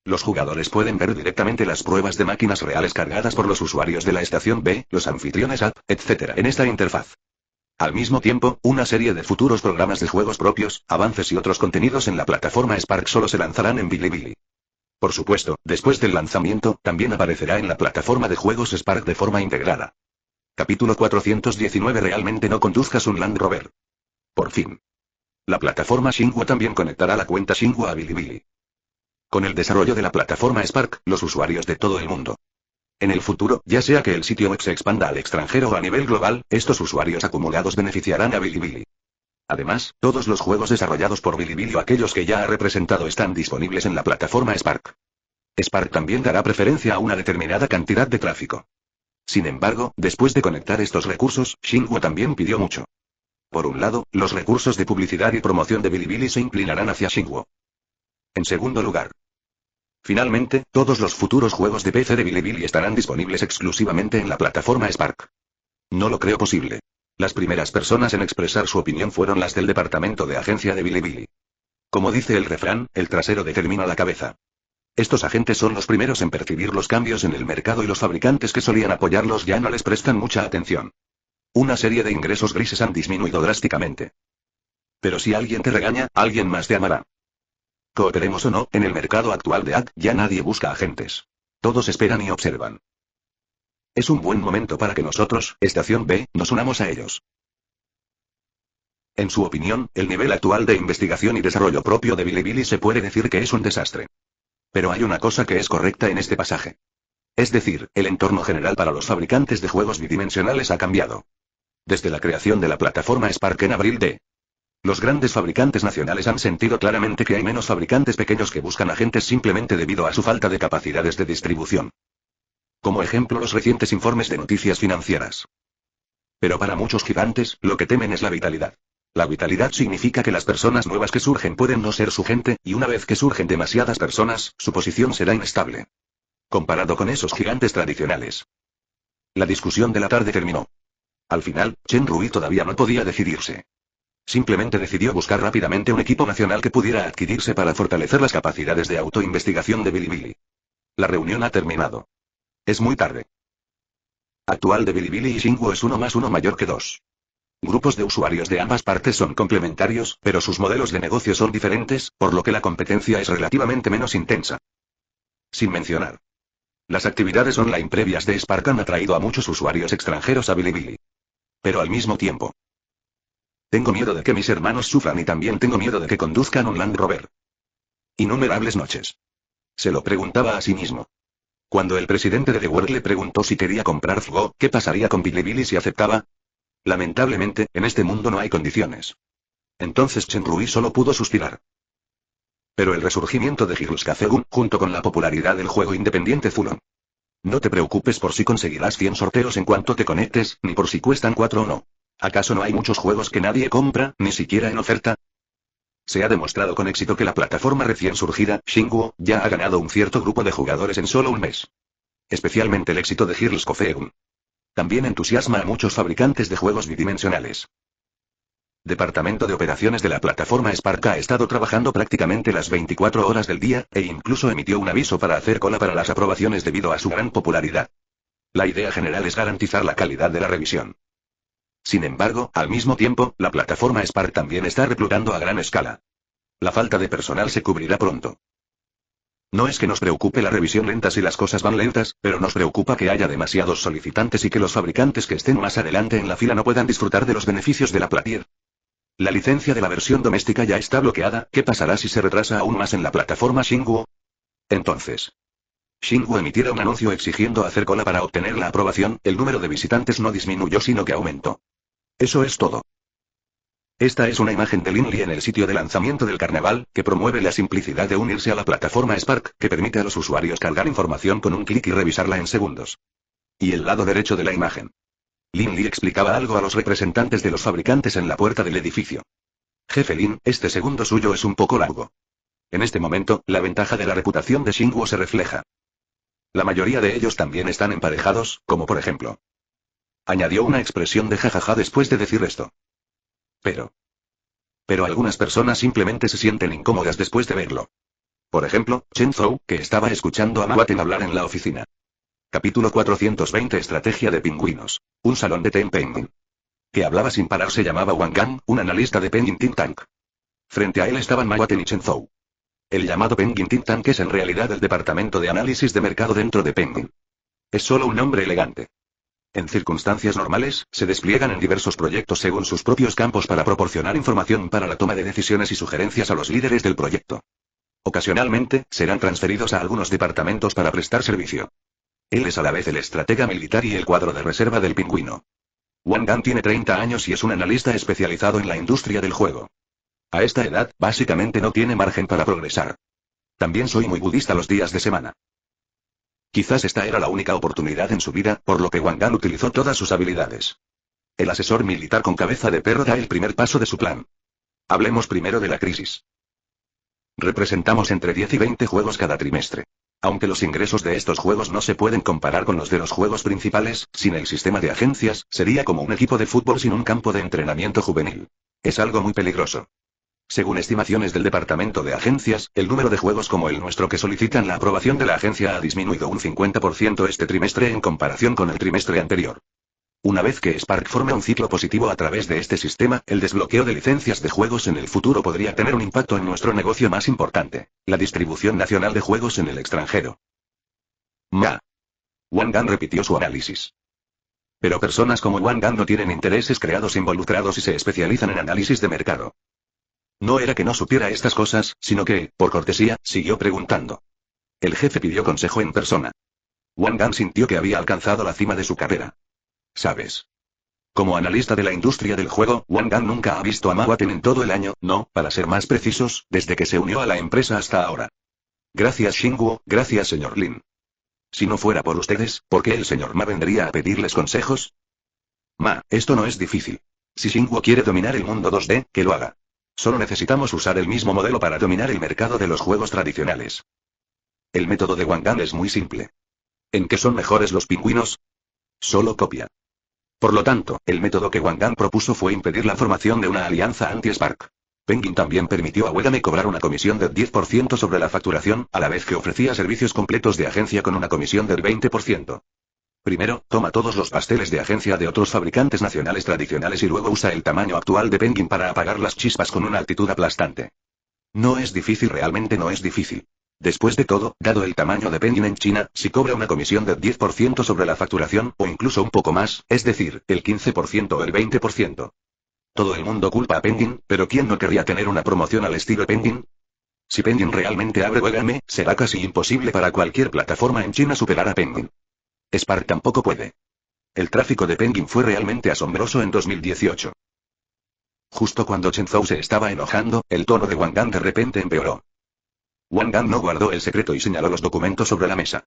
Los jugadores pueden ver directamente las pruebas de máquinas reales cargadas por los usuarios de la estación B, los anfitriones app, etc. en esta interfaz. Al mismo tiempo, una serie de futuros programas de juegos propios, avances y otros contenidos en la plataforma Spark solo se lanzarán en Bilibili. Por supuesto, después del lanzamiento, también aparecerá en la plataforma de juegos Spark de forma integrada. Capítulo 419. Realmente no conduzcas un Land Rover. Por fin. La plataforma Xinhua también conectará la cuenta Xinhua a Bilibili. Con el desarrollo de la plataforma Spark, los usuarios de todo el mundo. En el futuro, ya sea que el sitio web se expanda al extranjero o a nivel global, estos usuarios acumulados beneficiarán a Bilibili. Además, todos los juegos desarrollados por Bilibili o aquellos que ya ha representado están disponibles en la plataforma Spark. Spark también dará preferencia a una determinada cantidad de tráfico. Sin embargo, después de conectar estos recursos, Xinhua también pidió mucho. Por un lado, los recursos de publicidad y promoción de Bilibili se inclinarán hacia Xinhua. En segundo lugar, finalmente, todos los futuros juegos de PC de Bilibili estarán disponibles exclusivamente en la plataforma Spark. No lo creo posible. Las primeras personas en expresar su opinión fueron las del departamento de agencia de Bilibili. Como dice el refrán, el trasero determina la cabeza. Estos agentes son los primeros en percibir los cambios en el mercado y los fabricantes que solían apoyarlos ya no les prestan mucha atención. Una serie de ingresos grises han disminuido drásticamente. Pero si alguien te regaña, alguien más te amará. Cooperemos o no, en el mercado actual de ad, ya nadie busca agentes. Todos esperan y observan. Es un buen momento para que nosotros, Estación B, nos unamos a ellos. En su opinión, el nivel actual de investigación y desarrollo propio de Bilibili se puede decir que es un desastre. Pero hay una cosa que es correcta en este pasaje. Es decir, el entorno general para los fabricantes de juegos bidimensionales ha cambiado. Desde la creación de la plataforma Spark en abril de los grandes fabricantes nacionales han sentido claramente que hay menos fabricantes pequeños que buscan agentes simplemente debido a su falta de capacidades de distribución. Como ejemplo, los recientes informes de noticias financieras. Pero para muchos gigantes, lo que temen es la vitalidad. La vitalidad significa que las personas nuevas que surgen pueden no ser su gente, y una vez que surgen demasiadas personas, su posición será inestable. Comparado con esos gigantes tradicionales. La discusión de la tarde terminó. Al final, Chen Rui todavía no podía decidirse. Simplemente decidió buscar rápidamente un equipo nacional que pudiera adquirirse para fortalecer las capacidades de autoinvestigación de Bilibili. La reunión ha terminado. Es muy tarde. Actual de Bilibili y Xinhua es 1 más 1 mayor que 2. Grupos de usuarios de ambas partes son complementarios, pero sus modelos de negocio son diferentes, por lo que la competencia es relativamente menos intensa. Sin mencionar. Las actividades online previas de Spark han atraído a muchos usuarios extranjeros a Bilibili. Pero al mismo tiempo. Tengo miedo de que mis hermanos sufran y también tengo miedo de que conduzcan un Land Rover. Innumerables noches. Se lo preguntaba a sí mismo. Cuando el presidente de The World le preguntó si quería comprar FGO, ¿qué pasaría con Bilibili si aceptaba? Lamentablemente, en este mundo no hay condiciones. Entonces Chen Rui solo pudo suspirar. Pero el resurgimiento de Heroes Cafe Gun, junto con la popularidad del juego independiente Zulon. No te preocupes por si conseguirás 100 sorteos en cuanto te conectes, ni por si cuestan 4 o no. ¿Acaso no hay muchos juegos que nadie compra, ni siquiera en oferta? Se ha demostrado con éxito que la plataforma recién surgida, Xinhua, ya ha ganado un cierto grupo de jugadores en solo un mes. Especialmente el éxito de Heroes Cafe Gun. También entusiasma a muchos fabricantes de juegos bidimensionales. Departamento de Operaciones de la plataforma Spark ha estado trabajando prácticamente las 24 horas del día, e incluso emitió un aviso para hacer cola para las aprobaciones debido a su gran popularidad. La idea general es garantizar la calidad de la revisión. Sin embargo, al mismo tiempo, la plataforma Spark también está reclutando a gran escala. La falta de personal se cubrirá pronto. No es que nos preocupe la revisión lenta si las cosas van lentas, pero nos preocupa que haya demasiados solicitantes y que los fabricantes que estén más adelante en la fila no puedan disfrutar de los beneficios de la Platier. La licencia de la versión doméstica ya está bloqueada. ¿Qué pasará si se retrasa aún más en la plataforma Xinguo? Entonces, Xinguo emitiera un anuncio exigiendo hacer cola para obtener la aprobación. El número de visitantes no disminuyó sino que aumentó. Eso es todo. Esta es una imagen de Lin Li en el sitio de lanzamiento del carnaval, que promueve la simplicidad de unirse a la plataforma Spark, que permite a los usuarios cargar información con un clic y revisarla en segundos. Y el lado derecho de la imagen. Lin Li explicaba algo a los representantes de los fabricantes en la puerta del edificio. Jefe Lin, este segundo suyo es un poco largo. En este momento, la ventaja de la reputación de Xinguo se refleja. La mayoría de ellos también están emparejados, como por ejemplo. Añadió una expresión de jajaja después de decir esto. Pero algunas personas simplemente se sienten incómodas después de verlo. Por ejemplo, Chen Zhou, que estaba escuchando a Ma Waten hablar en la oficina. Capítulo 420 Estrategia de pingüinos. Un salón de té en Penguin. Que hablaba sin parar se llamaba Wang Gan, un analista de Penguin Think Tank. Frente a él estaban Ma Waten y Chen Zhou. El llamado Penguin Think Tank es en realidad el departamento de análisis de mercado dentro de Penguin. Es solo un nombre elegante. En circunstancias normales, se despliegan en diversos proyectos según sus propios campos para proporcionar información para la toma de decisiones y sugerencias a los líderes del proyecto. Ocasionalmente, serán transferidos a algunos departamentos para prestar servicio. Él es a la vez el estratega militar y el cuadro de reserva del pingüino. Wang Gan tiene 30 años y es un analista especializado en la industria del juego. A esta edad, básicamente no tiene margen para progresar. También soy muy budista los días de semana. Quizás esta era la única oportunidad en su vida, por lo que Wang Gan utilizó todas sus habilidades. El asesor militar con cabeza de perro da el primer paso de su plan. Hablemos primero de la crisis. Representamos entre 10 y 20 juegos cada trimestre. Aunque los ingresos de estos juegos no se pueden comparar con los de los juegos principales, sin el sistema de agencias, sería como un equipo de fútbol sin un campo de entrenamiento juvenil. Es algo muy peligroso. Según estimaciones del departamento de agencias, el número de juegos como el nuestro que solicitan la aprobación de la agencia ha disminuido un 50% este trimestre en comparación con el trimestre anterior. Una vez que Spark forme un ciclo positivo a través de este sistema, el desbloqueo de licencias de juegos en el futuro podría tener un impacto en nuestro negocio más importante, la distribución nacional de juegos en el extranjero. Wang Gan repitió su análisis. Pero personas como Wang Gan no tienen intereses creados involucrados y se especializan en análisis de mercado. No era que no supiera estas cosas, sino que, por cortesía, siguió preguntando. El jefe pidió consejo en persona. Wang Gan sintió que había alcanzado la cima de su carrera. ¿Sabes? Como analista de la industria del juego, Wang Gan nunca ha visto a Ma Waten en todo el año, no, para ser más precisos, desde que se unió a la empresa hasta ahora. Gracias Xinguo, gracias señor Lin. Si no fuera por ustedes, ¿por qué el señor Ma vendría a pedirles consejos? Ma, esto no es difícil. Si Xinguo quiere dominar el mundo 2D, que lo haga. Solo necesitamos usar el mismo modelo para dominar el mercado de los juegos tradicionales. El método de Wang Gan es muy simple. ¿En qué son mejores los pingüinos? Solo copia. Por lo tanto, el método que Wang Gan propuso fue impedir la formación de una alianza anti-Spark. Penguin también permitió a Wedame cobrar una comisión del 10% sobre la facturación, a la vez que ofrecía servicios completos de agencia con una comisión del 20%. Primero, toma todos los pasteles de agencia de otros fabricantes nacionales tradicionales y luego usa el tamaño actual de Penguin para apagar las chispas con una altitud aplastante. No es difícil, realmente no es difícil. Después de todo, dado el tamaño de Penguin en China, si cobra una comisión del 10% sobre la facturación, o incluso un poco más, es decir, el 15% o el 20%. Todo el mundo culpa a Penguin, pero ¿quién no querría tener una promoción al estilo Penguin? Si Penguin realmente abre Wegame, será casi imposible para cualquier plataforma en China superar a Penguin. Spark tampoco puede. El tráfico de Penguin fue realmente asombroso en 2018. Justo cuando Chen Zhou se estaba enojando, el tono de Wang Gan de repente empeoró. Wang Gan no guardó el secreto y señaló los documentos sobre la mesa.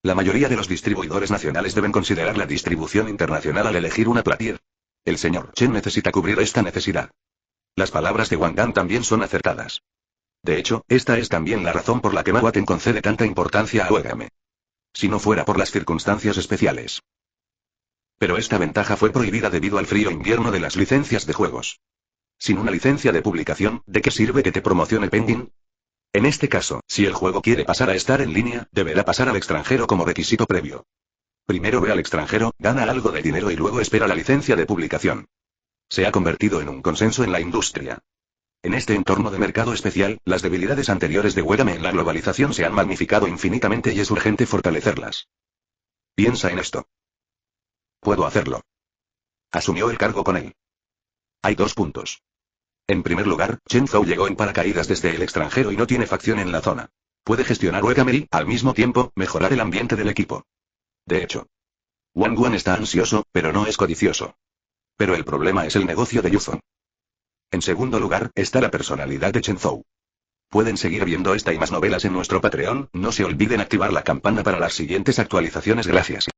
La mayoría de los distribuidores nacionales deben considerar la distribución internacional al elegir una Platier. El señor Chen necesita cubrir esta necesidad. Las palabras de Wang Gan también son acertadas. De hecho, esta es también la razón por la que Ma Waten concede tanta importancia a Wegame. Si no fuera por las circunstancias especiales. Pero esta ventaja fue prohibida debido al frío invierno de las licencias de juegos. Sin una licencia de publicación, ¿de qué sirve que te promocione Penguin? En este caso, si el juego quiere pasar a estar en línea, deberá pasar al extranjero como requisito previo. Primero ve al extranjero, gana algo de dinero y luego espera la licencia de publicación. Se ha convertido en un consenso en la industria. En este entorno de mercado especial, las debilidades anteriores de Wegame en la globalización se han magnificado infinitamente y es urgente fortalecerlas. Piensa en esto. Puedo hacerlo. Asumió el cargo con él. Hay 2 puntos. En primer lugar, Chen Zhou llegó en paracaídas desde el extranjero y no tiene facción en la zona. Puede gestionar Wegame y, al mismo tiempo, mejorar el ambiente del equipo. De hecho, Wang Guan está ansioso, pero no es codicioso. Pero el problema es el negocio de Yuzong. En segundo lugar, está la personalidad de Chen Zhou. Pueden seguir viendo esta y más novelas en nuestro Patreon, no se olviden activar la campana para las siguientes actualizaciones. Gracias.